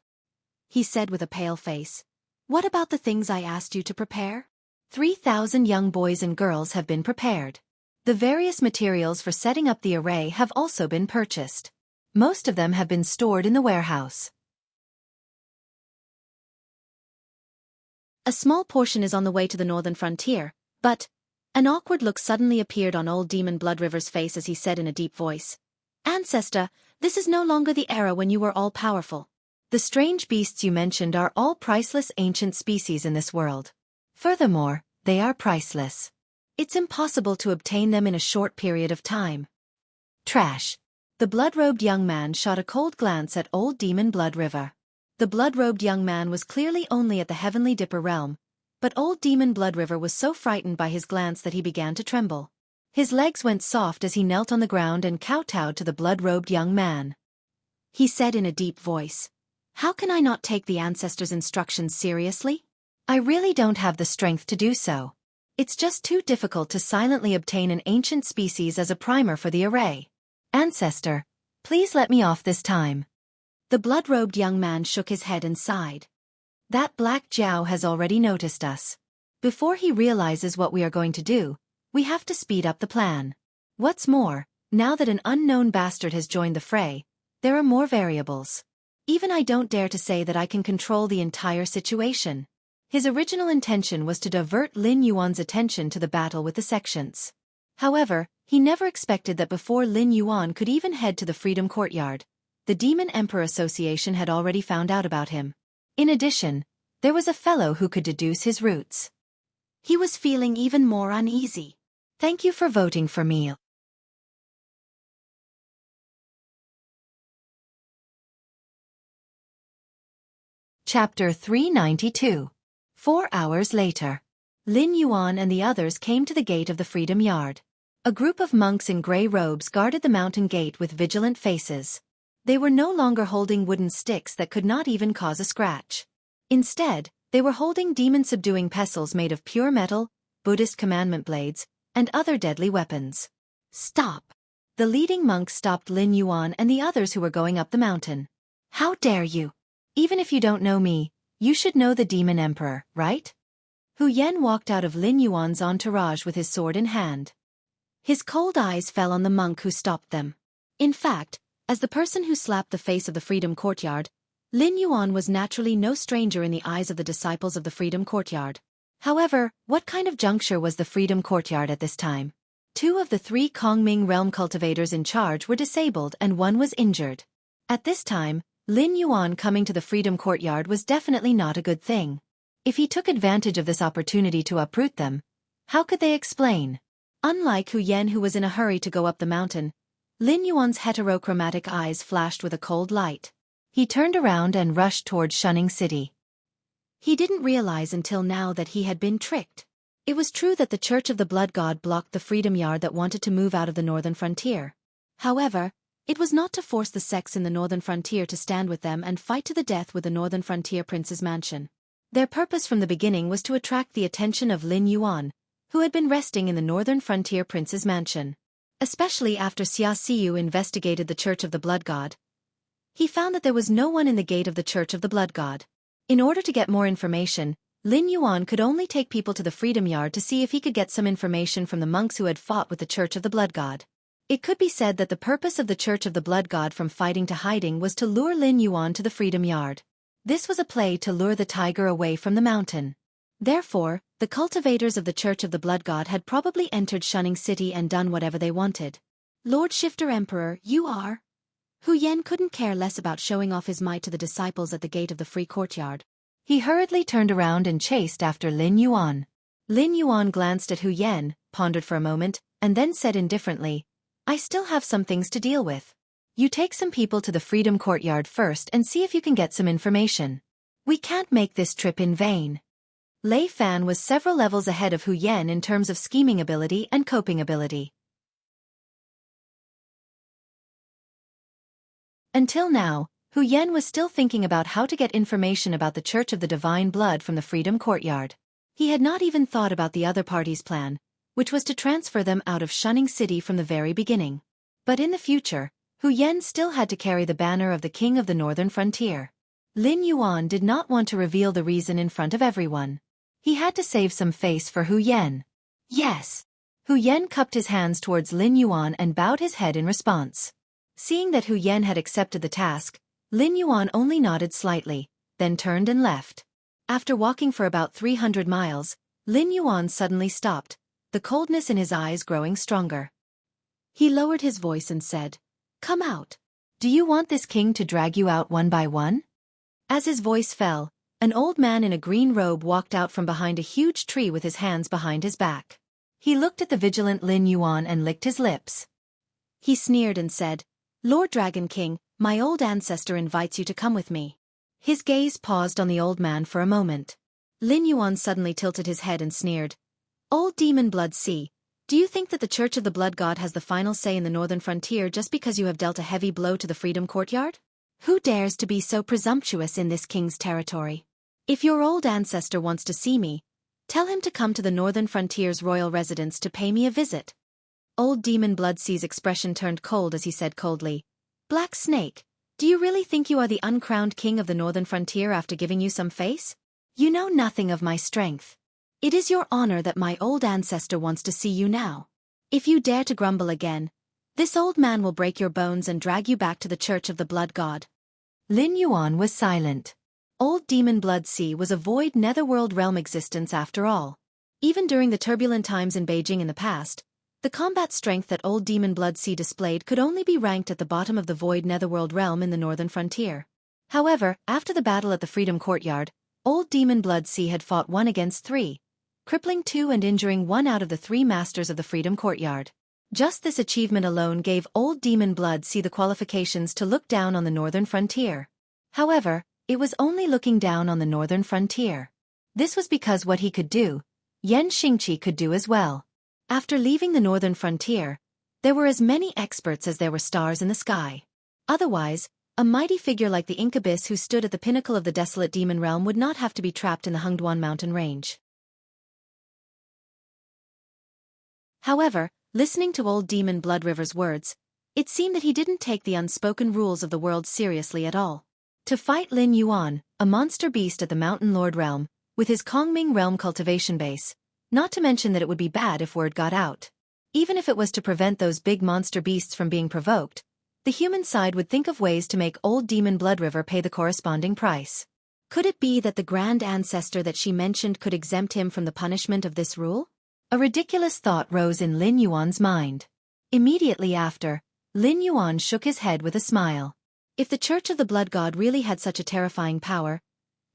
He said with a pale face, "What about the things I asked you to prepare? 3,000 young boys and girls have been prepared. The various materials for setting up the array have also been purchased. Most of them have been stored in the warehouse. A small portion is on the way to the northern frontier, but..." An awkward look suddenly appeared on Old Demon Blood River's face as he said in a deep voice, "Ancestor, this is no longer the era when you were all-powerful. The strange beasts you mentioned are all priceless ancient species in this world. Furthermore, they are priceless. It's impossible to obtain them in a short period of time. Trash." The blood-robed young man shot a cold glance at Old Demon Blood River. The blood-robed young man was clearly only at the Heavenly Dipper realm, but Old Demon Blood River was so frightened by his glance that he began to tremble. His legs went soft as he knelt on the ground and kowtowed to the blood-robed young man. He said in a deep voice, "How can I not take the ancestors' instructions seriously? I really don't have the strength to do so. It's just too difficult to silently obtain an ancient species as a primer for the array. Ancestor, please let me off this time." The blood-robed young man shook his head and sighed. "That Black Jiao has already noticed us. Before he realizes what we are going to do, we have to speed up the plan. What's more, now that an unknown bastard has joined the fray, there are more variables. Even I don't dare to say that I can control the entire situation." His original intention was to divert Lin Yuan's attention to the battle with the sections. However, he never expected that before Lin Yuan could even head to the Freedom Courtyard, the Demon Emperor Association had already found out about him. In addition, there was a fellow who could deduce his roots. He was feeling even more uneasy. "Thank you for voting for me." Chapter 392. 4 hours later. Lin Yuan and the others came to the gate of the Freedom Yard. A group of monks in gray robes guarded the mountain gate with vigilant faces. They were no longer holding wooden sticks that could not even cause a scratch. Instead, they were holding demon-subduing pestles made of pure metal, Buddhist commandment blades, and other deadly weapons. "Stop!" The leading monk stopped Lin Yuan and the others who were going up the mountain. "How dare you? Even if you don't know me, you should know the Demon Emperor, right?" Hu Yen walked out of Lin Yuan's entourage with his sword in hand. His cold eyes fell on the monk who stopped them. In fact, as the person who slapped the face of the Freedom Courtyard, Lin Yuan was naturally no stranger in the eyes of the disciples of the Freedom Courtyard. However, what kind of juncture was the Freedom Courtyard at this time? 2 of the 3 Kongming realm cultivators in charge were disabled and 1 was injured. At this time, Lin Yuan coming to the Freedom Courtyard was definitely not a good thing. If he took advantage of this opportunity to uproot them, how could they explain? Unlike Hu Yen, who was in a hurry to go up the mountain, Lin Yuan's heterochromatic eyes flashed with a cold light. He turned around and rushed toward Shunning City. He didn't realize until now that he had been tricked. It was true that the Church of the Blood God blocked the Freedom Yard that wanted to move out of the northern frontier. However, it was not to force the sects in the northern frontier to stand with them and fight to the death with the northern frontier prince's mansion. Their purpose from the beginning was to attract the attention of Lin Yuan, who had been resting in the northern frontier prince's mansion. Especially after Xia Xiu investigated the Church of the Blood God, he found that there was no one in the gate of the Church of the Blood God. In order to get more information, Lin Yuan could only take people to the Freedom Yard to see if he could get some information from the monks who had fought with the Church of the Blood God. It could be said that the purpose of the Church of the Blood God from fighting to hiding was to lure Lin Yuan to the Freedom Yard. This was a play to lure the tiger away from the mountain. Therefore, the cultivators of the Church of the Blood God had probably entered Shunning City and done whatever they wanted. Lord Shifter Emperor, you are? Hu Yen couldn't care less about showing off his might to the disciples at the gate of the free courtyard. He hurriedly turned around and chased after Lin Yuan. Lin Yuan glanced at Hu Yen, pondered for a moment, and then said indifferently, I still have some things to deal with. You take some people to the Freedom Courtyard first and see if you can get some information. We can't make this trip in vain. Lei Fan was several levels ahead of Hu Yen in terms of scheming ability and coping ability. Until now, Hu Yen was still thinking about how to get information about the Church of the Divine Blood from the Freedom Courtyard. He had not even thought about the other party's plan, which was to transfer them out of Shunning City from the very beginning. But in the future, Hu Yen still had to carry the banner of the King of the Northern Frontier. Lin Yuan did not want to reveal the reason in front of everyone. He had to save some face for Hu Yen. Yes. Hu Yen cupped his hands towards Lin Yuan and bowed his head in response. Seeing that Hu Yen had accepted the task, Lin Yuan only nodded slightly, then turned and left. After walking for about 300 miles, Lin Yuan suddenly stopped, the coldness in his eyes growing stronger. He lowered his voice and said, Come out. Do you want this king to drag you out one by one? As his voice fell, an old man in a green robe walked out from behind a huge tree with his hands behind his back. He looked at the vigilant Lin Yuan and licked his lips. He sneered and said, Lord Dragon King, my old ancestor invites you to come with me. His gaze paused on the old man for a moment. Lin Yuan suddenly tilted his head and sneered, Old Demon Blood Sea, do you think that the Church of the Blood God has the final say in the northern frontier just because you have dealt a heavy blow to the Freedom Courtyard? Who dares to be so presumptuous in this king's territory? If your old ancestor wants to see me, tell him to come to the northern frontier's royal residence to pay me a visit. Old Demon Blood Sea's expression turned cold as he said coldly, Black Snake, do you really think you are the uncrowned king of the northern frontier after giving you some face? You know nothing of my strength. It is your honor that my old ancestor wants to see you now. If you dare to grumble again, this old man will break your bones and drag you back to the Church of the Blood God. Lin Yuan was silent. Old Demon Blood Sea was a void netherworld realm existence after all. Even during the turbulent times in Beijing in the past, the combat strength that Old Demon Blood Sea displayed could only be ranked at the bottom of the void netherworld realm in the northern frontier. However, after the battle at the Freedom Courtyard, Old Demon Blood Sea had fought 1 against 3, crippling 2 and injuring 1 out of the 3 masters of the Freedom Courtyard. Just this achievement alone gave Old Demon Blood Sea the qualifications to look down on the northern frontier. However, it was only looking down on the northern frontier. This was because what he could do, Yan Xingqi could do as well. After leaving the northern frontier, there were as many experts as there were stars in the sky. Otherwise, a mighty figure like the Incubus who stood at the pinnacle of the desolate demon realm would not have to be trapped in the Hungduan mountain range. However, listening to Old Demon Blood River's words, it seemed that he didn't take the unspoken rules of the world seriously at all. To fight Lin Yuan, a monster beast at the Mountain Lord realm, with his Kongming realm cultivation base, not to mention that it would be bad if word got out. Even if it was to prevent those big monster beasts from being provoked, the human side would think of ways to make Old Demon Blood River pay the corresponding price. Could it be that the grand ancestor that she mentioned could exempt him from the punishment of this rule? A ridiculous thought rose in Lin Yuan's mind. Immediately after, Lin Yuan shook his head with a smile. If the Church of the Blood God really had such a terrifying power,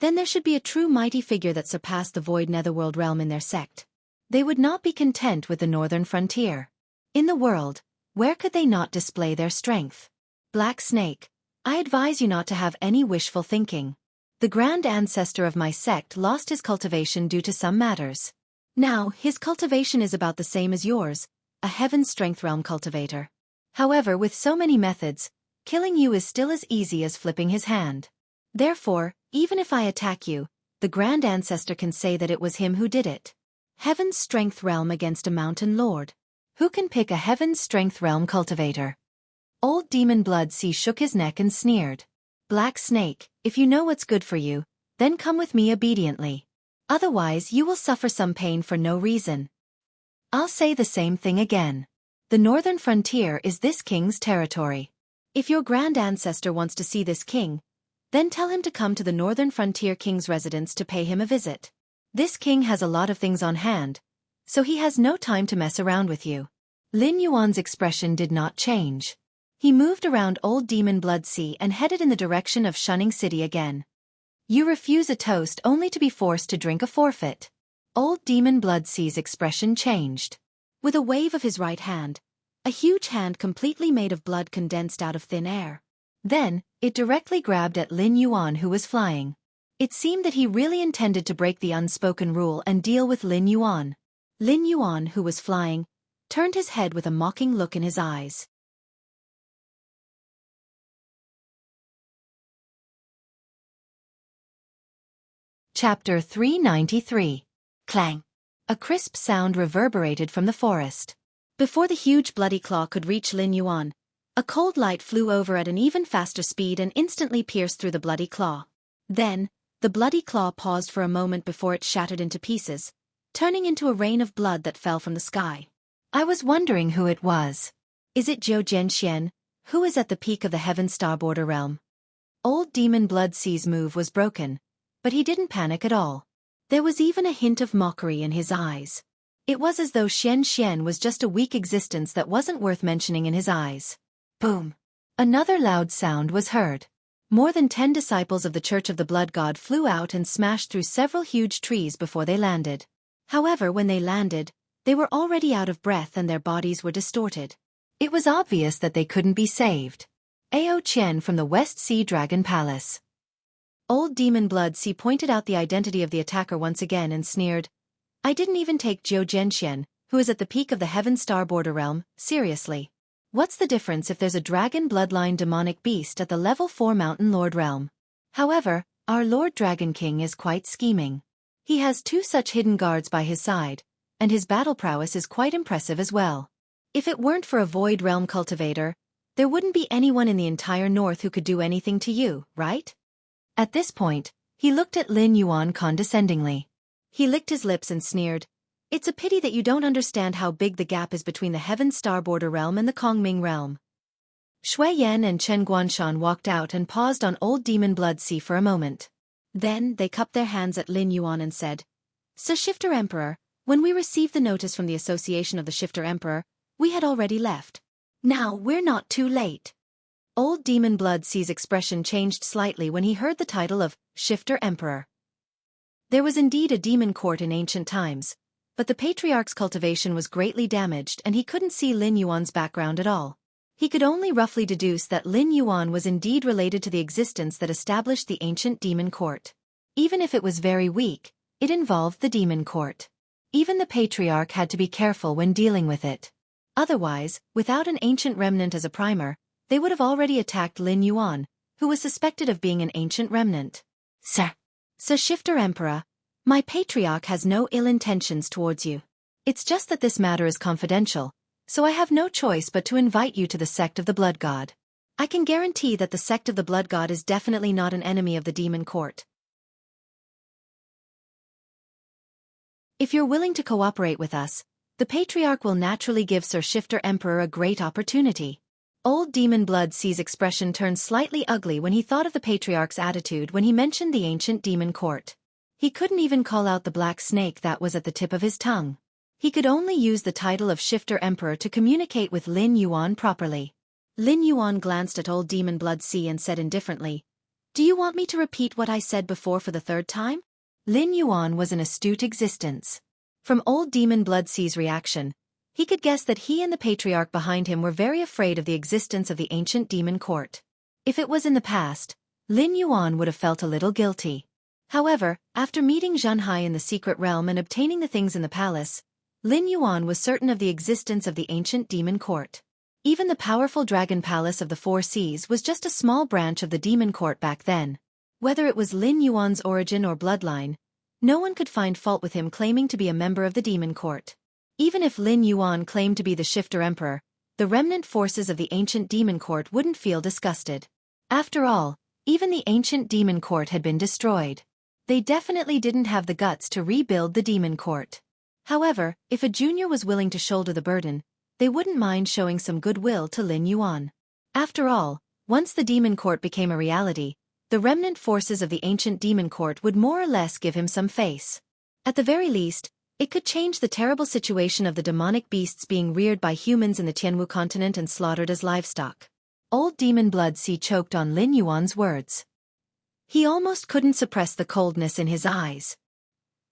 then there should be a true mighty figure that surpassed the void netherworld realm in their sect. They would not be content with the northern frontier. In the world, where could they not display their strength? Black Snake, I advise you not to have any wishful thinking. The grand ancestor of my sect lost his cultivation due to some matters. Now, his cultivation is about the same as yours, a Heaven Strength Realm cultivator. However, with so many methods, killing you is still as easy as flipping his hand. Therefore, even if I attack you, the Grand Ancestor can say that it was him who did it. Heaven's Strength Realm against a Mountain Lord. Who can pick a Heaven's Strength Realm cultivator? Old Demon Bloodsea shook his neck and sneered. Black Snake, if you know what's good for you, then come with me obediently. Otherwise you will suffer some pain for no reason. I'll say the same thing again. The northern frontier is this king's territory. If your Grand Ancestor wants to see this king, then tell him to come to the northern frontier king's residence to pay him a visit. This king has a lot of things on hand, so he has no time to mess around with you. Lin Yuan's expression did not change. He moved around Old Demon Bloodsea and headed in the direction of Shunning City again. You refuse a toast only to be forced to drink a forfeit. Old Demon Bloodsea's expression changed. With a wave of his right hand, a huge hand completely made of blood condensed out of thin air. Then, it directly grabbed at Lin Yuan, who was flying. It seemed that he really intended to break the unspoken rule and deal with Lin Yuan. Lin Yuan, who was flying, turned his head with a mocking look in his eyes. Chapter 393. Clang. A crisp sound reverberated from the forest. Before the huge bloody claw could reach Lin Yuan, a cold light flew over at an even faster speed and instantly pierced through the bloody claw. Then, the bloody claw paused for a moment before it shattered into pieces, turning into a rain of blood that fell from the sky. I was wondering who it was. Is it Zhou Jianxian, who is at the peak of the Heaven Star Border Realm? Old Demon Bloodsea's move was broken, but he didn't panic at all. There was even a hint of mockery in his eyes. It was as though Xian was just a weak existence that wasn't worth mentioning in his eyes. Boom! Another loud sound was heard. More than 10 disciples of the Church of the Blood God flew out and smashed through several huge trees before they landed. However, when they landed, they were already out of breath and their bodies were distorted. It was obvious that they couldn't be saved. Ao Qian from the West Sea Dragon Palace. Old Demon Bloodsea pointed out the identity of the attacker once again and sneered. I didn't even take Zhou Jianxian, who is at the peak of the Heaven Star Border Realm, seriously. What's the difference if there's a dragon bloodline demonic beast at the level 4 Mountain Lord realm? However, our Lord Dragon King is quite scheming. He has 2 such hidden guards by his side, and his battle prowess is quite impressive as well. If it weren't for a Void Realm cultivator, there wouldn't be anyone in the entire north who could do anything to you, right? At this point, he looked at Lin Yuan condescendingly. He licked his lips and sneered. It's a pity that you don't understand how big the gap is between the Heaven Star Border Realm and the Kongming Realm. Shui Yan and Chen Guanshan walked out and paused on Old Demon Bloodsea for a moment. Then, they cupped their hands at Lin Yuan and said, Sir Shifter Emperor, when we received the notice from the Association of the Shifter Emperor, we had already left. Now, we're not too late. Old Demon Bloodsea's expression changed slightly when he heard the title of Shifter Emperor. There was indeed a demon court in ancient times, but the Patriarch's cultivation was greatly damaged and he couldn't see Lin Yuan's background at all. He could only roughly deduce that Lin Yuan was indeed related to the existence that established the ancient demon court. Even if it was very weak, it involved the demon court. Even the Patriarch had to be careful when dealing with it. Otherwise, without an ancient remnant as a primer, they would have already attacked Lin Yuan, who was suspected of being an ancient remnant. Sir Shifter Emperor, my Patriarch has no ill intentions towards you. It's just that this matter is confidential, so I have no choice but to invite you to the sect of the Blood God. I can guarantee that the sect of the Blood God is definitely not an enemy of the demon court. If you're willing to cooperate with us, the Patriarch will naturally give Sir Shifter Emperor a great opportunity. Old Demon Bloodsea's expression turned slightly ugly when he thought of the Patriarch's attitude when he mentioned the ancient demon court. He couldn't even call out the black snake that was at the tip of his tongue. He could only use the title of Shifter Emperor to communicate with Lin Yuan properly. Lin Yuan glanced at Old Demon Bloodsea and said indifferently, Do you want me to repeat what I said before for the 3rd time? Lin Yuan was an astute existence. From Old Demon Bloodsea's reaction, he could guess that he and the Patriarch behind him were very afraid of the existence of the ancient demon court. If it was in the past, Lin Yuan would have felt a little guilty. However, after meeting Zhenhai in the secret realm and obtaining the things in the palace, Lin Yuan was certain of the existence of the ancient demon court. Even the powerful dragon palace of the Four Seas was just a small branch of the demon court back then. Whether it was Lin Yuan's origin or bloodline, no one could find fault with him claiming to be a member of the demon court. Even if Lin Yuan claimed to be the Shifter Emperor, the remnant forces of the ancient demon court wouldn't feel disgusted. After all, even the ancient demon court had been destroyed. They definitely didn't have the guts to rebuild the demon court. However, if a junior was willing to shoulder the burden, they wouldn't mind showing some goodwill to Lin Yuan. After all, once the demon court became a reality, the remnant forces of the ancient demon court would more or less give him some face. At the very least, it could change the terrible situation of the demonic beasts being reared by humans in the Tianwu continent and slaughtered as livestock. Old Demon Blood Sea choked on Lin Yuan's words. He almost couldn't suppress the coldness in his eyes.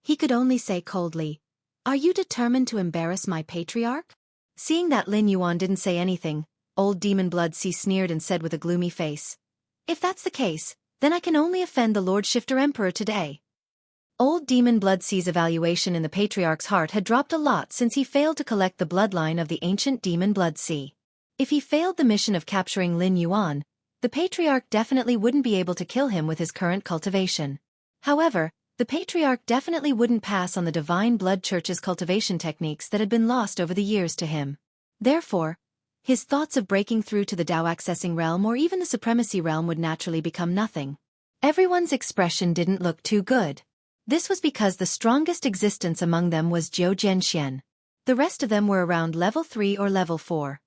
He could only say coldly, "Are you determined to embarrass my patriarch?" Seeing that Lin Yuan didn't say anything, Old Demon Blood Sea sneered and said with a gloomy face, "If that's the case, then I can only offend the Lord Shifter Emperor today." Old Demon Blood Sea's evaluation in the patriarch's heart had dropped a lot since he failed to collect the bloodline of the ancient Demon Blood Sea. If he failed the mission of capturing Lin Yuan, the patriarch definitely wouldn't be able to kill him with his current cultivation. However, the patriarch definitely wouldn't pass on the Divine Blood Church's cultivation techniques that had been lost over the years to him. Therefore, his thoughts of breaking through to the Dao accessing realm or even the supremacy realm would naturally become nothing. Everyone's expression didn't look too good. This was because the strongest existence among them was Jiu Zhenxian. The rest of them were around level 3 or level 4.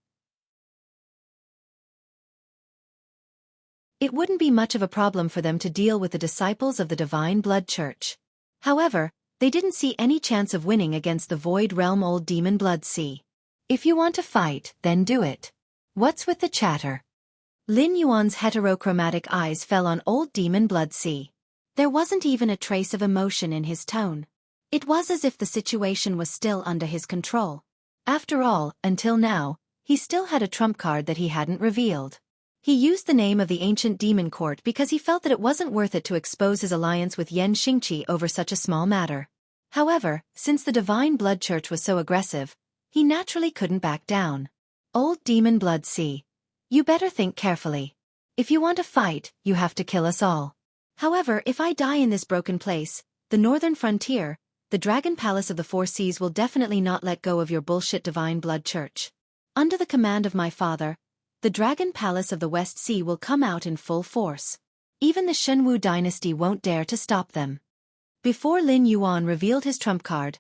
It wouldn't be much of a problem for them to deal with the disciples of the Divine Blood Church. However, they didn't see any chance of winning against the Void Realm Old Demon Blood Sea. If you want to fight, then do it. What's with the chatter? Lin Yuan's heterochromatic eyes fell on Old Demon Blood Sea. There wasn't even a trace of emotion in his tone. It was as if the situation was still under his control. After all, until now, he still had a trump card that he hadn't revealed. He used the name of the ancient demon court because he felt that it wasn't worth it to expose his alliance with Yan Xingqi over such a small matter. However, since the Divine Blood Church was so aggressive, he naturally couldn't back down. Old Demon Blood Sea. You better think carefully. If you want to fight, you have to kill us all. However, if I die in this broken place, the northern frontier, the Dragon Palace of the Four Seas will definitely not let go of your bullshit Divine Blood Church. Under the command of my father, the Dragon Palace of the West Sea will come out in full force. Even the Shenwu dynasty won't dare to stop them. Before Lin Yuan revealed his trump card,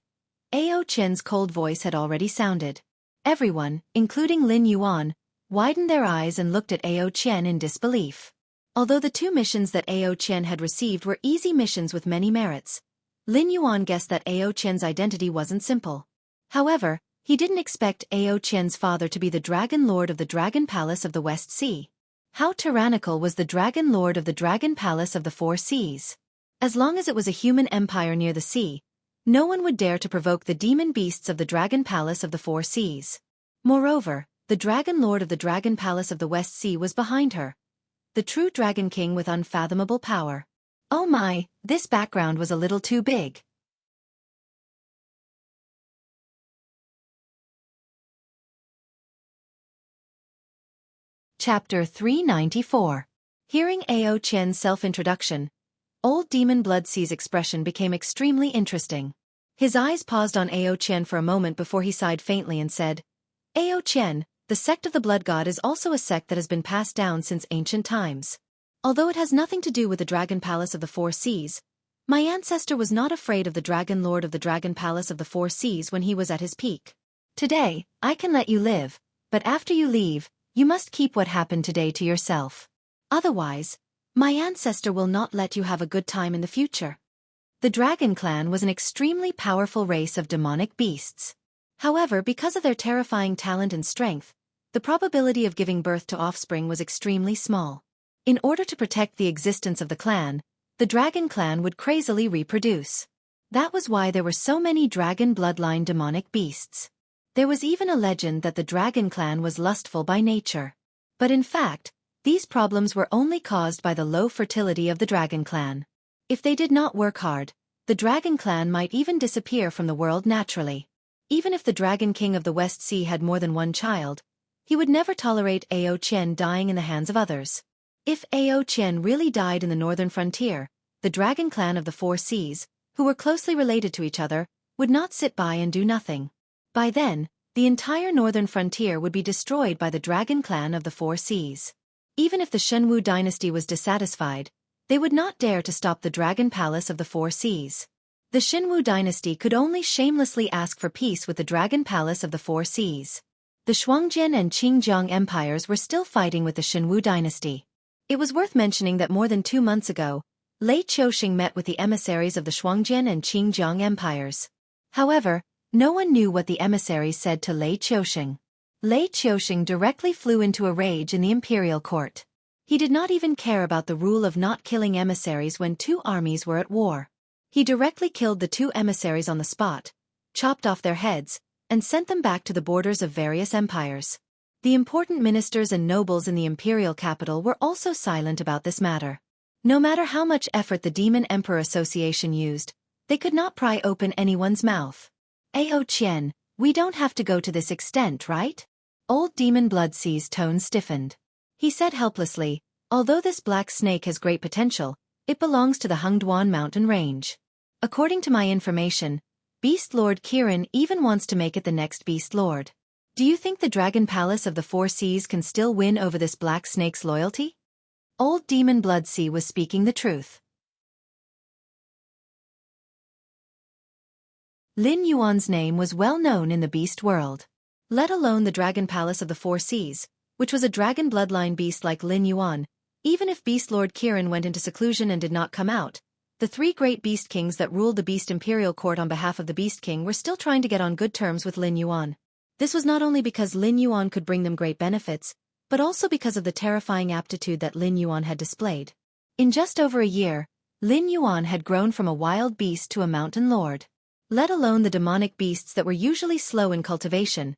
Ao Chen's cold voice had already sounded. Everyone, including Lin Yuan, widened their eyes and looked at Ao Chen in disbelief. Although the 2 missions that Ao Chen had received were easy missions with many merits, Lin Yuan guessed that Ao Chen's identity wasn't simple. However, he didn't expect Ao Chen's father to be the Dragon Lord of the Dragon Palace of the West Sea. How tyrannical was the Dragon Lord of the Dragon Palace of the Four Seas? As long as it was a human empire near the sea, no one would dare to provoke the demon beasts of the Dragon Palace of the Four Seas. Moreover, the Dragon Lord of the Dragon Palace of the West Sea was behind her. The true Dragon King with unfathomable power. Oh my, this background was a little too big. Chapter 394. Hearing Ao Chen's self-introduction, Old Demon Blood Sea's expression became extremely interesting. His eyes paused on Ao Chen for a moment before he sighed faintly and said, Ao Chen, the sect of the Blood God is also a sect that has been passed down since ancient times. Although it has nothing to do with the Dragon Palace of the Four Seas, my ancestor was not afraid of the Dragon Lord of the Dragon Palace of the Four Seas when he was at his peak. Today, I can let you live, but after you leave, you must keep what happened today to yourself. Otherwise, my ancestor will not let you have a good time in the future. The Dragon Clan was an extremely powerful race of demonic beasts. However, because of their terrifying talent and strength, the probability of giving birth to offspring was extremely small. In order to protect the existence of the clan, the Dragon Clan would crazily reproduce. That was why there were so many dragon bloodline demonic beasts. There was even a legend that the Dragon Clan was lustful by nature. But in fact, these problems were only caused by the low fertility of the Dragon Clan. If they did not work hard, the Dragon Clan might even disappear from the world naturally. Even if the Dragon King of the West Sea had more than one child, he would never tolerate Ao Qian dying in the hands of others. If Ao Qian really died in the northern frontier, the Dragon Clan of the Four Seas, who were closely related to each other, would not sit by and do nothing. By then, the entire northern frontier would be destroyed by the Dragon Clan of the Four Seas. Even if the Shenwu dynasty was dissatisfied, they would not dare to stop the Dragon Palace of the Four Seas. The Shenwu dynasty could only shamelessly ask for peace with the Dragon Palace of the Four Seas. The Shuangjian and Qingjiang empires were still fighting with the Shenwu dynasty. It was worth mentioning that more than 2 months ago, Lei Qiuxing met with the emissaries of the Shuangjian and Qingjiang empires. However, no one knew what the emissaries said to Lei Qiuxing. Lei Qiuxing directly flew into a rage in the imperial court. He did not even care about the rule of not killing emissaries when 2 armies were at war. He directly killed the 2 emissaries on the spot, chopped off their heads, and sent them back to the borders of various empires. The important ministers and nobles in the imperial capital were also silent about this matter. No matter how much effort the Demon Emperor Association used, they could not pry open anyone's mouth. Ao Qian, we don't have to go to this extent, right? Old Demon Bloodsea's tone stiffened. He said helplessly, although this black snake has great potential, it belongs to the Hengduan mountain range. According to my information, Beast Lord Kirin even wants to make it the next Beast Lord. Do you think the Dragon Palace of the Four Seas can still win over this black snake's loyalty? Old Demon Bloodsea was speaking the truth. Lin Yuan's name was well known in the beast world. Let alone the Dragon Palace of the Four Seas, which was a dragon bloodline beast like Lin Yuan. Even if Beast Lord Kirin went into seclusion and did not come out, the 3 great beast kings that ruled the Beast Imperial Court on behalf of the Beast King were still trying to get on good terms with Lin Yuan. This was not only because Lin Yuan could bring them great benefits, but also because of the terrifying aptitude that Lin Yuan had displayed. In just over a year, Lin Yuan had grown from a wild beast to a mountain lord. Let alone the demonic beasts that were usually slow in cultivation,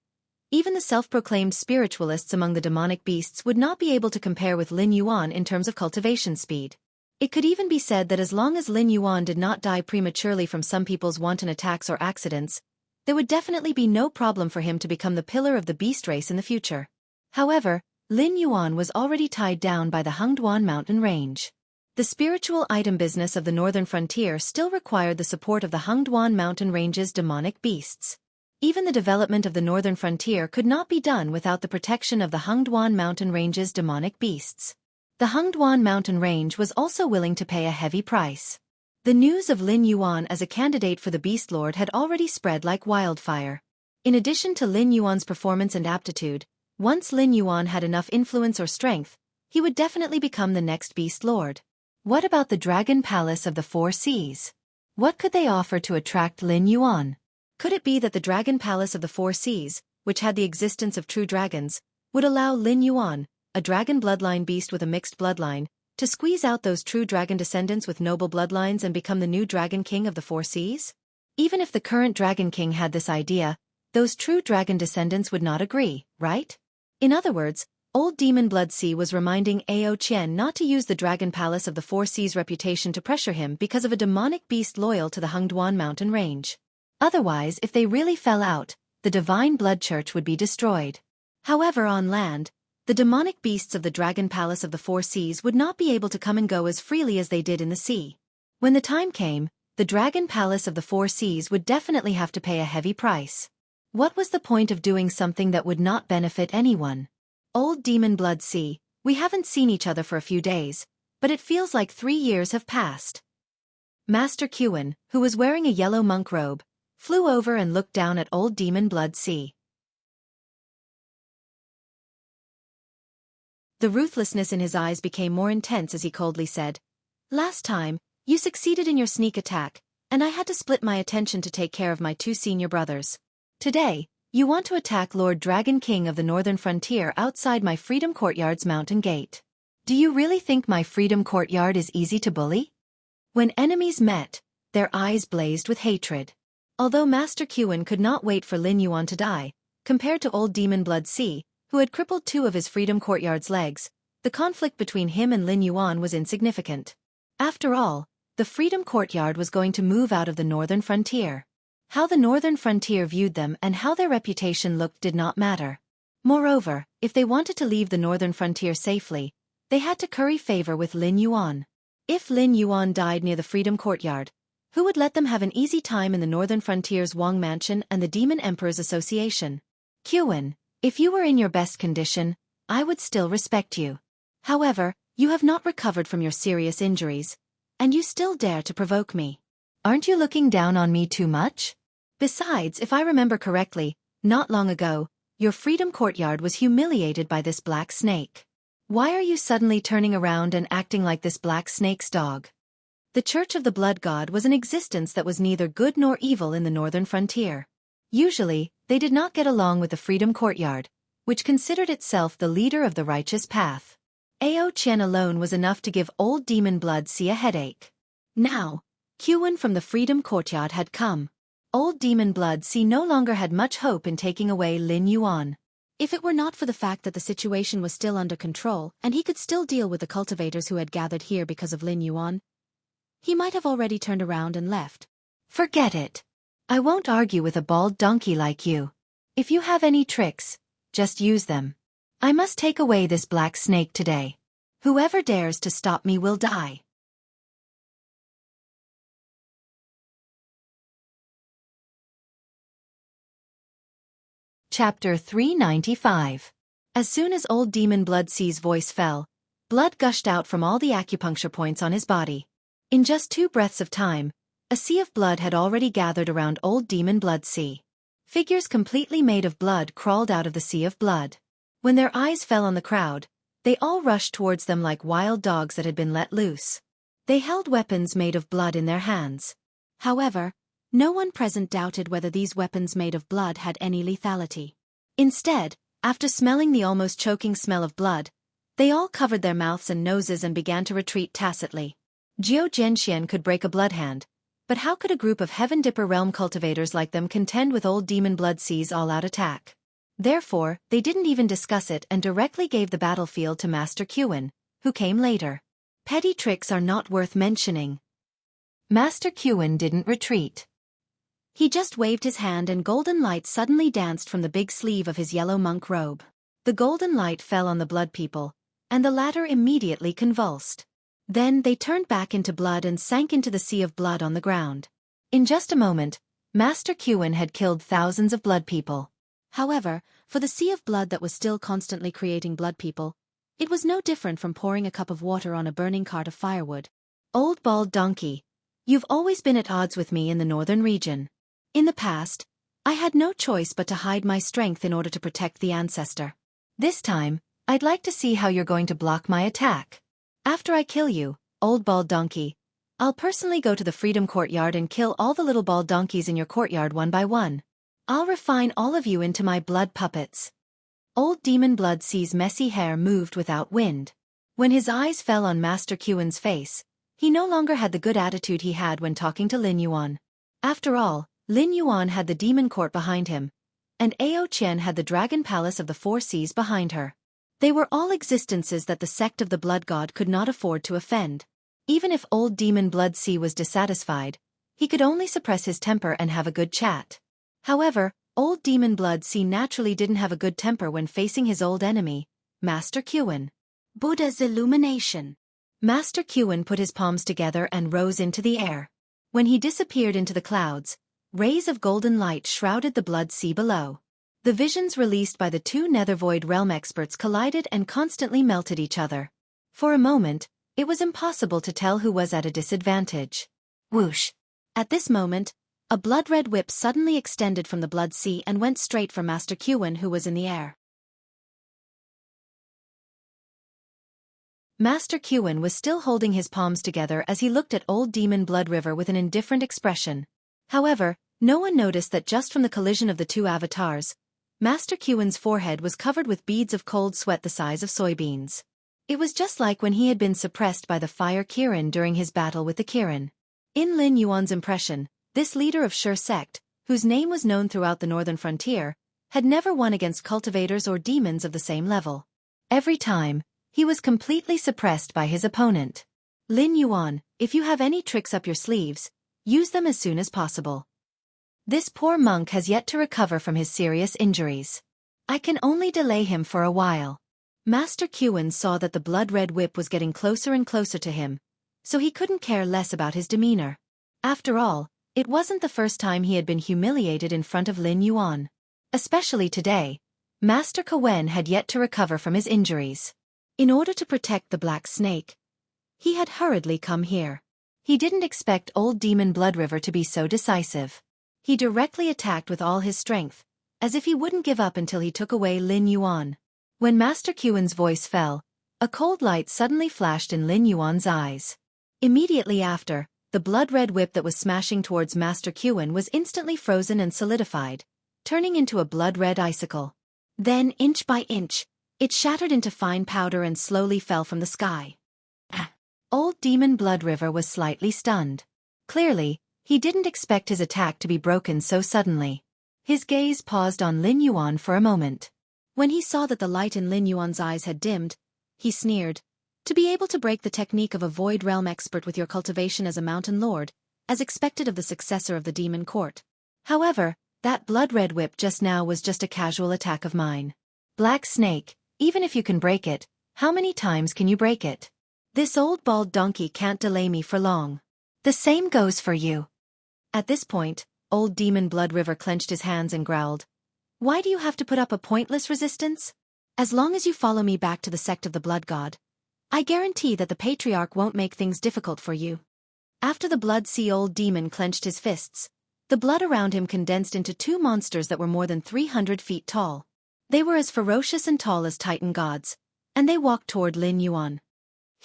even the self-proclaimed spiritualists among the demonic beasts would not be able to compare with Lin Yuan in terms of cultivation speed. It could even be said that as long as Lin Yuan did not die prematurely from some people's wanton attacks or accidents, there would definitely be no problem for him to become the pillar of the beast race in the future. However, Lin Yuan was already tied down by the Hengduan mountain range. The spiritual item business of the northern frontier still required the support of the Hengduan mountain range's demonic beasts. Even the development of the northern frontier could not be done without the protection of the Hengduan mountain range's demonic beasts. The Hengduan mountain range was also willing to pay a heavy price. The news of Lin Yuan as a candidate for the Beast Lord had already spread like wildfire. In addition to Lin Yuan's performance and aptitude, once Lin Yuan had enough influence or strength, he would definitely become the next Beast Lord. What about the Dragon Palace of the Four Seas? What could they offer to attract Lin Yuan? Could it be that the Dragon Palace of the Four Seas, which had the existence of true dragons, would allow Lin Yuan, a dragon bloodline beast with a mixed bloodline, to squeeze out those true dragon descendants with noble bloodlines and become the new Dragon King of the Four Seas? Even if the current Dragon King had this idea, those true dragon descendants would not agree, right? In other words, Old Demon Bloodsea was reminding Ao Qian not to use the Dragon Palace of the Four Seas' reputation to pressure him because of a demonic beast loyal to the Hengduan mountain range. Otherwise, if they really fell out, the Divine Blood Church would be destroyed. However, on land, the demonic beasts of the Dragon Palace of the Four Seas would not be able to come and go as freely as they did in the sea. When the time came, the Dragon Palace of the Four Seas would definitely have to pay a heavy price. What was the point of doing something that would not benefit anyone? Old Demon Bloodsea, we haven't seen each other for a few days, but it feels like 3 years have passed. Master Qin, who was wearing a yellow monk robe, flew over and looked down at Old Demon Bloodsea. The ruthlessness in his eyes became more intense as he coldly said, "Last time, you succeeded in your sneak attack, and I had to split my attention to take care of my 2 senior brothers. Today, you want to attack Lord Dragon King of the Northern Frontier outside my Freedom Courtyard's mountain gate. Do you really think my Freedom Courtyard is easy to bully?" When enemies met, their eyes blazed with hatred. Although Master Qin could not wait for Lin Yuan to die, compared to Old Demon Bloodsea, who had crippled 2 of his Freedom Courtyard's legs, the conflict between him and Lin Yuan was insignificant. After all, the Freedom Courtyard was going to move out of the northern frontier. How the northern frontier viewed them and how their reputation looked did not matter. Moreover, if they wanted to leave the northern frontier safely, they had to curry favor with Lin Yuan. If Lin Yuan died near the Freedom Courtyard, who would let them have an easy time in the northern frontier's Wang Mansion and the Demon Emperor's Association? Qin, if you were in your best condition, I would still respect you. However, you have not recovered from your serious injuries, and you still dare to provoke me. Aren't you looking down on me too much? Besides, if I remember correctly, not long ago, your Freedom Courtyard was humiliated by this black snake. Why are you suddenly turning around and acting like this black snake's dog? The Church of the Blood God was an existence that was neither good nor evil in the northern frontier. Usually, they did not get along with the Freedom Courtyard, which considered itself the leader of the righteous path. Ao Qian alone was enough to give old Demon Blood Sea a headache. Now, Qin from the Freedom Courtyard had come. Old Demon Blood Sea no longer had much hope in taking away Lin Yuan. If it were not for the fact that the situation was still under control and he could still deal with the cultivators who had gathered here because of Lin Yuan, he might have already turned around and left. Forget it. I won't argue with a bald donkey like you. If you have any tricks, just use them. I must take away this black snake today. Whoever dares to stop me will die. Chapter 395. As soon as old Demon Blood Sea's voice fell, blood gushed out from all the acupuncture points on his body. In just 2 breaths of time, a sea of blood had already gathered around old Demon Blood Sea. Figures completely made of blood crawled out of the sea of blood. When their eyes fell on the crowd, they all rushed towards them like wild dogs that had been let loose. They held weapons made of blood in their hands. However, no one present doubted whether these weapons made of blood had any lethality. Instead, after smelling the almost choking smell of blood, they all covered their mouths and noses and began to retreat tacitly. Jiao Zhenxian could break a bloodhand, but how could a group of Heaven Dipper realm cultivators like them contend with old Demon Blood Sea's all-out attack? Therefore, they didn't even discuss it and directly gave the battlefield to Master Qin, who came later. Petty tricks are not worth mentioning. Master Qin didn't retreat. He just waved his hand and golden light suddenly danced from the big sleeve of his yellow monk robe. The golden light fell on the blood people, and the latter immediately convulsed. Then they turned back into blood and sank into the sea of blood on the ground. In just a moment, Master Qin had killed thousands of blood people. However, for the sea of blood that was still constantly creating blood people, it was no different from pouring a cup of water on a burning cart of firewood. Old bald donkey, you've always been at odds with me in the northern region. In the past, I had no choice but to hide my strength in order to protect the ancestor. This time, I'd like to see how you're going to block my attack. After I kill you, old bald donkey, I'll personally go to the Freedom Courtyard and kill all the little bald donkeys in your courtyard one by one. I'll refine all of you into my blood puppets. Old Demon Blood Sea's messy hair moved without wind. When his eyes fell on Master Qin's face, he no longer had the good attitude he had when talking to Lin Yuan. After all, Lin Yuan had the demon court behind him, and Ao Qian had the dragon palace of the 4 seas behind her. They were all existences that the sect of the Blood God could not afford to offend. Even if old Demon Blood Sea was dissatisfied, he could only suppress his temper and have a good chat. However, old Demon Blood Sea naturally didn't have a good temper when facing his old enemy, Master Qin. Buddha's illumination. Master Qin put his palms together and rose into the air. When he disappeared into the clouds, rays of golden light shrouded the blood sea below. The visions released by the 2 Nethervoid realm experts collided and constantly melted each other. For a moment, it was impossible to tell who was at a disadvantage. Whoosh! At this moment, a blood-red whip suddenly extended from the blood sea and went straight for Master Qin, who was in the air. Master Qin was still holding his palms together as he looked at old Demon Blood River with an indifferent expression. However, no one noticed that just from the collision of the 2 avatars, Master Qin's forehead was covered with beads of cold sweat the size of soybeans. It was just like when he had been suppressed by the fire Kirin during his battle with the Kirin. In Lin Yuan's impression, this leader of Sure sect, whose name was known throughout the northern frontier, had never won against cultivators or demons of the same level. Every time, he was completely suppressed by his opponent. Lin Yuan, if you have any tricks up your sleeves, use them as soon as possible. This poor monk has yet to recover from his serious injuries. I can only delay him for a while. Master Qin saw that the blood-red whip was getting closer and closer to him, so he couldn't care less about his demeanor. After all, it wasn't the first time he had been humiliated in front of Lin Yuan. Especially today, Master Qin had yet to recover from his injuries. In order to protect the black snake, he had hurriedly come here. He didn't expect old Demon Blood River to be so decisive. He directly attacked with all his strength, as if he wouldn't give up until he took away Lin Yuan. When Master Qin's voice fell, a cold light suddenly flashed in Lin Yuan's eyes. Immediately after, the blood-red whip that was smashing towards Master Qin was instantly frozen and solidified, turning into a blood-red icicle. Then, inch by inch, it shattered into fine powder and slowly fell from the sky. Old Demon Blood River was slightly stunned. Clearly, he didn't expect his attack to be broken so suddenly. His gaze paused on Lin Yuan for a moment. When he saw that the light in Lin Yuan's eyes had dimmed, he sneered. To be able to break the technique of a Void Realm expert with your cultivation as a mountain lord, as expected of the successor of the demon court. However, that blood-red whip just now was just a casual attack of mine. Black Snake, even if you can break it, how many times can you break it? This old bald donkey can't delay me for long. The same goes for you. At this point, old Demon Blood River clenched his hands and growled. Why do you have to put up a pointless resistance? As long as you follow me back to the sect of the Blood God, I guarantee that the Patriarch won't make things difficult for you. After the Blood Sea old demon clenched his fists, the blood around him condensed into two monsters that were more than 300 feet tall. They were as ferocious and tall as Titan gods, and they walked toward Lin Yuan.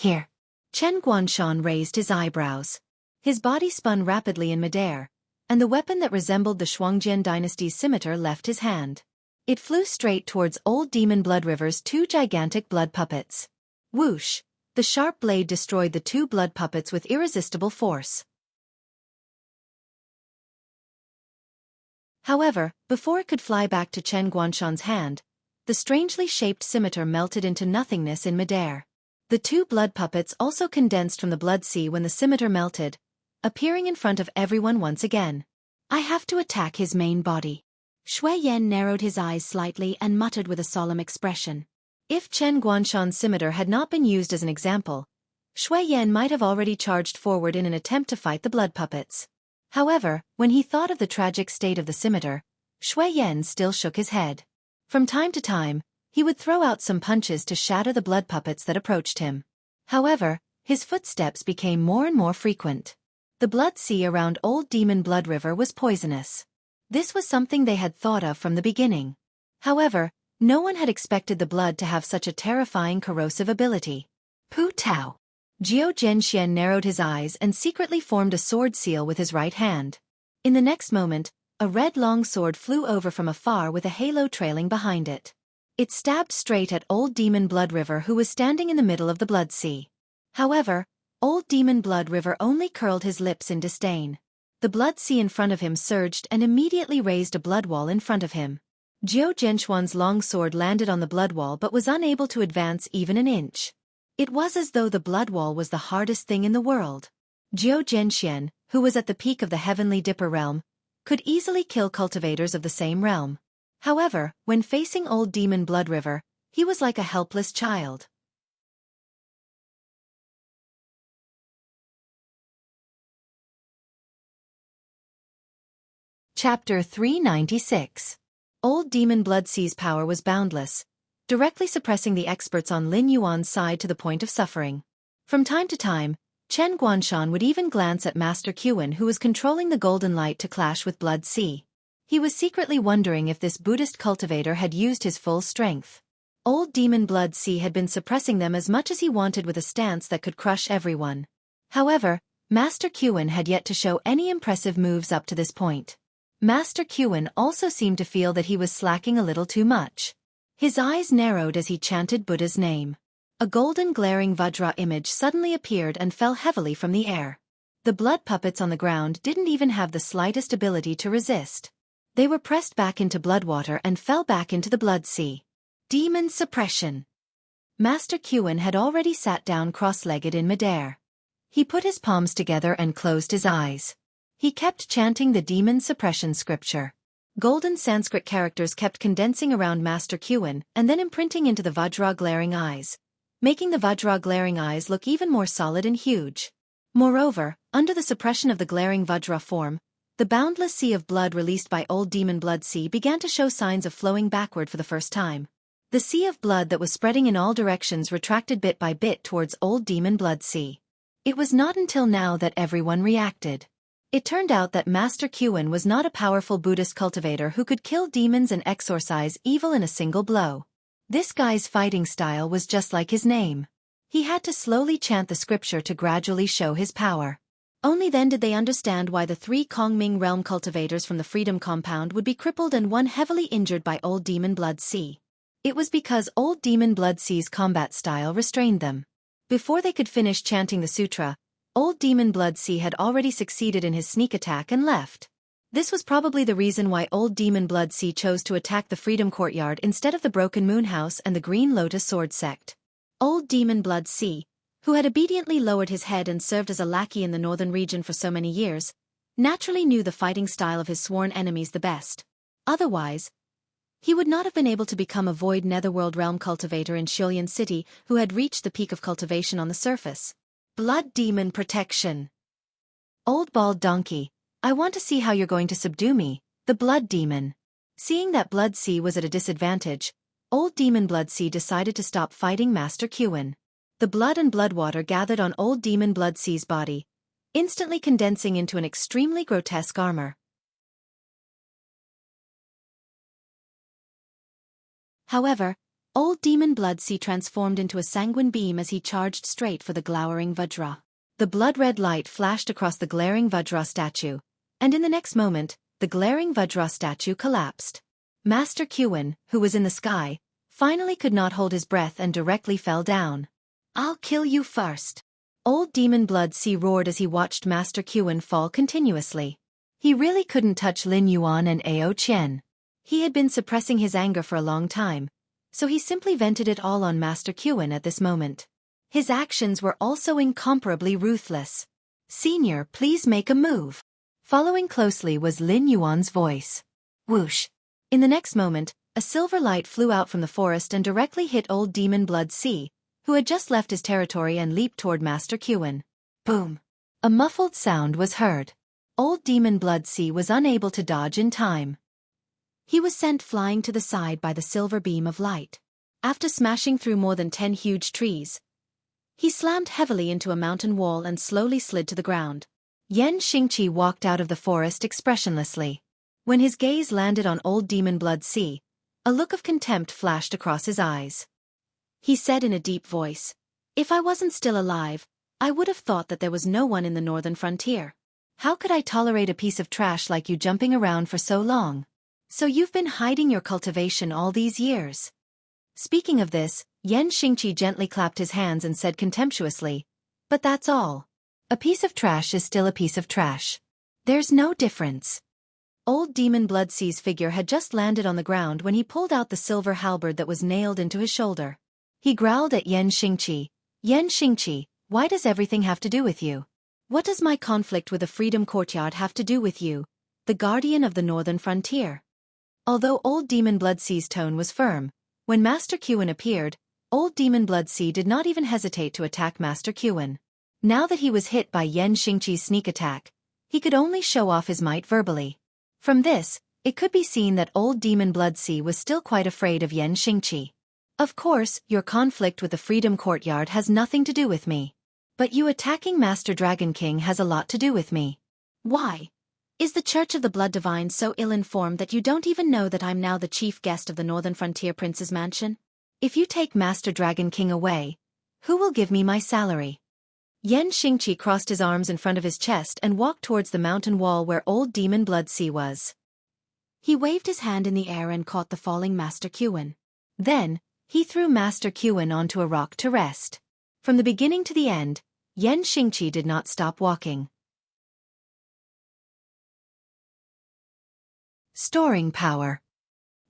Here. Chen Guanshan raised his eyebrows. His body spun rapidly in midair, and the weapon that resembled the Shuangjian dynasty's scimitar left his hand. It flew straight towards old Demon Blood River's two gigantic blood puppets. Whoosh! The sharp blade destroyed the two blood puppets with irresistible force. However, before it could fly back to Chen Guanshan's hand, the strangely shaped scimitar melted into nothingness in midair. The two blood puppets also condensed from the blood sea when the scimitar melted, appearing in front of everyone once again. I have to attack his main body. Shui Yan narrowed his eyes slightly and muttered with a solemn expression. If Chen Guanshan's scimitar had not been used as an example, Shui Yan might have already charged forward in an attempt to fight the blood puppets. However, when he thought of the tragic state of the scimitar, Shui Yan still shook his head. From time to time, he would throw out some punches to shatter the blood puppets that approached him. However, his footsteps became more and more frequent. The blood sea around old Demon Blood River was poisonous. This was something they had thought of from the beginning. However, no one had expected the blood to have such a terrifying corrosive ability. Pu Tao. Jiao Zhenxian narrowed his eyes and secretly formed a sword seal with his right hand. In the next moment, a red long sword flew over from afar with a halo trailing behind it. It stabbed straight at old Demon Blood River, who was standing in the middle of the blood sea. However, old Demon Blood River only curled his lips in disdain. The blood sea in front of him surged and immediately raised a blood wall in front of him. Jiao Zhenxuan's long sword landed on the blood wall but was unable to advance even an inch. It was as though the blood wall was the hardest thing in the world. Jiao Zhenxian, who was at the peak of the Heavenly Dipper realm, could easily kill cultivators of the same realm. However, when facing old Demon Blood River, he was like a helpless child. Chapter 396. Old Demon Blood Sea's power was boundless, directly suppressing the experts on Lin Yuan's side to the point of suffering. From time to time, Chen Guanshan would even glance at Master Qin, who was controlling the golden light to clash with Blood Sea. He was secretly wondering if this Buddhist cultivator had used his full strength. Old Demon Blood Sea had been suppressing them as much as he wanted with a stance that could crush everyone. However, Master Qin had yet to show any impressive moves up to this point. Master Qin also seemed to feel that he was slacking a little too much. His eyes narrowed as he chanted Buddha's name. A golden glaring Vajra image suddenly appeared and fell heavily from the air. The blood puppets on the ground didn't even have the slightest ability to resist. They were pressed back into blood water and fell back into the blood sea. Demon suppression. Master Qin had already sat down cross-legged in midair. He put his palms together and closed his eyes. He kept chanting the demon suppression scripture. Golden Sanskrit characters kept condensing around Master Kuan and then imprinting into the Vajra glaring eyes, making the Vajra glaring eyes look even more solid and huge. Moreover, under the suppression of the glaring Vajra form, the boundless sea of blood released by Old Demon Blood Sea began to show signs of flowing backward for the first time. The sea of blood that was spreading in all directions retracted bit by bit towards Old Demon Blood Sea. It was not until now that everyone reacted. It turned out that Master Kuan was not a powerful Buddhist cultivator who could kill demons and exorcise evil in a single blow. This guy's fighting style was just like his name. He had to slowly chant the scripture to gradually show his power. Only then did they understand why the 3 Kongming realm cultivators from the Freedom Compound would be crippled and one heavily injured by Old Demon Blood Sea. It was because Old Demon Blood Sea's combat style restrained them. Before they could finish chanting the sutra, Old Demon Blood Sea had already succeeded in his sneak attack and left. This was probably the reason why Old Demon Blood Sea chose to attack the Freedom Courtyard instead of the Broken Moon House and the Green Lotus Sword Sect. Old Demon Blood Sea, who had obediently lowered his head and served as a lackey in the northern region for so many years, naturally knew the fighting style of his sworn enemies the best. Otherwise, he would not have been able to become a void netherworld realm cultivator in Shiolian City who had reached the peak of cultivation on the surface. Blood Demon Protection. Old Bald Donkey, I want to see how you're going to subdue me, the Blood Demon. Seeing that Blood Sea was at a disadvantage, Old Demon Blood Sea decided to stop fighting Master Kuan. The blood and blood water gathered on Old Demon Blood Sea's body, instantly condensing into an extremely grotesque armor. However, Old Demon Blood Sea transformed into a sanguine beam as he charged straight for the glowering Vajra. The blood-red light flashed across the glaring Vajra statue, and in the next moment, the glaring Vajra statue collapsed. Master Kuan, who was in the sky, finally could not hold his breath and directly fell down. I'll kill you first. Old Demon Blood Sea roared as he watched Master Kuan fall continuously. He really couldn't touch Lin Yuan and Ao Qian. He had been suppressing his anger for a long time, so he simply vented it all on Master Kuan at this moment. His actions were also incomparably ruthless. Senior, please make a move. Following closely was Lin Yuan's voice. Whoosh. In the next moment, a silver light flew out from the forest and directly hit Old Demon Blood Sea, who had just left his territory and leaped toward Master Kuan. Boom! A muffled sound was heard. Old Demon Blood Sea was unable to dodge in time. He was sent flying to the side by the silver beam of light. After smashing through more than 10 huge trees, he slammed heavily into a mountain wall and slowly slid to the ground. Yan Xingqi walked out of the forest expressionlessly. When his gaze landed on Old Demon Blood Sea, a look of contempt flashed across his eyes. He said in a deep voice, "If I wasn't still alive, I would have thought that there was no one in the northern frontier. How could I tolerate a piece of trash like you jumping around for so long? So you've been hiding your cultivation all these years." Speaking of this, Yan Xingqi gently clapped his hands and said contemptuously, "But that's all. A piece of trash is still a piece of trash. There's no difference." Old Demon Blood Sea's figure had just landed on the ground when he pulled out the silver halberd that was nailed into his shoulder. He growled at Yan Xingqi, "Yan Xingqi, why does everything have to do with you? What does my conflict with the Freedom Courtyard have to do with you, the guardian of the northern frontier?" Although Old Demon Blood Sea's tone was firm, when Master Kuan appeared, Old Demon Blood Sea did not even hesitate to attack Master Kuan. Now that he was hit by Yan Xingqi's sneak attack, he could only show off his might verbally. From this, it could be seen that Old Demon Blood Sea was still quite afraid of Yan Xingqi. "Of course, your conflict with the Freedom Courtyard has nothing to do with me. But you attacking Master Dragon King has a lot to do with me. Why? Is the Church of the Blood Divine so ill-informed that you don't even know that I'm now the chief guest of the Northern Frontier Prince's mansion? If you take Master Dragon King away, who will give me my salary?" Yan Xingqi crossed his arms in front of his chest and walked towards the mountain wall where Old Demon Blood Sea was. He waved his hand in the air and caught the falling Master Kuan. Then, he threw Master Kuan onto a rock to rest. From the beginning to the end, Yan Xingqi did not stop walking. Storing power.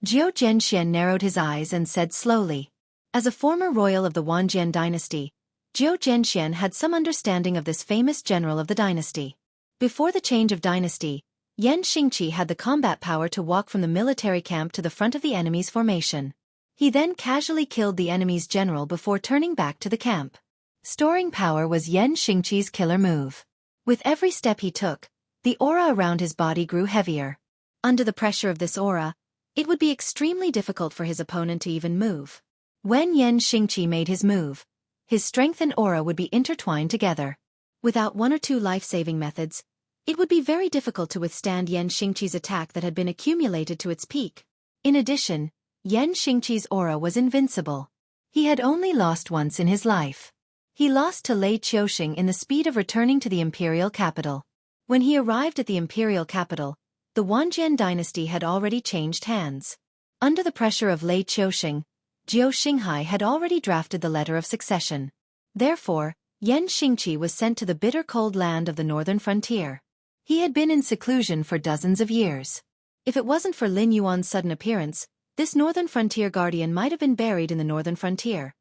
Jiao Zhenxian narrowed his eyes and said slowly, "As a former royal of the Wanjian dynasty, Jiao Zhenxian had some understanding of this famous general of the dynasty. Before the change of dynasty, Yan Xingqi had the combat power to walk from the military camp to the front of the enemy's formation. He then casually killed the enemy's general before turning back to the camp. Storing power was Yan Xingqi's killer move. With every step he took, the aura around his body grew heavier. Under the pressure of this aura, it would be extremely difficult for his opponent to even move. When Yan Xingqi made his move, his strength and aura would be intertwined together. Without one or two life-saving methods, it would be very difficult to withstand Yan Xingqi's attack that had been accumulated to its peak. In addition, Yan Xingqi's aura was invincible. He had only lost once in his life. He lost to Lei Qiuxing in the speed of returning to the imperial capital. When he arrived at the imperial capital, the Wanjian dynasty had already changed hands. Under the pressure of Lei Qiuxing, Jiao Xinghai had already drafted the letter of succession. Therefore, Yan Xingqi was sent to the bitter cold land of the northern frontier. He had been in seclusion for dozens of years. If it wasn't for Lin Yuan's sudden appearance, this northern frontier guardian might have been buried in the northern frontier.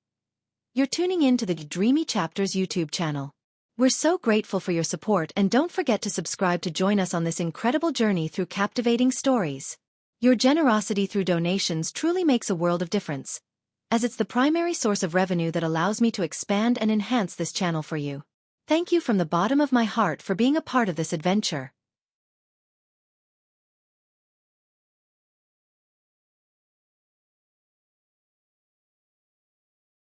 You're tuning in to the Dreamy Chapters YouTube channel. We're so grateful for your support, and don't forget to subscribe to join us on this incredible journey through captivating stories. Your generosity through donations truly makes a world of difference, as it's the primary source of revenue that allows me to expand and enhance this channel for you. Thank you from the bottom of my heart for being a part of this adventure.